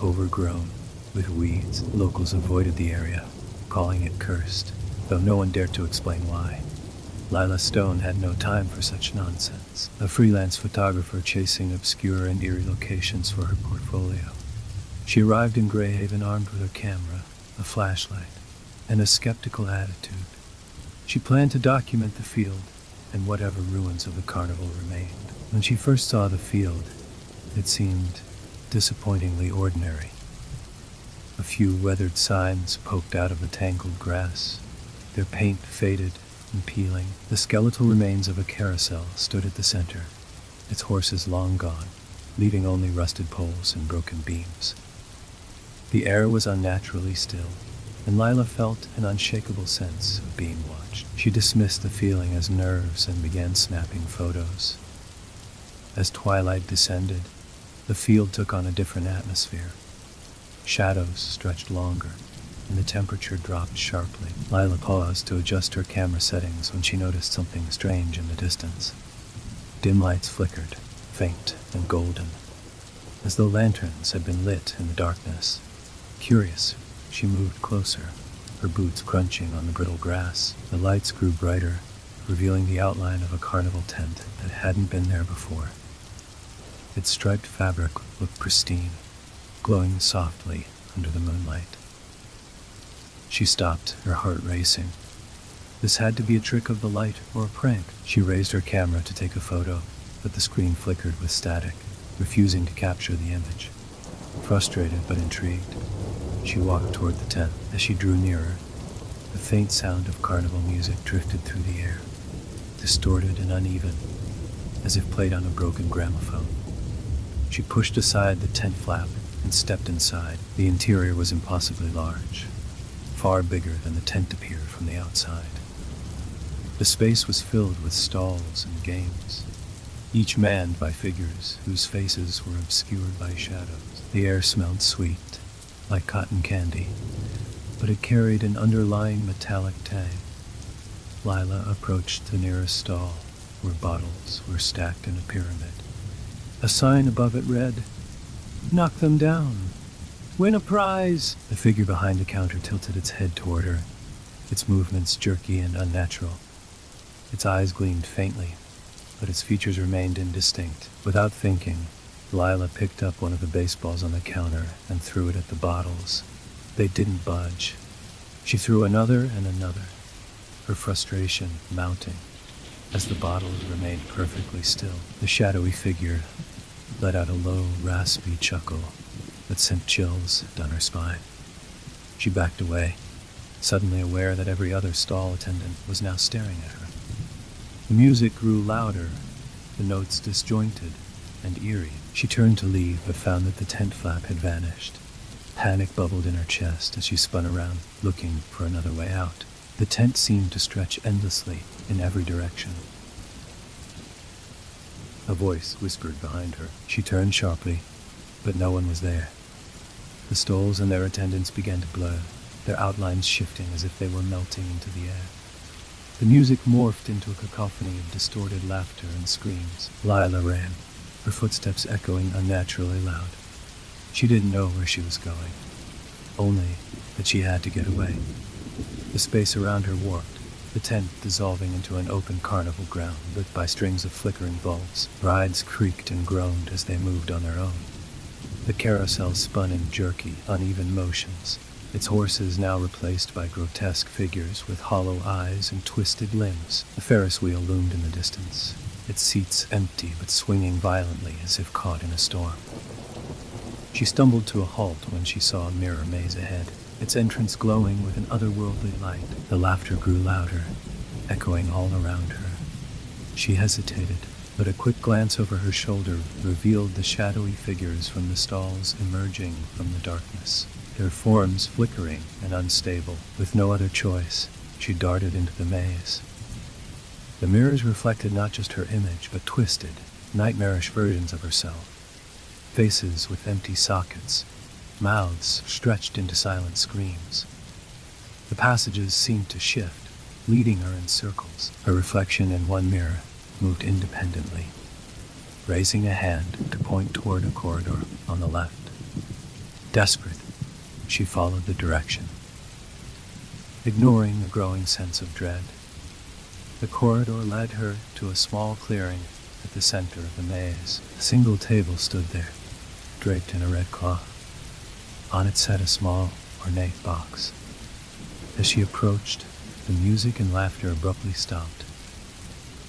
overgrown with weeds. Locals avoided the area, calling it cursed, though no one dared to explain why. Lila Stone had no time for such nonsense, a freelance photographer chasing obscure and eerie locations for her portfolio. She arrived in Greyhaven armed with her camera, a flashlight, and a skeptical attitude. She planned to document the field and whatever ruins of the carnival remained. When she first saw the field, it seemed disappointingly ordinary. A few weathered signs poked out of the tangled grass, their paint faded and peeling. The skeletal remains of a carousel stood at the center, its horses long gone, leaving only rusted poles and broken beams. The air was unnaturally still, and Lila felt an unshakable sense of being watched. She dismissed the feeling as nerves and began snapping photos. As twilight descended, the field took on a different atmosphere. Shadows stretched longer, and the temperature dropped sharply. Lila paused to adjust her camera settings when she noticed something strange in the distance. Dim lights flickered, faint and golden, as though lanterns had been lit in the darkness. Curious, she moved closer, her boots crunching on the brittle grass. The lights grew brighter, revealing the outline of a carnival tent that hadn't been there before. Its striped fabric looked pristine, glowing softly under the moonlight. She stopped, her heart racing. This had to be a trick of the light or a prank. She raised her camera to take a photo, but the screen flickered with static, refusing to capture the image. Frustrated but intrigued, she walked toward the tent. As she drew nearer, the faint sound of carnival music drifted through the air, distorted and uneven, as if played on a broken gramophone. She pushed aside the tent flap and stepped inside. The interior was impossibly large, far bigger than the tent appeared from the outside. The space was filled with stalls and games, each manned by figures whose faces were obscured by shadows. The air smelled sweet, like cotton candy, but it carried an underlying metallic tang. Lila approached the nearest stall, where bottles were stacked in a pyramid. A sign above it read, "Knock them down. Win a prize!" The figure behind the counter tilted its head toward her, its movements jerky and unnatural. Its eyes gleamed faintly, but its features remained indistinct. Without thinking, Lila picked up one of the baseballs on the counter and threw it at the bottles. They didn't budge. She threw another and another, her frustration mounting as the bottles remained perfectly still. The shadowy figure let out a low, raspy chuckle that sent chills down her spine. She backed away, suddenly aware that every other stall attendant was now staring at her. The music grew louder, the notes disjointed and eerie. She turned to leave, but found that the tent flap had vanished. Panic bubbled in her chest as she spun around, looking for another way out. The tent seemed to stretch endlessly in every direction. A voice whispered behind her. She turned sharply, but no one was there. The stalls and their attendants began to blur, their outlines shifting as if they were melting into the air. The music morphed into a cacophony of distorted laughter and screams. Lila ran, her footsteps echoing unnaturally loud. She didn't know where she was going, only that she had to get away. The space around her warped, the tent dissolving into an open carnival ground lit by strings of flickering bulbs. Rides creaked and groaned as they moved on their own. The carousel spun in jerky, uneven motions, its horses now replaced by grotesque figures with hollow eyes and twisted limbs. The Ferris wheel loomed in the distance, its seats empty but swinging violently as if caught in a storm. She stumbled to a halt when she saw a mirror maze ahead, its entrance glowing with an otherworldly light. The laughter grew louder, echoing all around her. She hesitated, but a quick glance over her shoulder revealed the shadowy figures from the stalls emerging from the darkness, their forms flickering and unstable. With no other choice, she darted into the maze. The mirrors reflected not just her image, but twisted, nightmarish versions of herself. Faces with empty sockets, mouths stretched into silent screams. The passages seemed to shift, leading her in circles. Her reflection in one mirror moved independently, raising a hand to point toward a corridor on the left. Desperate, she followed the direction, ignoring the growing sense of dread. The corridor led her to a small clearing at the center of the maze. A single table stood there, draped in a red cloth. On it sat a small, ornate box. As she approached, the music and laughter abruptly stopped,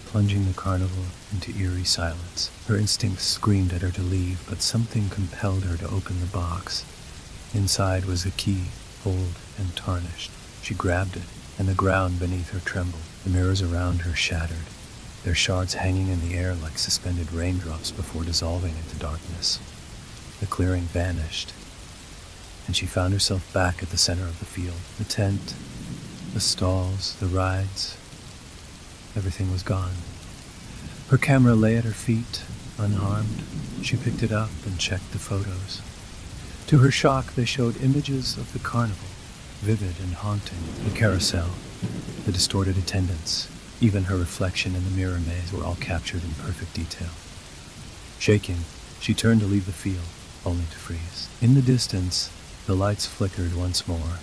plunging the carnival into eerie silence. Her instincts screamed at her to leave, but something compelled her to open the box. Inside was a key, old and tarnished. She grabbed it, and the ground beneath her trembled. The mirrors around her shattered, their shards hanging in the air like suspended raindrops before dissolving into darkness. The clearing vanished, and she found herself back at the center of the field. The tent, the stalls, the rides, everything was gone. Her camera lay at her feet, unharmed. She picked it up and checked the photos. To her shock, they showed images of the carnival, vivid and haunting. The carousel, the distorted attendants, even her reflection in the mirror maze were all captured in perfect detail. Shaking, she turned to leave the field, only to freeze. In the distance, the lights flickered once more,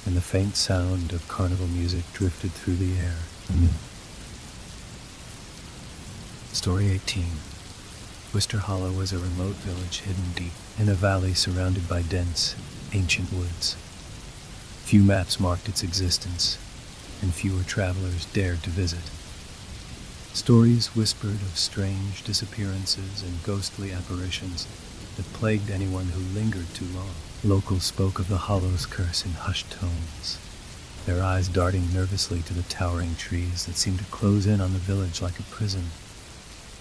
and the faint sound of carnival music drifted through the air. Story 18. Wister Hollow was a remote village hidden deep in a valley surrounded by dense, ancient woods. Few maps marked its existence, and fewer travelers dared to visit. Stories whispered of strange disappearances and ghostly apparitions that plagued anyone who lingered too long. Locals spoke of the Hollow's curse in hushed tones, their eyes darting nervously to the towering trees that seemed to close in on the village like a prison.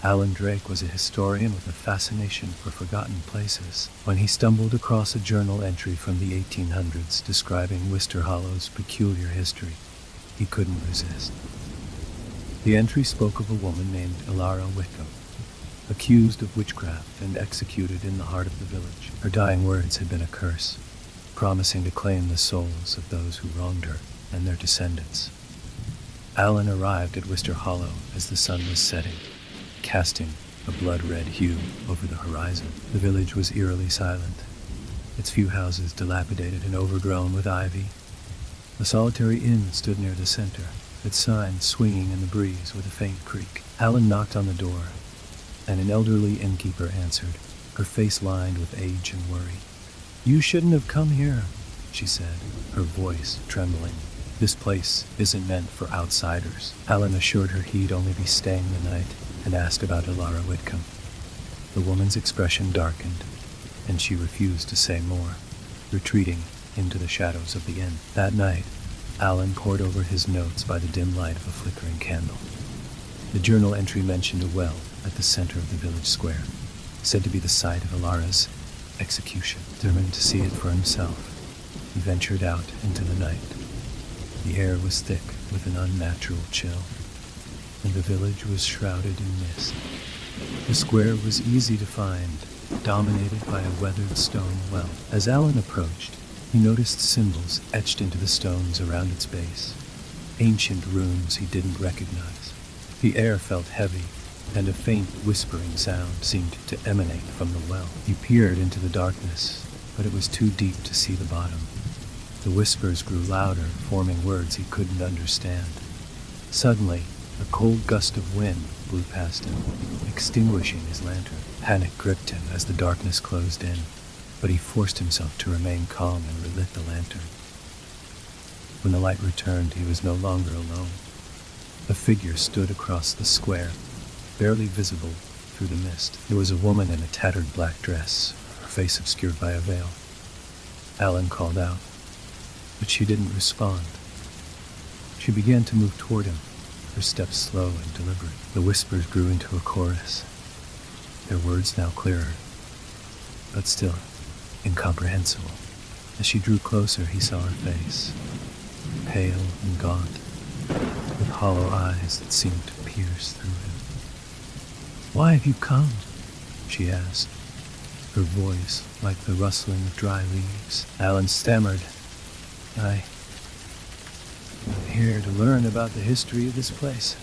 Alan Drake was a historian with a fascination for forgotten places. When he stumbled across a journal entry from the 1800s describing Wister Hollow's peculiar history, he couldn't resist. The entry spoke of a woman named Elara Wickham, accused of witchcraft and executed in the heart of the village. Her dying words had been a curse, promising to claim the souls of those who wronged her and their descendants. Alan arrived at Wister Hollow as the sun was setting, casting a blood-red hue over the horizon. The village was eerily silent, its few houses dilapidated and overgrown with ivy. A solitary inn stood near the center, its sign swinging in the breeze with a faint creak. Alan knocked on the door, and an elderly innkeeper answered, her face lined with age and worry. "You shouldn't have come here," she said, her voice trembling. "This place isn't meant for outsiders." Alan assured her he'd only be staying the night and asked about Elara Whitcomb. The woman's expression darkened, and she refused to say more, retreating into the shadows of the inn. That night, Alan pored over his notes by the dim light of a flickering candle. The journal entry mentioned a well at the center of the village square, said to be the site of Elara's execution. Determined to see it for himself, he ventured out into the night. The air was thick with an unnatural chill, and the village was shrouded in mist. The square was easy to find, dominated by a weathered stone well. As Alan approached, he noticed symbols etched into the stones around its base, ancient runes he didn't recognize. The air felt heavy, and a faint whispering sound seemed to emanate from the well. He peered into the darkness, but it was too deep to see the bottom. The whispers grew louder, forming words he couldn't understand. Suddenly, a cold gust of wind blew past him, extinguishing his lantern. Panic gripped him as the darkness closed in, but he forced himself to remain calm and relit the lantern. When the light returned, he was no longer alone. A figure stood across the square, barely visible through the mist. It was a woman in a tattered black dress, her face obscured by a veil. Alan called out, but she didn't respond. She began to move toward him, her steps slow and deliberate. The whispers grew into a chorus, their words now clearer, but still incomprehensible. As she drew closer, he saw her face, pale and gaunt, with hollow eyes that seemed to pierce through him. "Why have you come?" she asked, her voice like the rustling of dry leaves. Alan stammered, I here to learn about the history of this place."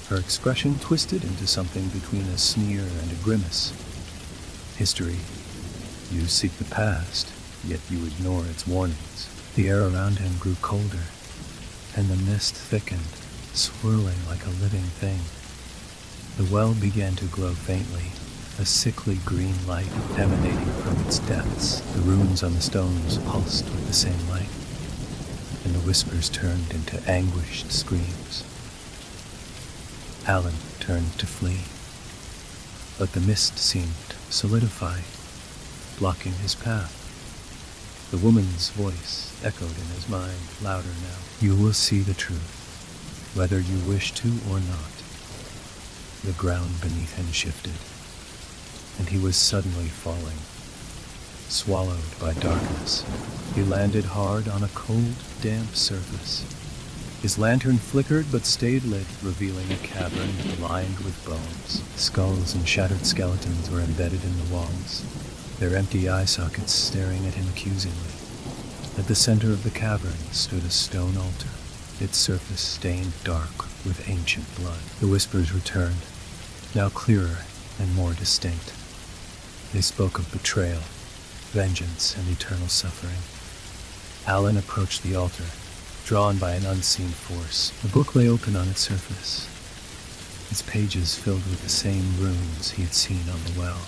Her expression twisted into something between a sneer and a grimace. "History. You seek the past, yet you ignore its warnings." The air around him grew colder, and the mist thickened, swirling like a living thing. The well began to glow faintly, a sickly green light emanating from its depths. The runes on the stones pulsed with the same light, and the whispers turned into anguished screams. Alan turned to flee, but the mist seemed to solidify, blocking his path. The woman's voice echoed in his mind, louder now. "You will see the truth, whether you wish to or not." The ground beneath him shifted, and he was suddenly falling, swallowed by darkness. He landed hard on a cold, damp surface. His lantern flickered but stayed lit, revealing a cavern lined with bones. Skulls and shattered skeletons were embedded in the walls, their empty eye sockets staring at him accusingly. At the center of the cavern stood a stone altar, its surface stained dark with ancient blood. The whispers returned, now clearer and more distinct. They spoke of betrayal, vengeance, and eternal suffering. Alan approached the altar, drawn by an unseen force. The book lay open on its surface, its pages filled with the same runes he had seen on the well.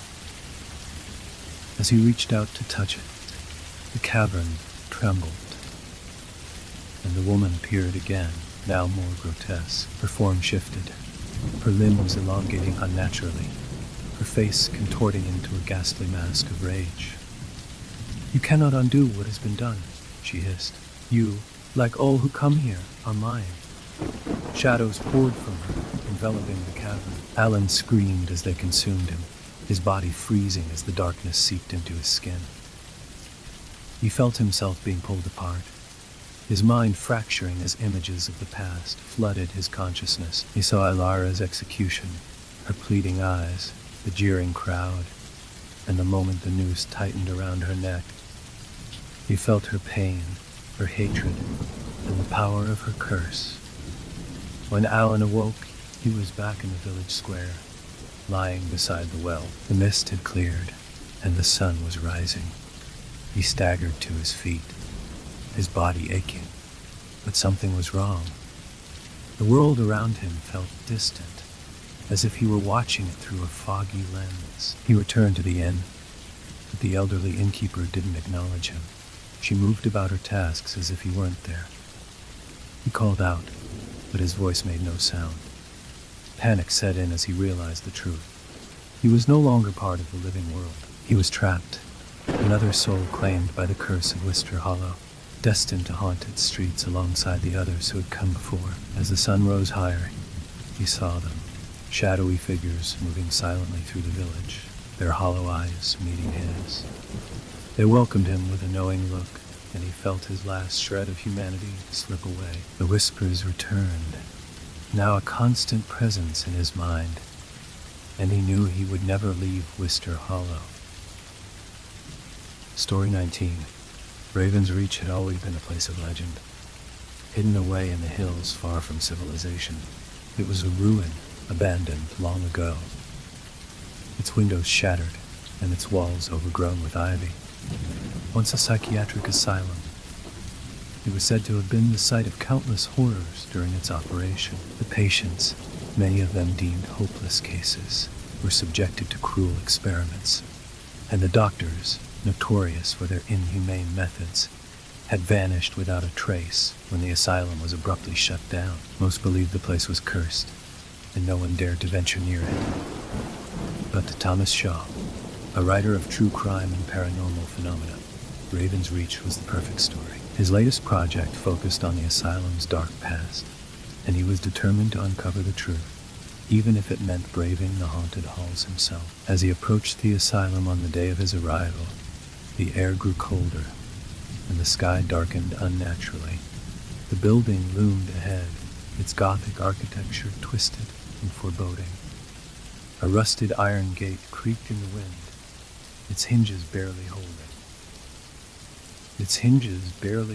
As he reached out to touch it, the cavern trembled, and the woman appeared again, now more grotesque. Her form shifted, her limbs elongating unnaturally, her face contorting into a ghastly mask of rage. "You cannot undo what has been done," she hissed. "You, like all who come here, are mine." Shadows poured from her, enveloping the cavern. Alan screamed as they consumed him, his body freezing as the darkness seeped into his skin. He felt himself being pulled apart, his mind fracturing as images of the past flooded his consciousness. He saw Ilara's execution, her pleading eyes, the jeering crowd, and the moment the noose tightened around her neck. He felt her pain, her hatred, and the power of her curse. When Alan awoke, he was back in the village square, lying beside the well. The mist had cleared, and the sun was rising. He staggered to his feet, his body aching, but something was wrong. The world around him felt distant, as if he were watching it through a foggy lens. He returned to the inn, but the elderly innkeeper didn't acknowledge him. She moved about her tasks as if he weren't there. He called out, but his voice made no sound. Panic set in as he realized the truth. He was no longer part of the living world. He was trapped, another soul claimed by the curse of Wister Hollow, destined to haunt its streets alongside the others who had come before. As the sun rose higher, he saw them, shadowy figures moving silently through the village, their hollow eyes meeting his. They welcomed him with a knowing look, and he felt his last shred of humanity slip away. The whispers returned, now a constant presence in his mind, and he knew he would never leave Wister Hollow. Story 19. Raven's Reach had always been a place of legend, hidden away in the hills far from civilization. It was a ruin, abandoned long ago, its windows shattered and its walls overgrown with ivy. Once a psychiatric asylum, it was said to have been the site of countless horrors during its operation. The patients, many of them deemed hopeless cases, were subjected to cruel experiments, and the doctors, notorious for their inhumane methods, had vanished without a trace when the asylum was abruptly shut down. Most believed the place was cursed, and no one dared to venture near it. But to Thomas Shaw, a writer of true crime and paranormal phenomena, Raven's Reach was the perfect story. His latest project focused on the asylum's dark past, and he was determined to uncover the truth, even if it meant braving the haunted halls himself. As he approached the asylum on the day of his arrival, the air grew colder, and the sky darkened unnaturally. The building loomed ahead, its Gothic architecture twisted and foreboding. A rusted iron gate creaked in the wind, its hinges barely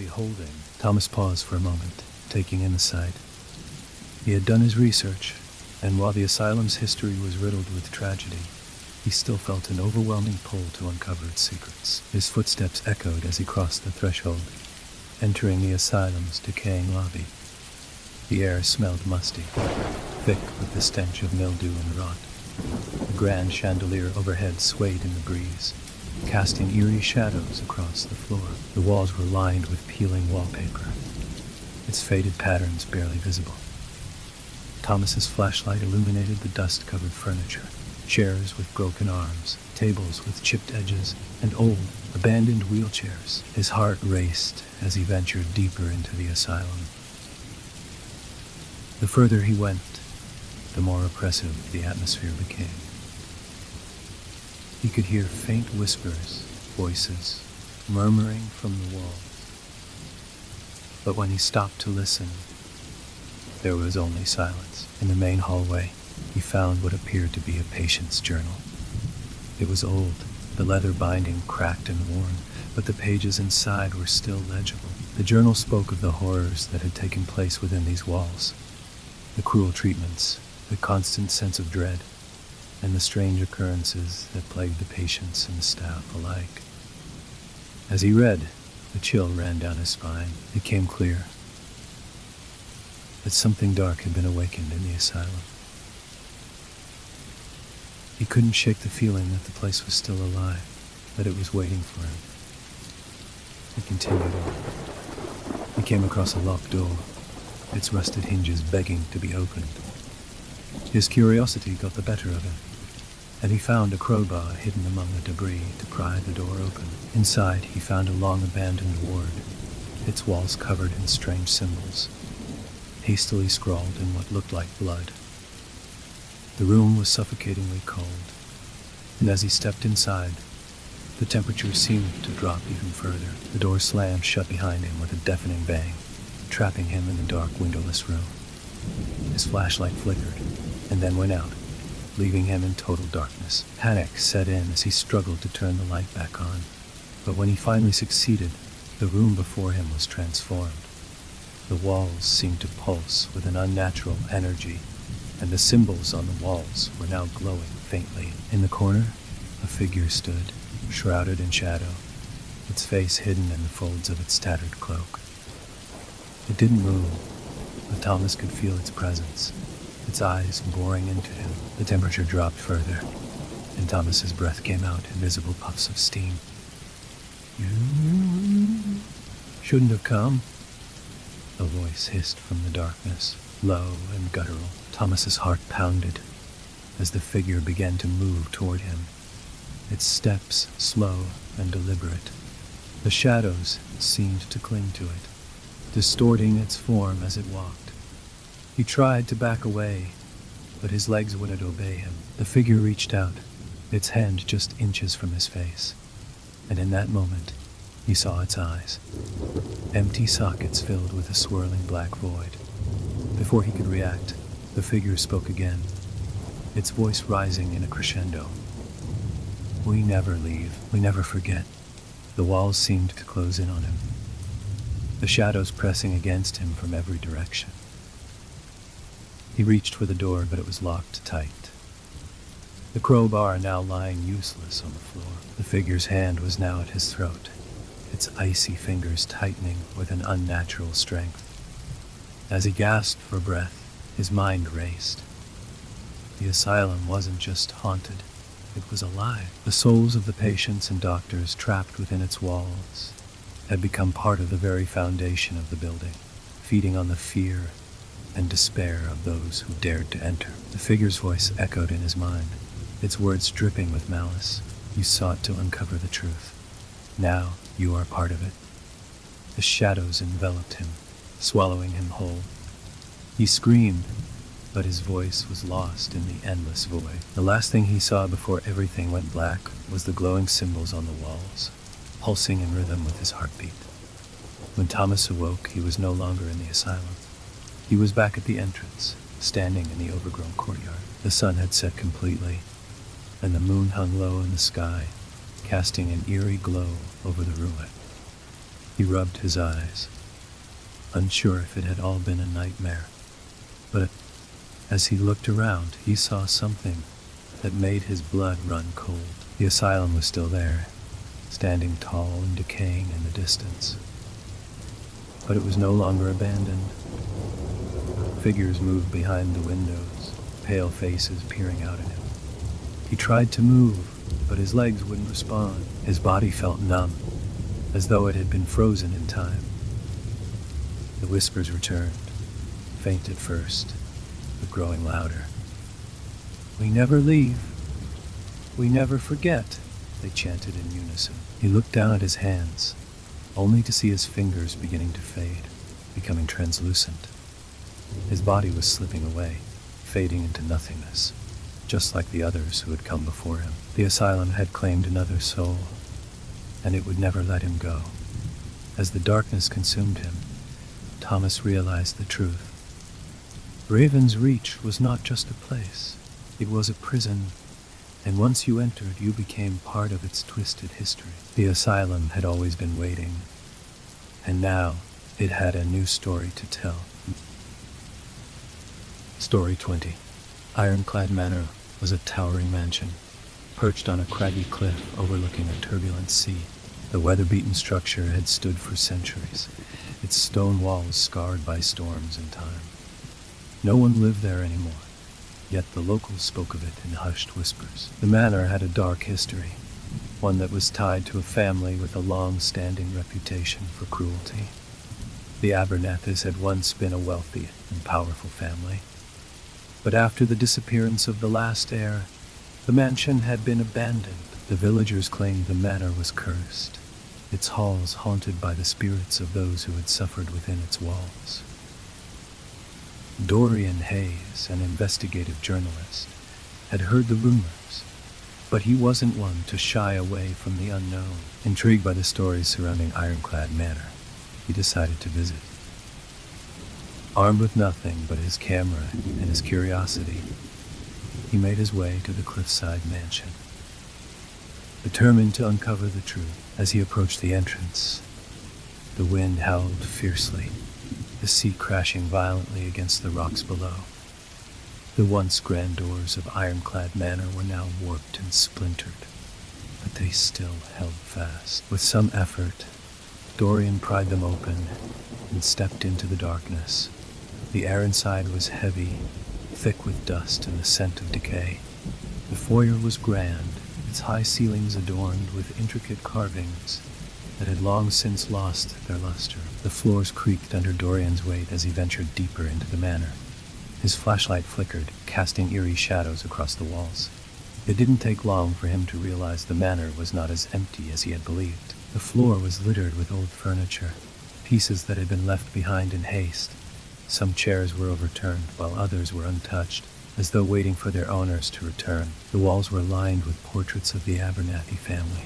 holding. Thomas paused for a moment, taking in the sight. He had done his research, and while the asylum's history was riddled with tragedy, he still felt an overwhelming pull to uncover its secrets. His footsteps echoed as he crossed the threshold, entering the asylum's decaying lobby. The air smelled musty, thick with the stench of mildew and rot. The grand chandelier overhead swayed in the breeze, casting eerie shadows across the floor. The walls were lined with peeling wallpaper, its faded patterns barely visible. Thomas's flashlight illuminated the dust-covered furniture, chairs with broken arms, tables with chipped edges, and old, abandoned wheelchairs. His heart raced as he ventured deeper into the asylum. The further he went, the more oppressive the atmosphere became. He could hear faint whispers, voices, murmuring from the walls. But when he stopped to listen, there was only silence. In the main hallway, he found what appeared to be a patient's journal. It was old, the leather binding cracked and worn, but the pages inside were still legible. The journal spoke of the horrors that had taken place within these walls, the cruel treatments, the constant sense of dread, and the strange occurrences that plagued the patients and the staff alike. As he read, a chill ran down his spine. It became clear that something dark had been awakened in the asylum. He couldn't shake the feeling that the place was still alive, that it was waiting for him. He continued on. He came across a locked door, its rusted hinges begging to be opened. His curiosity got the better of him, and he found a crowbar hidden among the debris to pry the door open. Inside, he found a long-abandoned ward, its walls covered in strange symbols, hastily scrawled in what looked like blood. The room was suffocatingly cold, and as he stepped inside, the temperature seemed to drop even further. The door slammed shut behind him with a deafening bang, trapping him in the dark, windowless room. His flashlight flickered, and then went out, leaving him in total darkness. Panic set in as he struggled to turn the light back on, but when he finally succeeded, the room before him was transformed. The walls seemed to pulse with an unnatural energy, and the symbols on the walls were now glowing faintly. In the corner, a figure stood, shrouded in shadow, its face hidden in the folds of its tattered cloak. It didn't move, but Thomas could feel its presence, its eyes boring into him. The temperature dropped further, and Thomas's breath came out in visible puffs of steam. "You shouldn't have come," a voice hissed from the darkness, low and guttural. Thomas's heart pounded as the figure began to move toward him, its steps slow and deliberate. The shadows seemed to cling to it, distorting its form as it walked. He tried to back away, but his legs wouldn't obey him. The figure reached out, its hand just inches from his face, and in that moment, he saw its eyes, empty sockets filled with a swirling black void. Before he could react, the figure spoke again, its voice rising in a crescendo. "We never leave, we never forget." The walls seemed to close in on him, the shadows pressing against him from every direction. He reached for the door, but it was locked tight, the crowbar now lying useless on the floor. The figure's hand was now at his throat, its icy fingers tightening with an unnatural strength. As he gasped for breath, his mind raced. The asylum wasn't just haunted, it was alive. The souls of the patients and doctors trapped within its walls had become part of the very foundation of the building, feeding on the fear and despair of those who dared to enter. The figure's voice echoed in his mind, its words dripping with malice. "You sought to uncover the truth. Now you are part of it." The shadows enveloped him, swallowing him whole. He screamed, but his voice was lost in the endless void. The last thing he saw before everything went black was the glowing symbols on the walls, pulsing in rhythm with his heartbeat. When Thomas awoke, he was no longer in the asylum. He was back at the entrance, standing in the overgrown courtyard. The sun had set completely, and the moon hung low in the sky, casting an eerie glow over the ruin. He rubbed his eyes, unsure if it had all been a nightmare. But as he looked around, he saw something that made his blood run cold. The asylum was still there, standing tall and decaying in the distance. But it was no longer abandoned. Figures moved behind the windows, pale faces peering out at him. He tried to move, but his legs wouldn't respond. His body felt numb, as though it had been frozen in time. The whispers returned, faint at first, but growing louder. "We never leave. We never forget," they chanted in unison. He looked down at his hands, only to see his fingers beginning to fade, becoming translucent. His body was slipping away, fading into nothingness, just like the others who had come before him. The asylum had claimed another soul, and it would never let him go. As the darkness consumed him, Thomas realized the truth. Raven's Reach was not just a place, it was a prison, and once you entered, you became part of its twisted history. The asylum had always been waiting, and now it had a new story to tell. Story 20. Ironclad Manor was a towering mansion, perched on a craggy cliff overlooking a turbulent sea. The weather-beaten structure had stood for centuries, its stone walls scarred by storms and time. No one lived there anymore, yet the locals spoke of it in hushed whispers. The manor had a dark history, one that was tied to a family with a long-standing reputation for cruelty. The Abernethys had once been a wealthy and powerful family, but after the disappearance of the last heir, the mansion had been abandoned. The villagers claimed the manor was cursed, its halls haunted by the spirits of those who had suffered within its walls. Dorian Hayes, an investigative journalist, had heard the rumors, but he wasn't one to shy away from the unknown. Intrigued by the stories surrounding Ironclad Manor, he decided to visit. Armed with nothing but his camera and his curiosity, he made his way to the cliffside mansion, determined to uncover the truth. As he approached the entrance, the wind howled fiercely, the sea crashing violently against the rocks below. The once grand doors of Ironclad Manor were now warped and splintered, but they still held fast. With some effort, Dorian pried them open and stepped into the darkness. The air inside was heavy, thick with dust and the scent of decay. The foyer was grand, its high ceilings adorned with intricate carvings that had long since lost their luster. The floors creaked under Dorian's weight as he ventured deeper into the manor. His flashlight flickered, casting eerie shadows across the walls. It didn't take long for him to realize the manor was not as empty as he had believed. The floor was littered with old furniture, pieces that had been left behind in haste. Some chairs were overturned, while others were untouched, as though waiting for their owners to return. The walls were lined with portraits of the Abernethy family,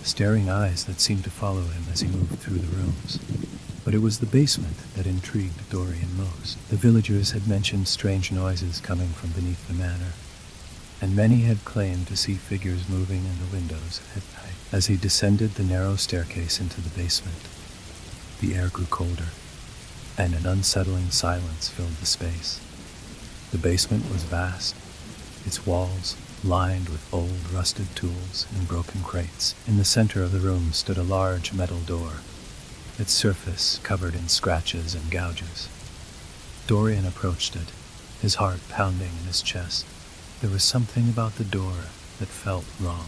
staring eyes that seemed to follow him as he moved through the rooms. But it was the basement that intrigued Dorian most. The villagers had mentioned strange noises coming from beneath the manor, and many had claimed to see figures moving in the windows at night. As he descended the narrow staircase into the basement, the air grew colder, and an unsettling silence filled the space. The basement was vast, its walls lined with old rusted tools and broken crates. In the center of the room stood a large metal door, its surface covered in scratches and gouges. Dorian approached it, his heart pounding in his chest. There was something about the door that felt wrong,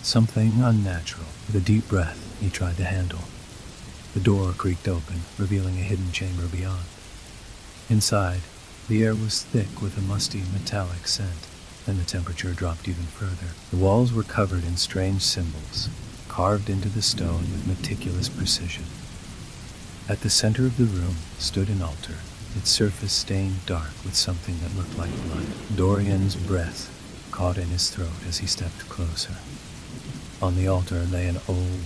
something unnatural. With a deep breath, he tried the handle. The door creaked open, revealing a hidden chamber beyond. Inside, the air was thick with a musty metallic scent, and the temperature dropped even further. The walls were covered in strange symbols, carved into the stone with meticulous precision. At the center of the room stood an altar, its surface stained dark with something that looked like blood. Dorian's breath caught in his throat as he stepped closer. On the altar lay an old,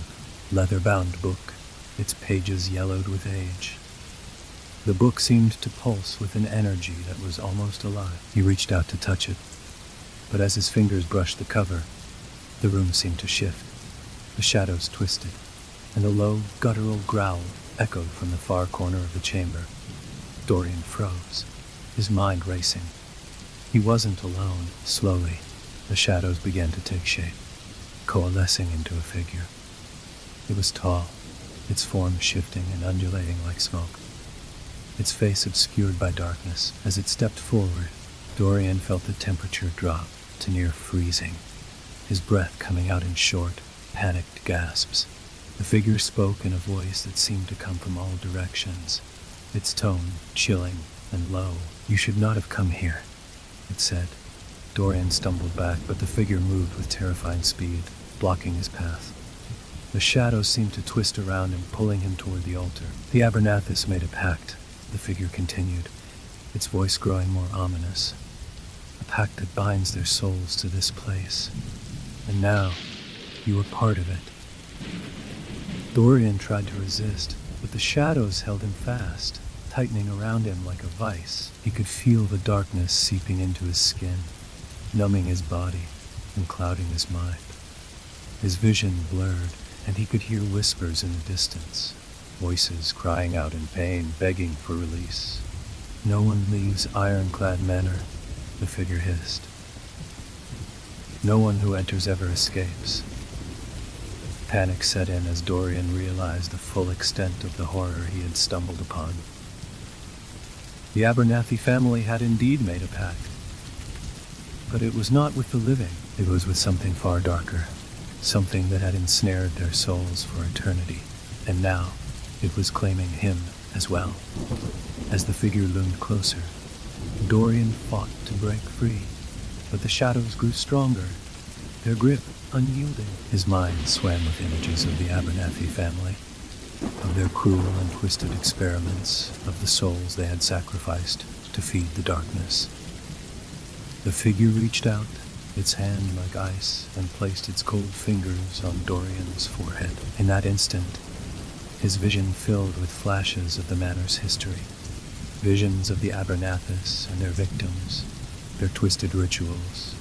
leather-bound book, its pages yellowed with age. The book seemed to pulse with an energy that was almost alive. He reached out to touch it, but as his fingers brushed the cover, the room seemed to shift. The shadows twisted, and a low, guttural growl echoed from the far corner of the chamber. Dorian froze, his mind racing. He wasn't alone. Slowly, the shadows began to take shape, coalescing into a figure. It was tall, its form shifting and undulating like smoke, its face obscured by darkness. As it stepped forward, Dorian felt the temperature drop to near freezing, his breath coming out in short, panicked gasps. The figure spoke in a voice that seemed to come from all directions, its tone chilling and low. "You should not have come here," it said. Dorian stumbled back, but the figure moved with terrifying speed, blocking his path. The shadows seemed to twist around him, pulling him toward the altar. "The Abernathys made a pact," the figure continued, its voice growing more ominous. "A pact that binds their souls to this place. And now, you are part of it." Dorian tried to resist, but the shadows held him fast, tightening around him like a vice. He could feel the darkness seeping into his skin, numbing his body and clouding his mind. His vision blurred, and he could hear whispers in the distance, voices crying out in pain, begging for release. "No one leaves Ironclad Manor," the figure hissed. "No one who enters ever escapes." Panic set in as Dorian realized the full extent of the horror he had stumbled upon. The Abernathy family had indeed made a pact. But it was not with the living. It was with something far darker, something that had ensnared their souls for eternity. And now, it was claiming him as well. As the figure loomed closer, Dorian fought to break free, but the shadows grew stronger, their grip unyielding. His mind swam with images of the Abernathy family, of their cruel and twisted experiments, of the souls they had sacrificed to feed the darkness. The figure reached out, its hand like ice, and placed its cold fingers on Dorian's forehead. In that instant, his vision filled with flashes of the manor's history, visions of the Abernathys and their victims, their twisted rituals,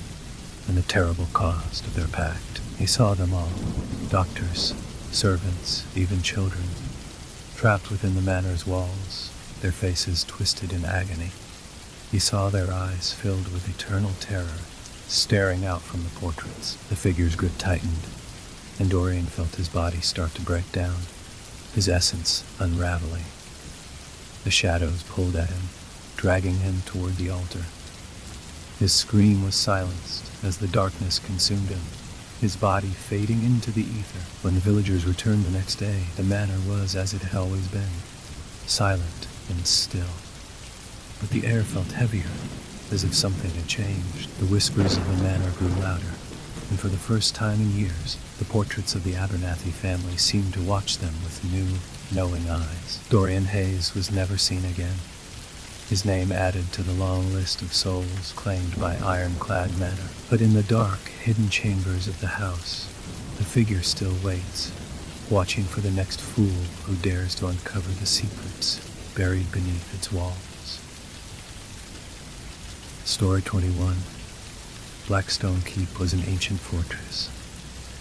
and the terrible cost of their pact. He saw them all, doctors, servants, even children, trapped within the manor's walls, their faces twisted in agony. He saw their eyes filled with eternal terror, staring out from the portraits. The figure's grip tightened, and Dorian felt his body start to break down, his essence unraveling. The shadows pulled at him, dragging him toward the altar. His scream was silenced as the darkness consumed him, his body fading into the ether. When the villagers returned the next day, the manor was as it had always been, silent and still. But the air felt heavier, as if something had changed. The whispers of the manor grew louder, and for the first time in years, the portraits of the Abernathy family seemed to watch them with new, knowing eyes. Dorian Hayes was never seen again, his name added to the long list of souls claimed by Ironclad Manor. But in the dark, hidden chambers of the house, the figure still waits, watching for the next fool who dares to uncover the secrets buried beneath its walls. Story 21. Blackstone Keep was an ancient fortress,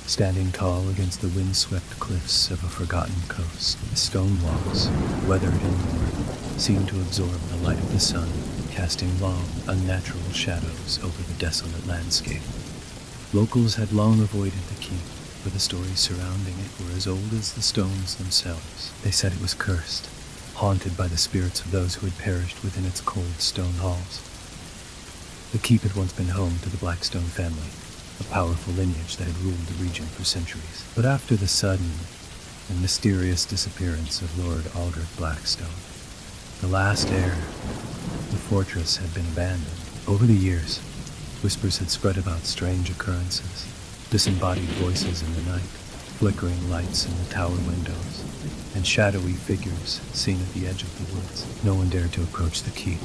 standing tall against the windswept cliffs of a forgotten coast. The stone walls, weathered and worn, seemed to absorb the light of the sun, casting long, unnatural shadows over the desolate landscape. Locals had long avoided the keep, for the stories surrounding it were as old as the stones themselves. They said it was cursed, haunted by the spirits of those who had perished within its cold stone halls. The keep had once been home to the Blackstone family, a powerful lineage that had ruled the region for centuries. But after the sudden and mysterious disappearance of Lord Aldrich Blackstone, the last heir, the fortress had been abandoned. Over the years, whispers had spread about strange occurrences, disembodied voices in the night, flickering lights in the tower windows, and shadowy figures seen at the edge of the woods. No one dared to approach the keep,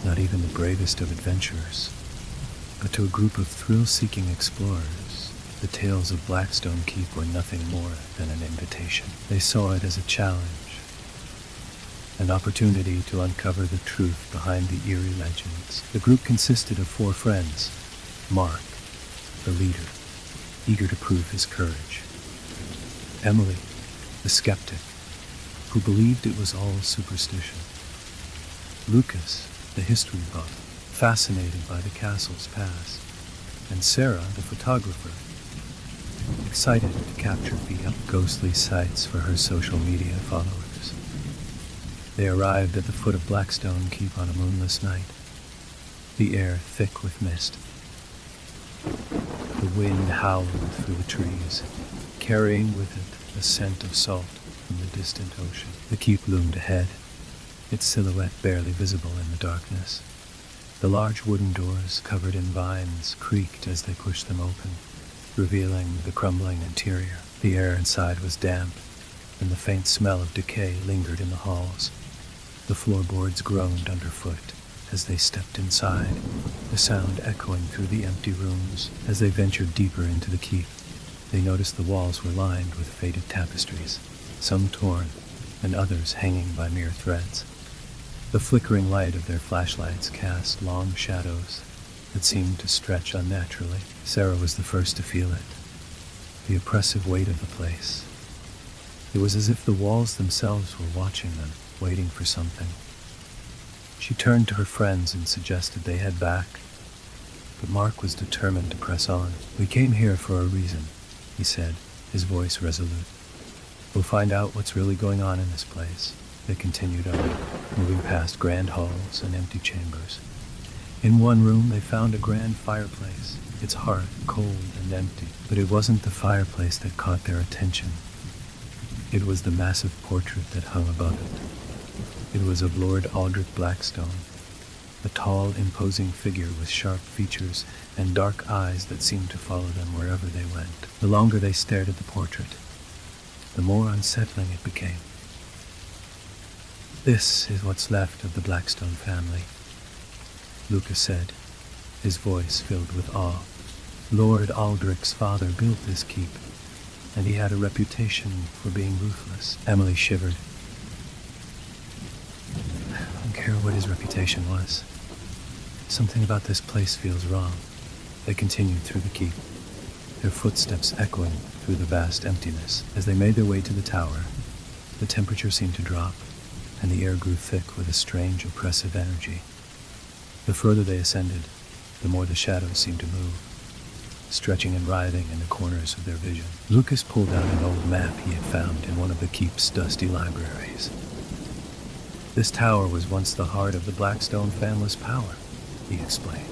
not even the bravest of adventurers. But to a group of thrill-seeking explorers, the tales of Blackstone Keep were nothing more than an invitation. They saw it as a challenge, an opportunity to uncover the truth behind the eerie legends. The group consisted of 4 friends: Mark, the leader, eager to prove his courage; Emily, the skeptic, who believed it was all superstition. Lucas, the history buff, fascinated by the castle's past, and Sarah, the photographer, excited to capture the ghostly sights for her social media followers. They arrived at the foot of Blackstone Keep on a moonless night, the air thick with mist. The wind howled through the trees, carrying with it a scent of salt from the distant ocean. The keep loomed ahead, its silhouette barely visible in the darkness. The large wooden doors, covered in vines, creaked as they pushed them open, revealing the crumbling interior. The air inside was damp, and the faint smell of decay lingered in the halls. The floorboards groaned underfoot as they stepped inside, the sound echoing through the empty rooms. As they ventured deeper into the keep, they noticed the walls were lined with faded tapestries, some torn and others hanging by mere threads. The flickering light of their flashlights cast long shadows that seemed to stretch unnaturally. Sarah was the first to feel it, the oppressive weight of the place. It was as if the walls themselves were watching them, waiting for something. She turned to her friends and suggested they head back, but Mark was determined to press on. "We came here for a reason," he said, his voice resolute. "We'll find out what's really going on in this place." They continued on, moving past grand halls and empty chambers. In one room they found a grand fireplace, its hearth cold and empty. But it wasn't the fireplace that caught their attention. It was the massive portrait that hung above it. It was of Lord Aldrich Blackstone, a tall, imposing figure with sharp features and dark eyes that seemed to follow them wherever they went. The longer they stared at the portrait, the more unsettling it became. "This is what's left of the Blackstone family," Lucas said, his voice filled with awe. "Lord Aldrich's father built this keep, and he had a reputation for being ruthless." Emily shivered. "I don't care what his reputation was. Something about this place feels wrong." They continued through the keep, their footsteps echoing through the vast emptiness. As they made their way to the tower, the temperature seemed to drop, and the air grew thick with a strange, oppressive energy. The further they ascended, the more the shadows seemed to move, stretching and writhing in the corners of their vision. Lucas pulled out an old map he had found in one of the keep's dusty libraries. "This tower was once the heart of the Blackstone family's power," he explained.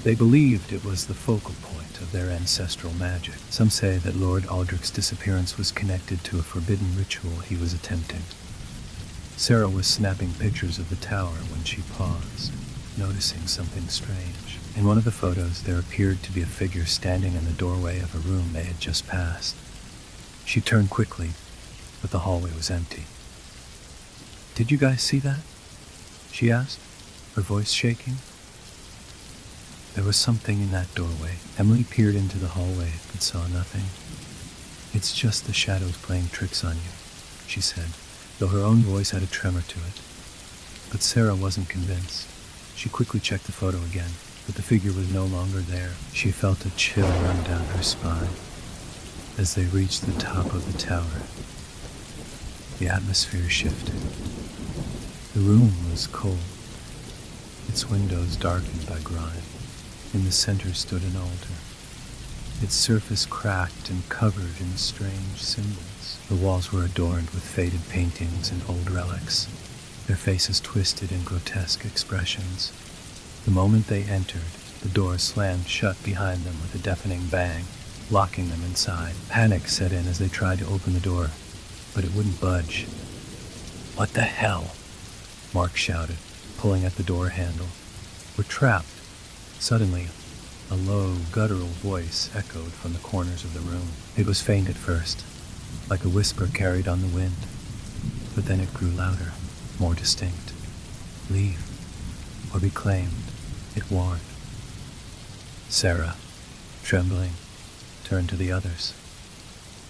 "They believed it was the focal point of their ancestral magic. Some say that Lord Aldrich's disappearance was connected to a forbidden ritual he was attempting." Sarah was snapping pictures of the tower when she paused, noticing something strange. In one of the photos, there appeared to be a figure standing in the doorway of a room they had just passed. She turned quickly, but the hallway was empty. "Did you guys see that?" she asked, her voice shaking. There was something in that doorway. Emily peered into the hallway, but saw nothing. "It's just the shadows playing tricks on you," she said, though her own voice had a tremor to it. But Sarah wasn't convinced. She quickly checked the photo again, but the figure was no longer there. She felt a chill run down her spine. As they reached the top of the tower, the atmosphere shifted. The room was cold, its windows darkened by grime. In the center stood an altar, its surface cracked and covered in strange symbols. The walls were adorned with faded paintings and old relics, their faces twisted in grotesque expressions. The moment they entered, the door slammed shut behind them with a deafening bang, locking them inside. Panic set in as they tried to open the door, but it wouldn't budge. "What the hell?" Mark shouted, pulling at the door handle. "We're trapped." Suddenly, a low, guttural voice echoed from the corners of the room. It was faint at first, like a whisper carried on the wind, but then it grew louder, more distinct. "Leave, or be claimed," it warned. Sarah, trembling, turned to the others.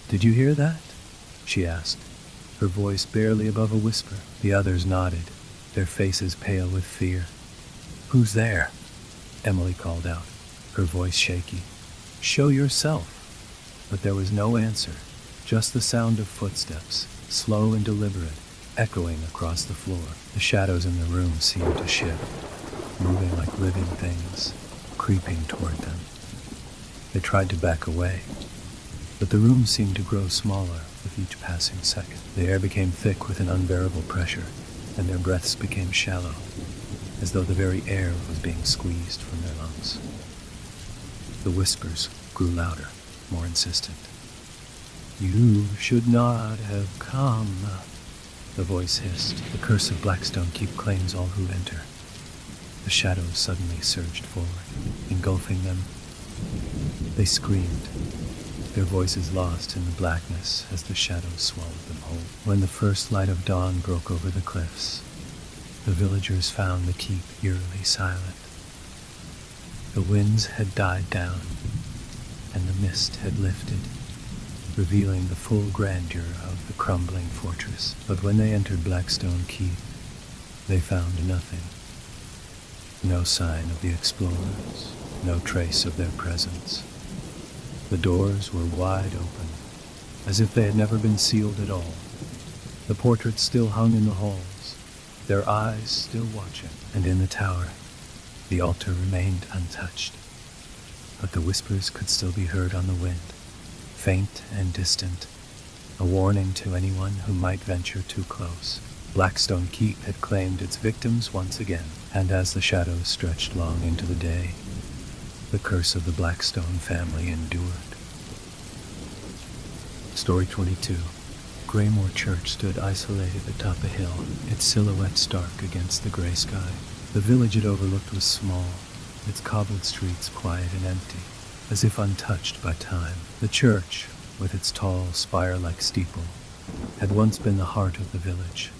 "Did you hear that?" she asked, her voice barely above a whisper. The others nodded, their faces pale with fear. "Who's there?" Emily called out, her voice shaky. "Show yourself." But there was no answer, just the sound of footsteps, slow and deliberate, echoing across the floor. The shadows in the room seemed to shift, moving like living things, creeping toward them. They tried to back away, but the room seemed to grow smaller with each passing second. The air became thick with an unbearable pressure, and their breaths became shallow, as though the very air was being squeezed from their lungs. The whispers grew louder, more insistent. "You should not have come," the voice hissed. "The curse of Blackstone Keep claims all who enter." The shadows suddenly surged forward, engulfing them. They screamed, their voices lost in the blackness as the shadows swallowed them whole. When the first light of dawn broke over the cliffs, the villagers found the keep eerily silent. The winds had died down, and the mist had lifted, revealing the full grandeur of the crumbling fortress. But when they entered Blackstone Keep, they found nothing. No sign of the explorers, no trace of their presence. The doors were wide open, as if they had never been sealed at all. The portraits still hung in the halls, their eyes still watching, and in the tower, the altar remained untouched. But the whispers could still be heard on the wind, faint and distant, a warning to anyone who might venture too close. Blackstone Keep had claimed its victims once again, and as the shadows stretched long into the day, the curse of the Blackstone family endured. Story 22. Graymore Church stood isolated atop a hill, its silhouette stark against the gray sky. The village it overlooked was small, its cobbled streets quiet and empty, as if untouched by time. The church, with its tall, spire-like steeple, had once been the heart of the village,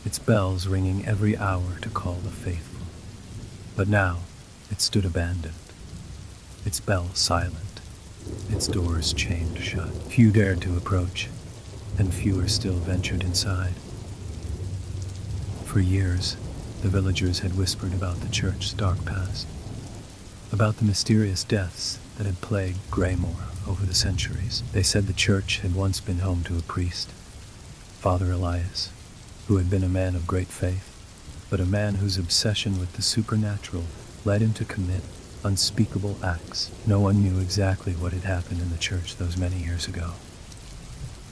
its bells ringing every hour to call the faithful. But now, it stood abandoned, its bell silent, its doors chained shut. Few dared to approach, and fewer still ventured inside. For years, the villagers had whispered about the church's dark past, about the mysterious deaths that had plagued Graymore over the centuries. They said the church had once been home to a priest, Father Elias, who had been a man of great faith, but a man whose obsession with the supernatural led him to commit unspeakable acts. No one knew exactly what had happened in the church those many years ago,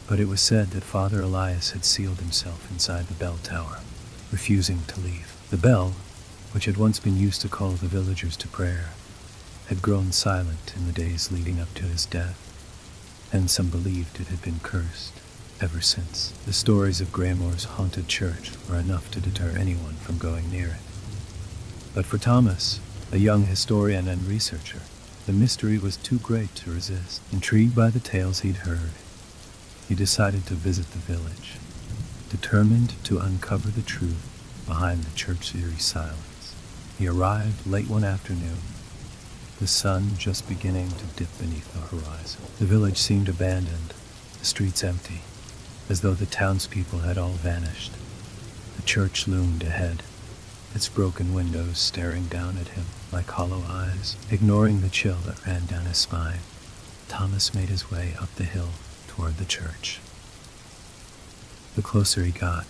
but it was said that Father Elias had sealed himself inside the bell tower, refusing to leave. The bell, which had once been used to call the villagers to prayer, had grown silent in the days leading up to his death, and some believed it had been cursed ever since. The stories of Graymore's haunted church were enough to deter anyone from going near it. But for Thomas, a young historian and researcher, the mystery was too great to resist. Intrigued by the tales he'd heard, he decided to visit the village, determined to uncover the truth behind the church's eerie silence. He arrived late one afternoon, the sun just beginning to dip beneath the horizon. The village seemed abandoned, the streets empty, as though the townspeople had all vanished. The church loomed ahead, its broken windows staring down at him like hollow eyes. Ignoring the chill that ran down his spine, Thomas made his way up the hill toward the church. The closer he got,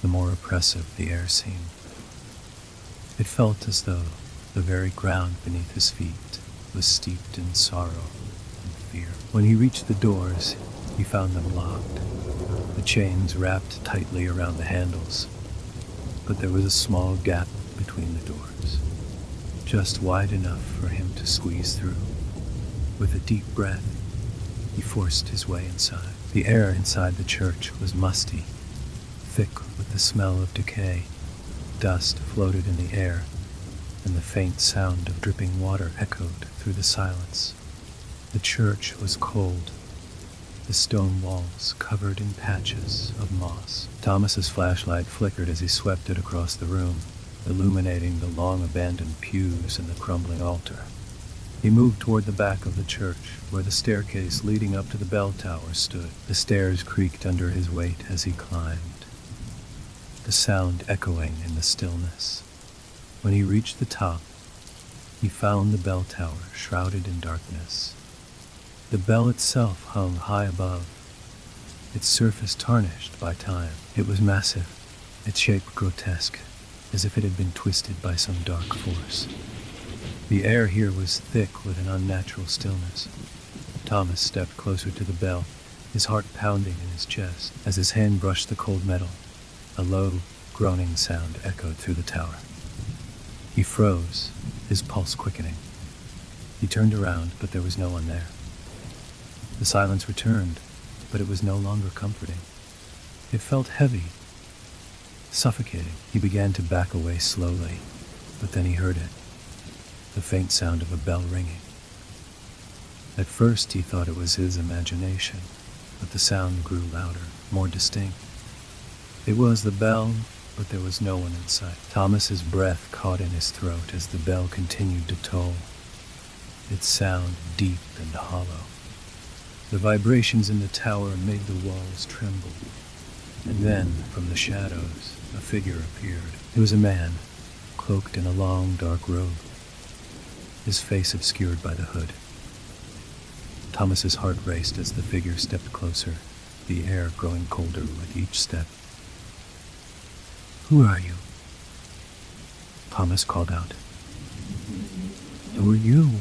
the more oppressive the air seemed. It felt as though the very ground beneath his feet was steeped in sorrow and fear. When he reached the doors, he found them locked, the chains wrapped tightly around the handles, but there was a small gap between the doors, just wide enough for him to squeeze through. With a deep breath, he forced his way inside. The air inside the church was musty, thick with the smell of decay. Dust floated in the air, and the faint sound of dripping water echoed through the silence. The church was cold, the stone walls covered in patches of moss. Thomas's flashlight flickered as he swept it across the room, illuminating the long-abandoned pews and the crumbling altar. He moved toward the back of the church, where the staircase leading up to the bell tower stood. The stairs creaked under his weight as he climbed, the sound echoing in the stillness. When he reached the top, he found the bell tower shrouded in darkness. The bell itself hung high above, its surface tarnished by time. It was massive, its shape grotesque, as if it had been twisted by some dark force. The air here was thick with an unnatural stillness. Thomas stepped closer to the bell, his heart pounding in his chest. As his hand brushed the cold metal, a low, groaning sound echoed through the tower. He froze, his pulse quickening. He turned around, but there was no one there. The silence returned, but it was no longer comforting. It felt heavy, suffocating. He began to back away slowly, but then he heard it, the faint sound of a bell ringing. At first he thought it was his imagination, but the sound grew louder, more distinct. It was the bell, but there was no one in sight. Thomas's breath caught in his throat as the bell continued to toll, its sound deep and hollow. The vibrations in the tower made the walls tremble. And then, from the shadows, a figure appeared. It was a man, cloaked in a long, dark robe, his face obscured by the hood. Thomas's heart raced as the figure stepped closer, the air growing colder with each step. "Who are you?" Thomas called out. "Who are you?"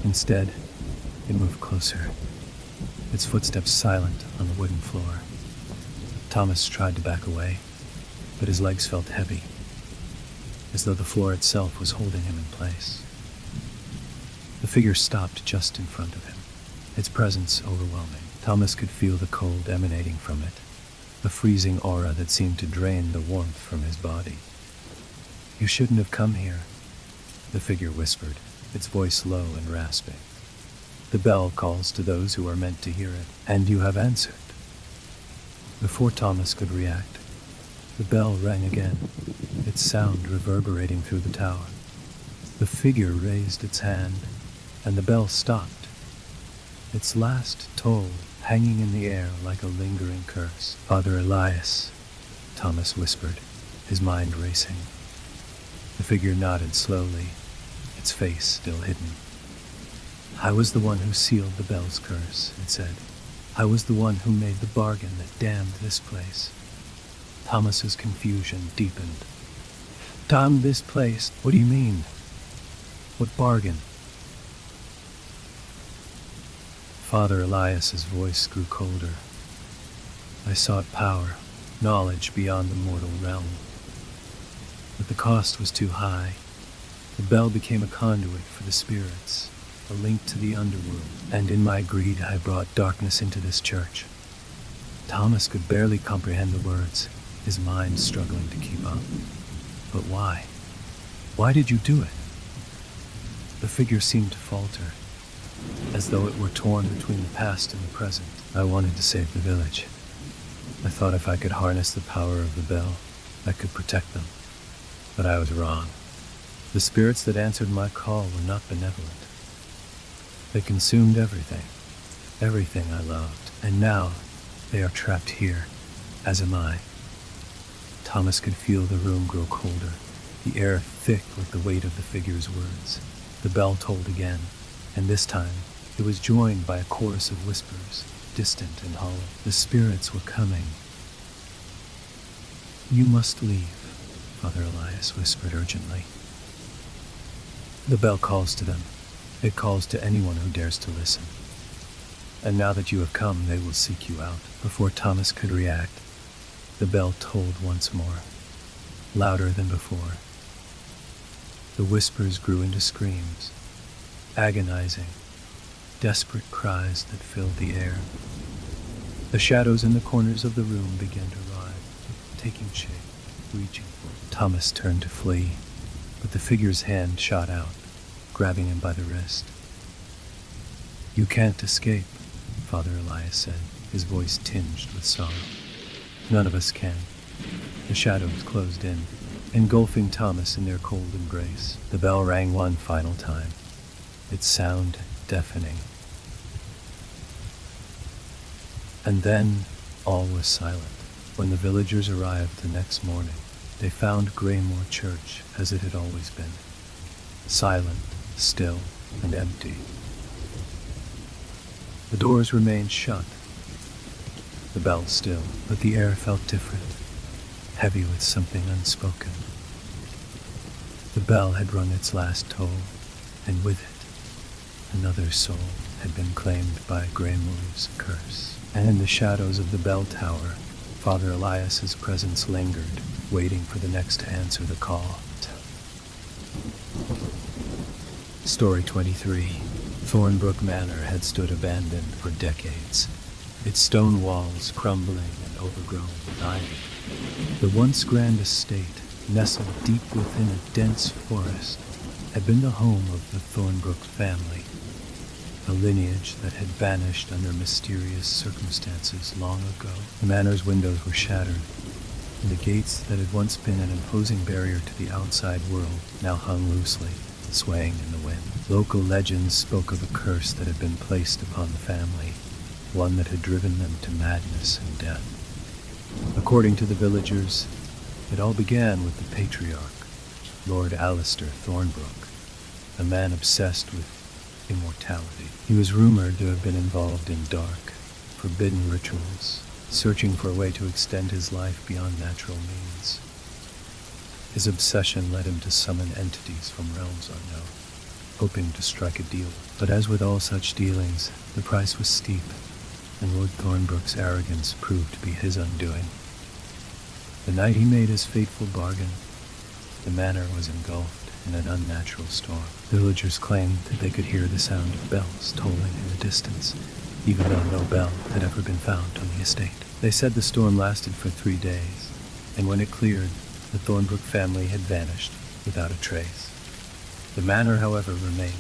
Instead, it moved closer, its footsteps silent on the wooden floor. Thomas tried to back away, but his legs felt heavy, as though the floor itself was holding him in place. The figure stopped just in front of him, its presence overwhelming. Thomas could feel the cold emanating from it, a freezing aura that seemed to drain the warmth from his body. "You shouldn't have come here," the figure whispered, its voice low and rasping. "The bell calls to those who are meant to hear it, and you have answered." Before Thomas could react, the bell rang again, its sound reverberating through the tower. The figure raised its hand, and the bell stopped, its last toll hanging in the air like a lingering curse. "Father Elias," Thomas whispered, his mind racing. The figure nodded slowly, its face still hidden. "I was the one who sealed the bell's curse," it said. "I was the one who made the bargain that damned this place." Thomas's confusion deepened. "Damn this place? What do you mean? What bargain?" Father Elias's voice grew colder. "I sought power, knowledge beyond the mortal realm. But the cost was too high. The bell became a conduit for the spirits, a link to the underworld, and in my greed I brought darkness into this church." Thomas could barely comprehend the words, his mind struggling to keep up. "But why? Why did you do it?" The figure seemed to falter, as though it were torn between the past and the present. "I wanted to save the village. I thought if I could harness the power of the bell, I could protect them. But I was wrong. The spirits that answered my call were not benevolent. They consumed everything I loved, and now they are trapped here, as am I." Thomas could feel the room grow colder, the air thick with the weight of the figure's words. The bell tolled again, and this time it was joined by a chorus of whispers, distant and hollow. The spirits were coming. "You must leave," Father Elias whispered urgently. "The bell calls to them. It calls to anyone who dares to listen. And now that you have come, they will seek you out." Before Thomas could react, the bell tolled once more, louder than before. The whispers grew into screams, agonizing, desperate cries that filled the air. The shadows in the corners of the room began to rise, taking shape, reaching for him. Thomas turned to flee, but the figure's hand shot out, grabbing him by the wrist. "You can't escape," Father Elias said, his voice tinged with sorrow. "None of us can." The shadows closed in, engulfing Thomas in their cold embrace. The bell rang one final time, its sound deafening. And then all was silent. When the villagers arrived the next morning, they found Greymore Church as it had always been. Silent, still and empty. The doors remained shut, the bell still, but the air felt different, heavy with something unspoken. The bell had rung its last toll, and with it, another soul had been claimed by Greymoor's curse. And in the shadows of the bell tower, Father Elias's presence lingered, waiting for the next to answer the call. Story 23. Thornbrook Manor had stood abandoned for decades, its stone walls crumbling and overgrown with ivy. The once grand estate, nestled deep within a dense forest, had been the home of the Thornbrook family, a lineage that had vanished under mysterious circumstances long ago. The manor's windows were shattered, and the gates that had once been an imposing barrier to the outside world now hung loosely, swaying in the wind. Local legends spoke of a curse that had been placed upon the family, one that had driven them to madness and death. According to the villagers, it all began with the patriarch, Lord Alistair Thornbrook, a man obsessed with immortality. He was rumored to have been involved in dark, forbidden rituals, searching for a way to extend his life beyond natural means. His obsession led him to summon entities from realms unknown, hoping to strike a deal. But as with all such dealings, the price was steep, and Lord Thornbrook's arrogance proved to be his undoing. The night he made his fateful bargain, the manor was engulfed in an unnatural storm. Villagers claimed that they could hear the sound of bells tolling in the distance, even though no bell had ever been found on the estate. They said the storm lasted for 3 days, and when it cleared, the Thornbrook family had vanished without a trace. The manor, however, remained,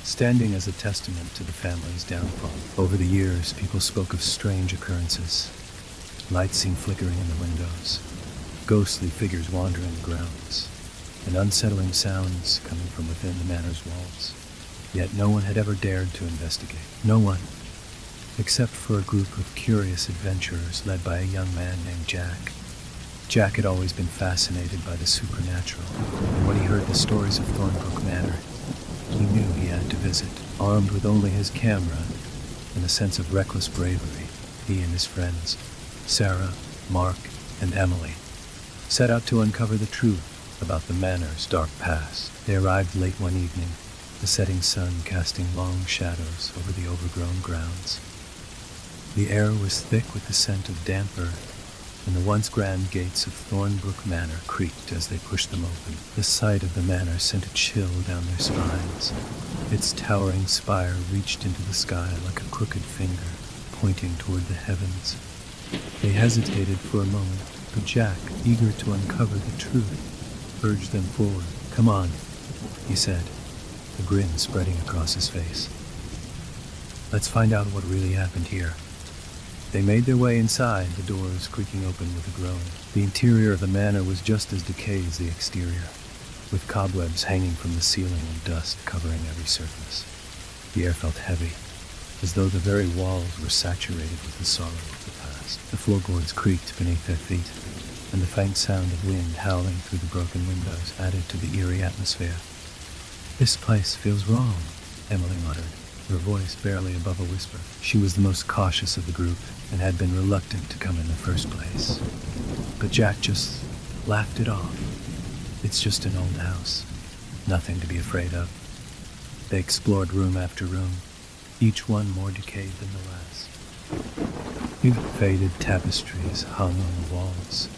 standing as a testament to the family's downfall. Over the years, people spoke of strange occurrences, lights seen flickering in the windows, ghostly figures wandering the grounds, and unsettling sounds coming from within the manor's walls. Yet no one had ever dared to investigate. No one, except for a group of curious adventurers led by a young man named Jack. Jack had always been fascinated by the supernatural, and when he heard the stories of Thornbrook Manor, he knew he had to visit. Armed with only his camera and a sense of reckless bravery, he and his friends, Sarah, Mark, and Emily, set out to uncover the truth about the manor's dark past. They arrived late one evening, the setting sun casting long shadows over the overgrown grounds. The air was thick with the scent of damp earth, and the once grand gates of Thornbrook Manor creaked as they pushed them open. The sight of the manor sent a chill down their spines. Its towering spire reached into the sky like a crooked finger, pointing toward the heavens. They hesitated for a moment, but Jack, eager to uncover the truth, urged them forward. "Come on," he said, a grin spreading across his face. "Let's find out what really happened here." They made their way inside, the doors creaking open with a groan. The interior of the manor was just as decayed as the exterior, with cobwebs hanging from the ceiling and dust covering every surface. The air felt heavy, as though the very walls were saturated with the sorrow of the past. The floorboards creaked beneath their feet, and the faint sound of wind howling through the broken windows added to the eerie atmosphere. "This place feels wrong," Emily muttered, her voice barely above a whisper. She was the most cautious of the group and had been reluctant to come in the first place. But Jack just laughed it off. "It's just an old house. Nothing to be afraid of." They explored room after room, each one more decayed than the last. Faded tapestries hung on the walls,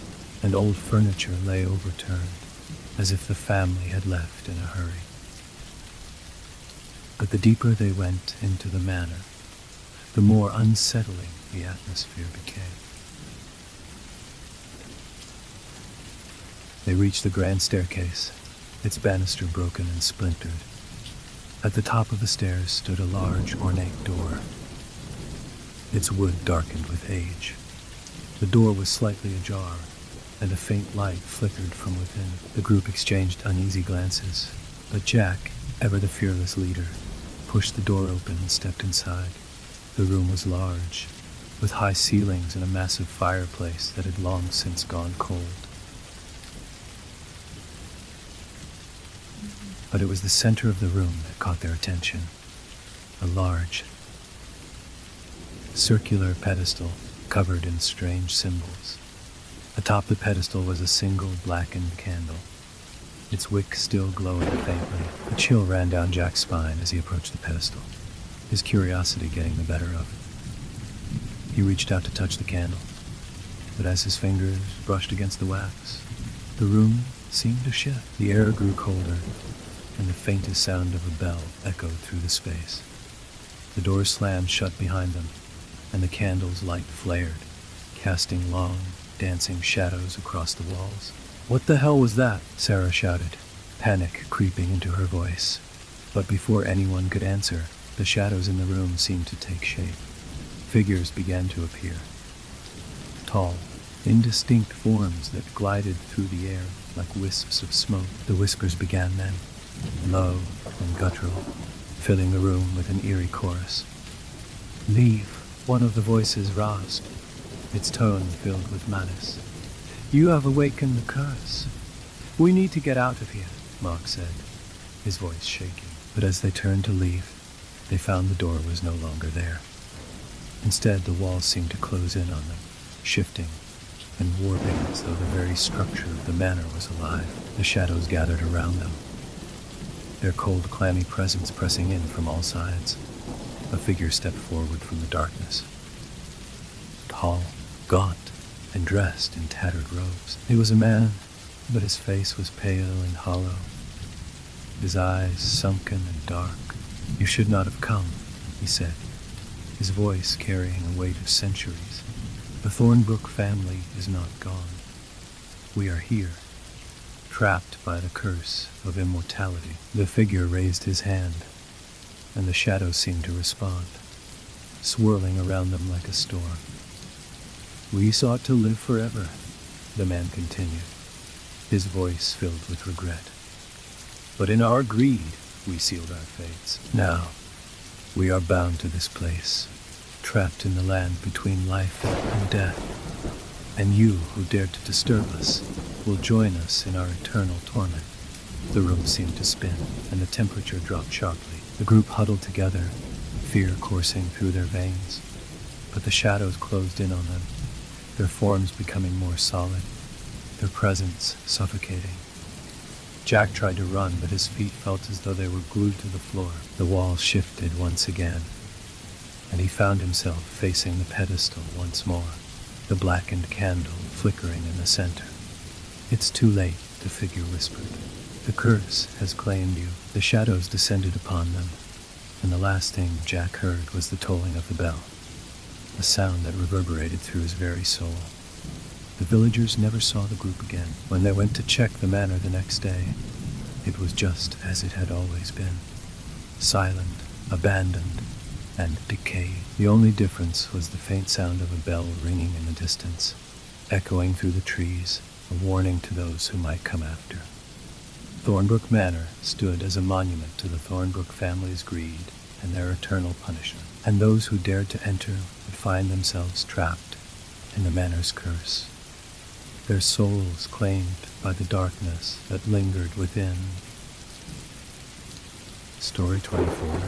and old furniture lay overturned, as if the family had left in a hurry. But the deeper they went into the manor, the more unsettling the atmosphere became. They reached the grand staircase, its banister broken and splintered. At the top of the stairs stood a large, ornate door, its wood darkened with age. The door was slightly ajar, and a faint light flickered from within. The group exchanged uneasy glances, but Jack, ever the fearless leader, pushed the door open and stepped inside. The room was large, with high ceilings and a massive fireplace that had long since gone cold. But it was the center of the room that caught their attention. A large, circular pedestal covered in strange symbols. Atop the pedestal was a single blackened candle, its wick still glowing faintly. A chill ran down Jack's spine as he approached the pedestal, his curiosity getting the better of it. He reached out to touch the candle, but as his fingers brushed against the wax, the room seemed to shift. The air grew colder, and the faintest sound of a bell echoed through the space. The doors slammed shut behind them, and the candle's light flared, casting long, dancing shadows across the walls. "What the hell was that?" Sarah shouted, panic creeping into her voice. But before anyone could answer, the shadows in the room seemed to take shape. Figures began to appear. Tall, indistinct forms that glided through the air like wisps of smoke. The whispers began then, low and guttural, filling the room with an eerie chorus. "Leave," one of the voices rasped, its tone filled with malice. "You have awakened the curse. We need to get out of here," Mark said, his voice shaking. But as they turned to leave, they found the door was no longer there. Instead, the walls seemed to close in on them, shifting and warping as though the very structure of the manor was alive. The shadows gathered around them, their cold, clammy presence pressing in from all sides. A figure stepped forward from the darkness. Tall, gaunt, and dressed in tattered robes. He was a man, but his face was pale and hollow, his eyes sunken and dark. "You should not have come," he said, his voice carrying a weight of centuries. "The Thornbrook family is not gone. We are here, trapped by the curse of immortality." The figure raised his hand, and the shadows seemed to respond, swirling around them like a storm. "We sought to live forever," the man continued, his voice filled with regret. "But in our greed, we sealed our fates. Now, we are bound to this place, trapped in the land between life and death. And you, who dared to disturb us, will join us in our eternal torment." The room seemed to spin, and the temperature dropped sharply. The group huddled together, fear coursing through their veins. But the shadows closed in on them, their forms becoming more solid, their presence suffocating. Jack tried to run, but his feet felt as though they were glued to the floor. The wall shifted once again, and he found himself facing the pedestal once more, the blackened candle flickering in the center. "It's too late," the figure whispered. "The curse has claimed you." The shadows descended upon them, and the last thing Jack heard was the tolling of the bell, a sound that reverberated through his very soul. The villagers never saw the group again. When they went to check the manor the next day, it was just as it had always been, silent, abandoned, and decayed. The only difference was the faint sound of a bell ringing in the distance, echoing through the trees, a warning to those who might come after. Thornbrook Manor stood as a monument to the Thornbrook family's greed and their eternal punishment, and those who dared to enter would find themselves trapped in the manor's curse, their souls claimed by the darkness that lingered within. Story 24.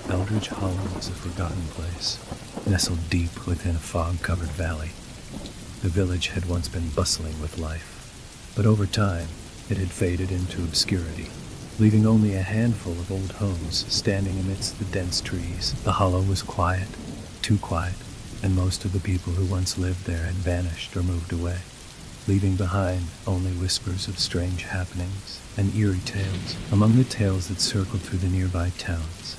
Eldridge Hollow is a forgotten place, nestled deep within a fog-covered valley. The village had once been bustling with life, but over time it had faded into obscurity, leaving only a handful of old homes standing amidst the dense trees. The hollow was quiet, too quiet, and most of the people who once lived there had vanished or moved away, leaving behind only whispers of strange happenings and eerie tales. Among the tales that circled through the nearby towns,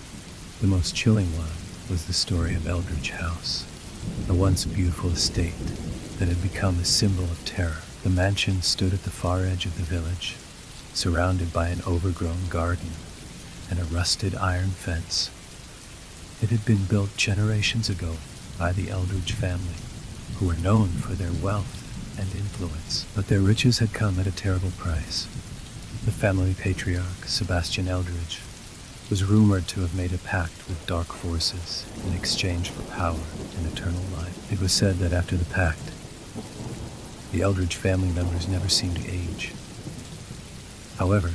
the most chilling one was the story of Eldridge House, a once beautiful estate that had become a symbol of terror. The mansion stood at the far edge of the village, surrounded by an overgrown garden and a rusted iron fence. It had been built generations ago by the Eldridge family, who were known for their wealth and influence, but their riches had come at a terrible price. The family patriarch, Sebastian Eldridge, was rumored to have made a pact with dark forces in exchange for power and eternal life. It was said that after the pact, the Eldridge family members never seemed to age. However,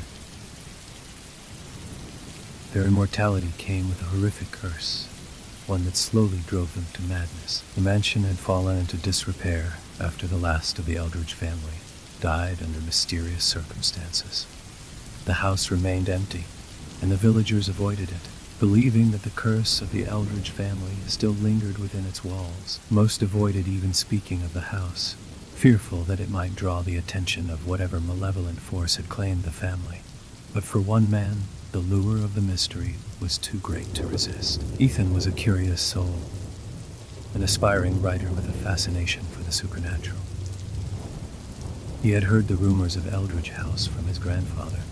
Their immortality came with a horrific curse, one that slowly drove them to madness. The mansion had fallen into disrepair after the last of the Eldridge family died under mysterious circumstances. The house remained empty, and the villagers avoided it, believing that the curse of the Eldridge family still lingered within its walls. Most avoided even speaking of the house, fearful that it might draw the attention of whatever malevolent force had claimed the family. But for one man, the lure of the mystery was too great to resist. Ethan was a curious soul, an aspiring writer with a fascination for the supernatural. He had heard the rumors of Eldridge House from his grandfather,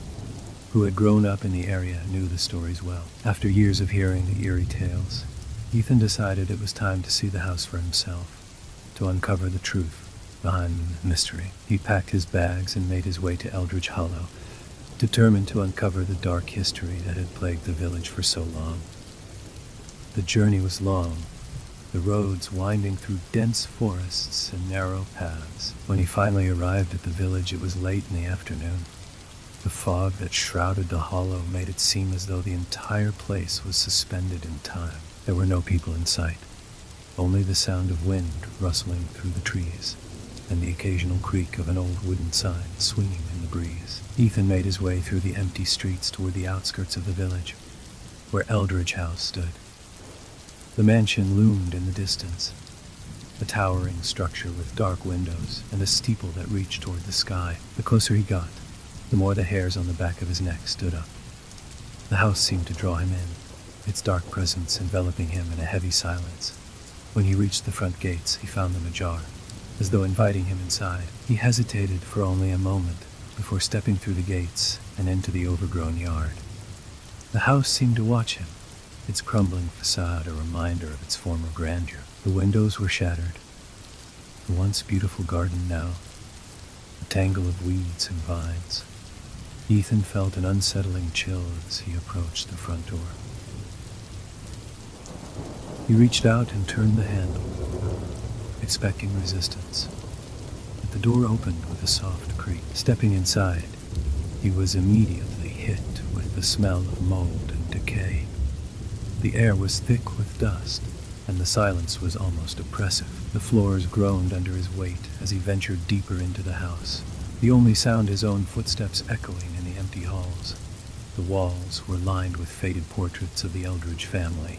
who had grown up in the area and knew the stories well. After years of hearing the eerie tales, Ethan decided it was time to see the house for himself, to uncover the truth behind the mystery. He packed his bags and made his way to Eldridge Hollow, determined to uncover the dark history that had plagued the village for so long. The journey was long, the roads winding through dense forests and narrow paths. When he finally arrived at the village, it was late in the afternoon. The fog that shrouded the hollow made it seem as though the entire place was suspended in time. There were no people in sight, only the sound of wind rustling through the trees, and the occasional creak of an old wooden sign swinging in the breeze. Ethan made his way through the empty streets toward the outskirts of the village, where Eldridge House stood. The mansion loomed in the distance, a towering structure with dark windows and a steeple that reached toward the sky. The closer he got, the more the hairs on the back of his neck stood up. The house seemed to draw him in, its dark presence enveloping him in a heavy silence. When he reached the front gates, he found them ajar, as though inviting him inside. He hesitated for only a moment before stepping through the gates and into the overgrown yard. The house seemed to watch him, its crumbling facade a reminder of its former grandeur. The windows were shattered, the once beautiful garden now a tangle of weeds and vines. Ethan felt an unsettling chill as he approached the front door. He reached out and turned the handle, expecting resistance. But the door opened with a soft creak. Stepping inside, he was immediately hit with the smell of mold and decay. The air was thick with dust, and the silence was almost oppressive. The floors groaned under his weight as he ventured deeper into the house, the only sound his own footsteps echoing in the empty halls. The walls were lined with faded portraits of the Eldridge family,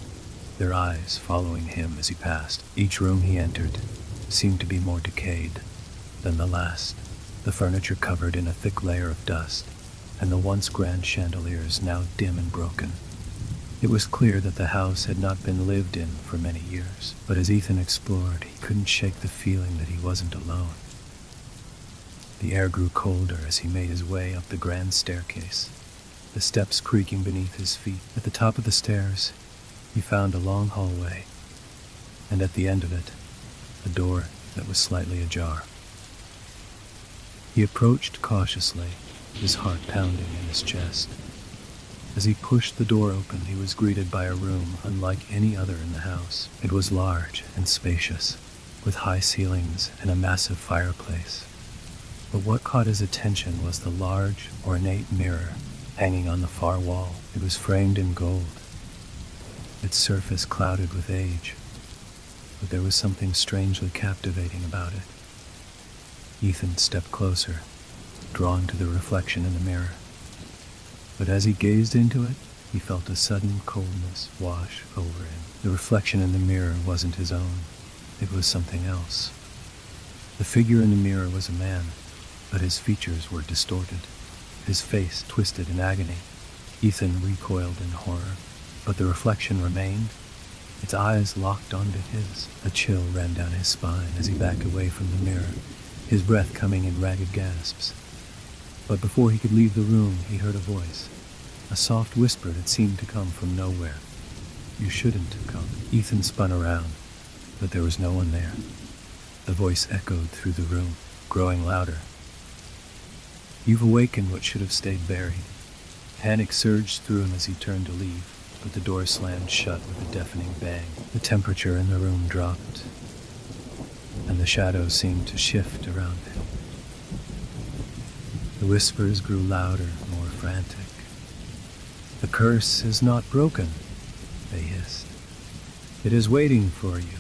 their eyes following him as he passed. Each room he entered seemed to be more decayed than the last, the furniture covered in a thick layer of dust, and the once grand chandeliers now dim and broken. It was clear that the house had not been lived in for many years, but as Ethan explored, he couldn't shake the feeling that he wasn't alone. The air grew colder as he made his way up the grand staircase, the steps creaking beneath his feet. At the top of the stairs, he found a long hallway, and at the end of it, a door that was slightly ajar. He approached cautiously, his heart pounding in his chest. As he pushed the door open, he was greeted by a room unlike any other in the house. It was large and spacious, with high ceilings and a massive fireplace. But what caught his attention was the large, ornate mirror hanging on the far wall. It was framed in gold, its surface clouded with age, but there was something strangely captivating about it. Ethan stepped closer, drawn to the reflection in the mirror. But as he gazed into it, he felt a sudden coldness wash over him. The reflection in the mirror wasn't his own. It was something else. The figure in the mirror was a man, but his features were distorted, his face twisted in agony. Ethan recoiled in horror, but the reflection remained, its eyes locked onto his. A chill ran down his spine as he backed away from the mirror, his breath coming in ragged gasps. But before he could leave the room, he heard a voice, a soft whisper that seemed to come from nowhere. "You shouldn't come." Ethan spun around, but there was no one there. The voice echoed through the room, growing louder. "You've awakened what should have stayed buried." Panic surged through him as he turned to leave, but the door slammed shut with a deafening bang. The temperature in the room dropped, and the shadows seemed to shift around him. The whispers grew louder, more frantic. "The curse is not broken," they hissed. "It is waiting for you."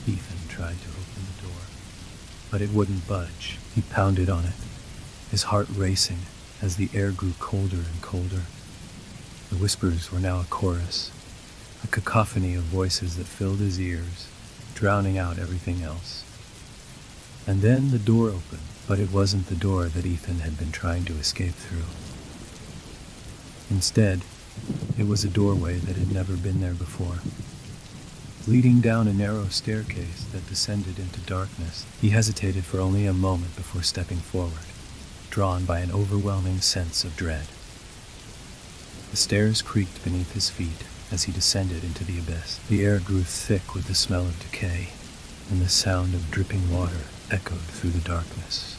Ethan tried to open the door, but it wouldn't budge. He pounded on it, his heart racing as the air grew colder and colder. The whispers were now a chorus, a cacophony of voices that filled his ears, drowning out everything else. And then the door opened, but it wasn't the door that Ethan had been trying to escape through. Instead, it was a doorway that had never been there before. Leading down a narrow staircase that descended into darkness, he hesitated for only a moment before stepping forward, drawn by an overwhelming sense of dread. The stairs creaked beneath his feet as he descended into the abyss. The air grew thick with the smell of decay, and the sound of dripping water echoed through the darkness.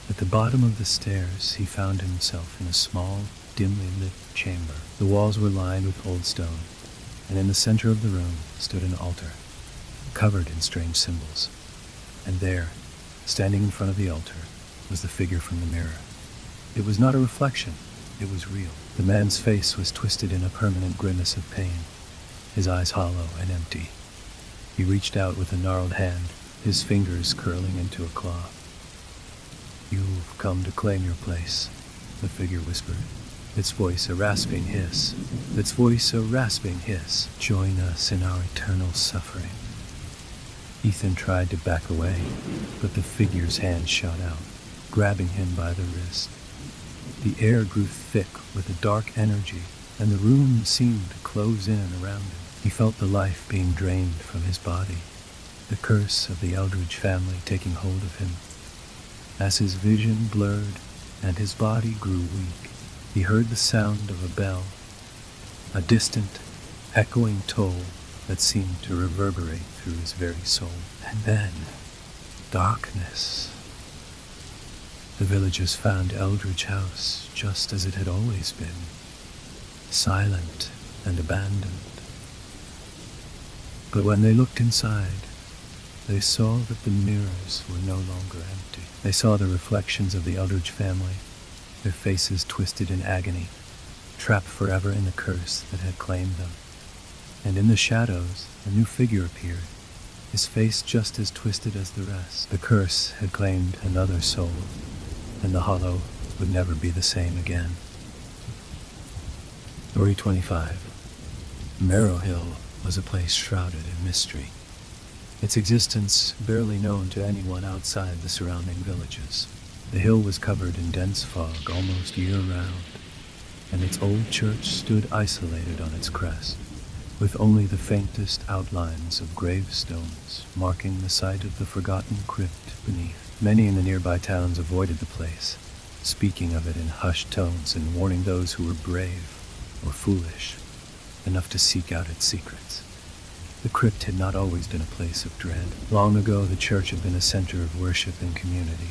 At the bottom of the stairs, he found himself in a small, dimly lit chamber. The walls were lined with old stone, and in the center of the room stood an altar, covered in strange symbols. And there, standing in front of the altar, was the figure from the mirror. It was not a reflection, it was real. The man's face was twisted in a permanent grimace of pain, his eyes hollow and empty. He reached out with a gnarled hand, his fingers curling into a claw. "You've come to claim your place," the figure whispered, its voice a rasping hiss. "Join us in our eternal suffering." Ethan tried to back away, but the figure's hand shot out, grabbing him by the wrist. The air grew thick with a dark energy, and the room seemed to close in around him. He felt the life being drained from his body, the curse of the Eldridge family taking hold of him. As his vision blurred and his body grew weak, he heard the sound of a bell, a distant, echoing toll that seemed to reverberate through his very soul. And then, darkness. The villagers found Eldridge House just as it had always been, silent and abandoned. But when they looked inside, they saw that the mirrors were no longer empty. They saw the reflections of the Eldridge family, their faces twisted in agony, trapped forever in the curse that had claimed them. And in the shadows, a new figure appeared, his face just as twisted as the rest. The curse had claimed another soul, and the hollow would never be the same again. Story 25. Marrow Hill was a place shrouded in mystery, its existence barely known to anyone outside the surrounding villages. The hill was covered in dense fog almost year-round, and its old church stood isolated on its crest, with only the faintest outlines of gravestones marking the site of the forgotten crypt beneath. Many in the nearby towns avoided the place, speaking of it in hushed tones and warning those who were brave or foolish enough to seek out its secrets. The crypt had not always been a place of dread. Long ago, the church had been a center of worship and community,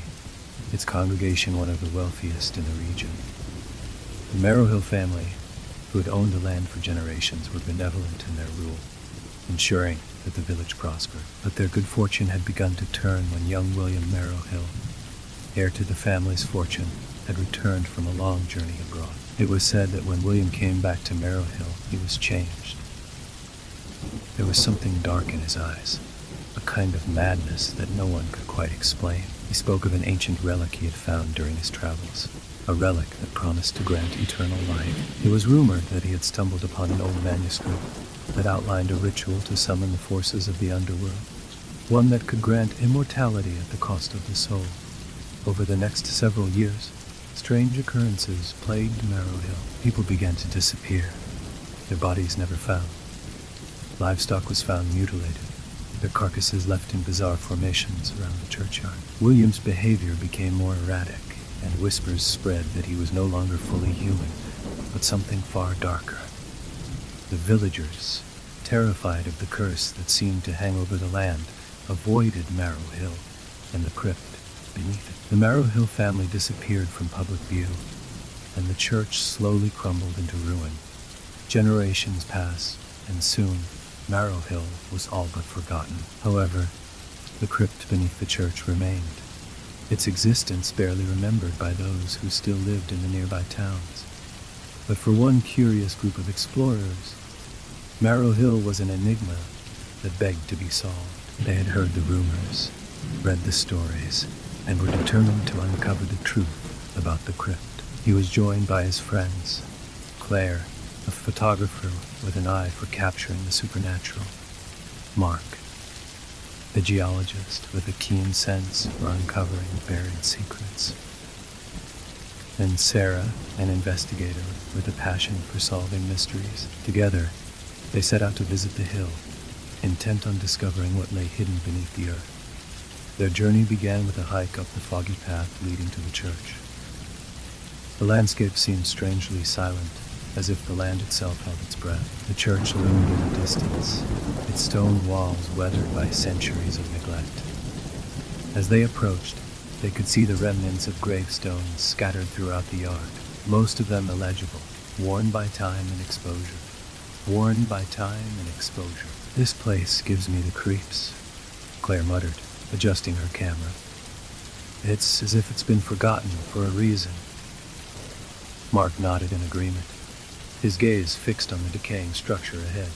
its congregation one of the wealthiest in the region. The Marrow Hill family, who had owned the land for generations, were benevolent in their rule, ensuring that the village prospered. But their good fortune had begun to turn when young William Marrow Hill, heir to the family's fortune, had returned from a long journey abroad. It was said that when William came back to Marrow Hill, he was changed. There was something dark in his eyes, a kind of madness that no one could quite explain. He spoke of an ancient relic he had found during his travels, a relic that promised to grant eternal life. It was rumored that he had stumbled upon an old manuscript that outlined a ritual to summon the forces of the underworld, one that could grant immortality at the cost of the soul. Over the next several years, strange occurrences plagued Marrow Hill. People began to disappear, their bodies never found. Livestock was found mutilated, their carcasses left in bizarre formations around the churchyard. William's behavior became more erratic, and whispers spread that he was no longer fully human, but something far darker. The villagers, terrified of the curse that seemed to hang over the land, avoided Marrow Hill and the crypt beneath it. The Marrow Hill family disappeared from public view, and the church slowly crumbled into ruin. Generations passed, and soon Marrow Hill was all but forgotten. However, the crypt beneath the church remained, its existence barely remembered by those who still lived in the nearby towns. But for one curious group of explorers, Marrow Hill was an enigma that begged to be solved. They had heard the rumors, read the stories, and were determined to uncover the truth about the crypt. He was joined by his friends, Claire, a photographer with an eye for capturing the supernatural, Mark, the geologist with a keen sense for uncovering buried secrets, and Sarah, an investigator with a passion for solving mysteries. Together, they set out to visit the hill, intent on discovering what lay hidden beneath the earth. Their journey began with a hike up the foggy path leading to the church. The landscape seemed strangely silent, as if the land itself held its breath. The church loomed in the distance, its stone walls weathered by centuries of neglect. As they approached, they could see the remnants of gravestones scattered throughout the yard, most of them illegible, worn by time and exposure. Worn by time and exposure. "This place gives me the creeps," Claire muttered, adjusting her camera. "It's as if it's been forgotten for a reason." Mark nodded in agreement, his gaze fixed on the decaying structure ahead.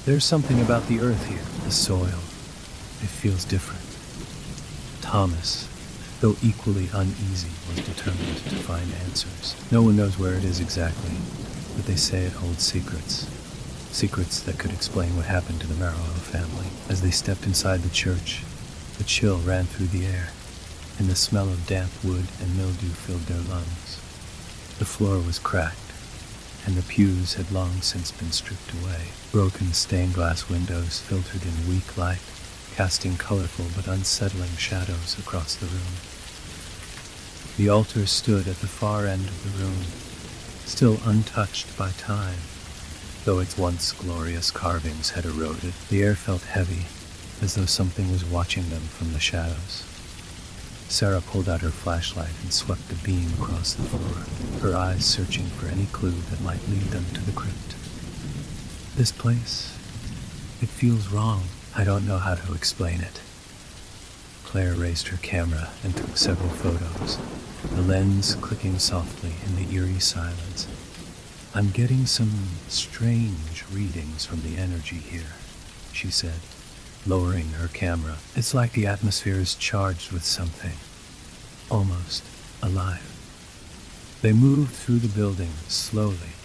"There's something about the earth here, the soil. It feels different." Thomas, though equally uneasy, was determined to find answers. No one knows where it is exactly, but they say it holds secrets. Secrets that could explain what happened to the Marrow family. As they stepped inside the church, a chill ran through the air, and the smell of damp wood and mildew filled their lungs. The floor was cracked, and the pews had long since been stripped away. Broken stained glass windows filtered in weak light, casting colorful but unsettling shadows across the room. The altar stood at the far end of the room, still untouched by time, though its once glorious carvings had eroded. The air felt heavy, as though something was watching them from the shadows. Sarah pulled out her flashlight and swept the beam across the floor, her eyes searching for any clue that might lead them to the crypt. "This place, it feels wrong. I don't know how to explain it." Claire raised her camera and took several photos, the lens clicking softly in the eerie silence. "I'm getting some strange readings from the energy here," she said, lowering her camera. "It's like the atmosphere is charged with something, almost alive." They moved through the building slowly,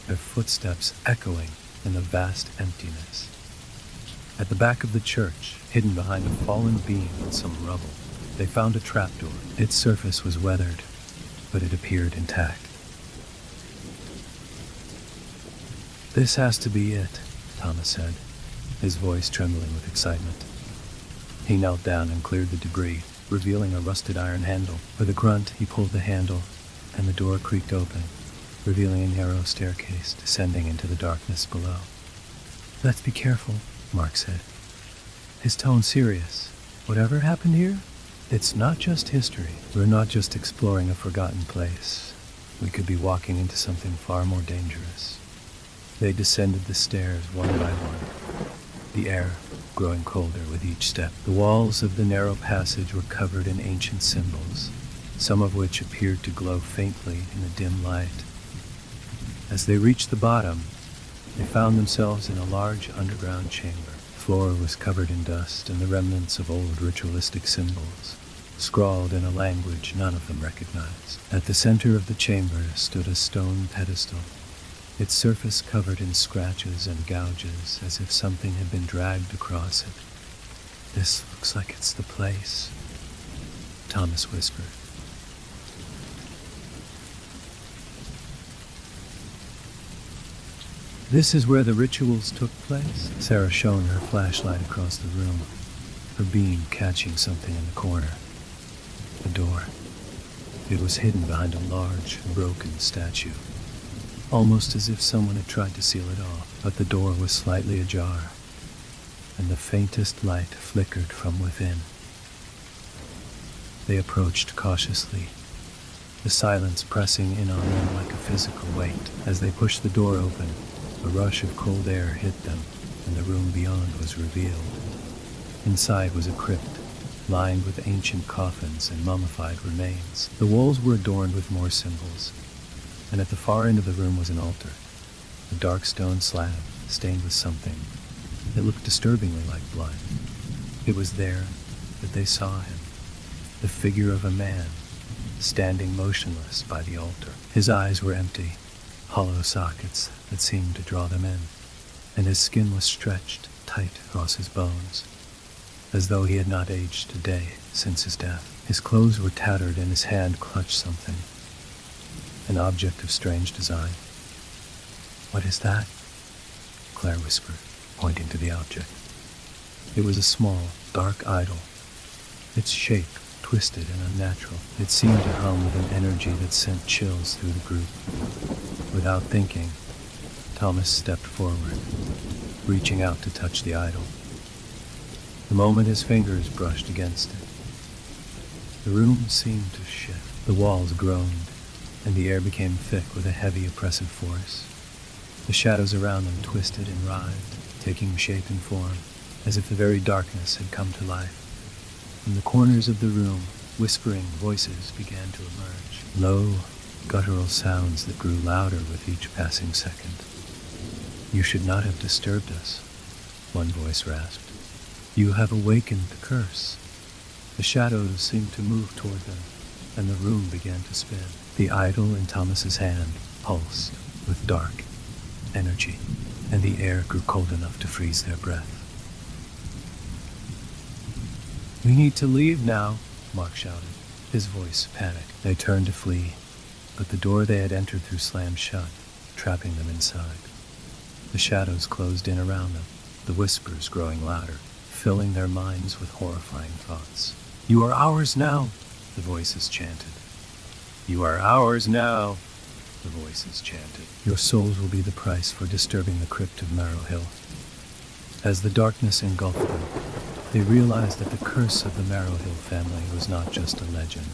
their footsteps echoing in the vast emptiness. At the back of the church, hidden behind a fallen beam and some rubble, they found a trapdoor. Its surface was weathered, but it appeared intact. "This has to be it," Thomas said, his voice trembling with excitement. He knelt down and cleared the debris, revealing a rusted iron handle. With a grunt, he pulled the handle, and the door creaked open, revealing a narrow staircase descending into the darkness below. "Let's be careful," Mark said, his tone serious. "Whatever happened here, it's not just history. We're not just exploring a forgotten place. We could be walking into something far more dangerous." They descended the stairs one by one, the air growing colder with each step. The walls of the narrow passage were covered in ancient symbols, some of which appeared to glow faintly in the dim light. As they reached the bottom, they found themselves in a large underground chamber. The floor was covered in dust and the remnants of old ritualistic symbols, scrawled in a language none of them recognized. At the center of the chamber stood a stone pedestal, its surface covered in scratches and gouges as if something had been dragged across it. "This looks like it's the place," Thomas whispered. "This is where the rituals took place?" Sarah shone her flashlight across the room, her beam catching something in the corner. A door. It was hidden behind a large, broken statue, almost as if someone had tried to seal it off. But the door was slightly ajar, and the faintest light flickered from within. They approached cautiously, the silence pressing in on them like a physical weight. As they pushed the door open, a rush of cold air hit them, and the room beyond was revealed. Inside was a crypt, lined with ancient coffins and mummified remains. The walls were adorned with more symbols, and at the far end of the room was an altar, a dark stone slab stained with something that looked disturbingly like blood. It was there that they saw him, the figure of a man standing motionless by the altar. His eyes were empty, hollow sockets that seemed to draw them in, and his skin was stretched tight across his bones, as though he had not aged a day since his death. His clothes were tattered and his hand clutched something, an object of strange design. "What is that?" Claire whispered, pointing to the object. It was a small, dark idol, its shape twisted and unnatural. It seemed to hum with an energy that sent chills through the group. Without thinking, Thomas stepped forward, reaching out to touch the idol. The moment his fingers brushed against it, the room seemed to shift. The walls groaned, and the air became thick with a heavy, oppressive force. The shadows around them twisted and writhed, taking shape and form, as if the very darkness had come to life. From the corners of the room, whispering voices began to emerge, low, guttural sounds that grew louder with each passing second. "You should not have disturbed us," one voice rasped. "You have awakened the curse." The shadows seemed to move toward them, and the room began to spin. The idol in Thomas's hand pulsed with dark energy, and the air grew cold enough to freeze their breath. "We need to leave now," Mark shouted, his voice panicked. They turned to flee, but the door they had entered through slammed shut, trapping them inside. The shadows closed in around them, the whispers growing louder, filling their minds with horrifying thoughts. "You are ours now," the voices chanted. "You are ours now," the voices chanted. "Your souls will be the price for disturbing the crypt of Marrow Hill." As the darkness engulfed them, they realized that the curse of the Marrow Hill family was not just a legend.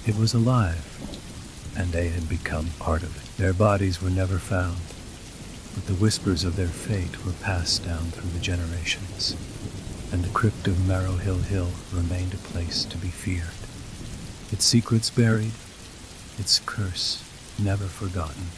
It was alive, and they had become part of it. Their bodies were never found, but the whispers of their fate were passed down through the generations, and the crypt of Marrow Hill remained a place to be feared. Its secrets buried, its curse never forgotten.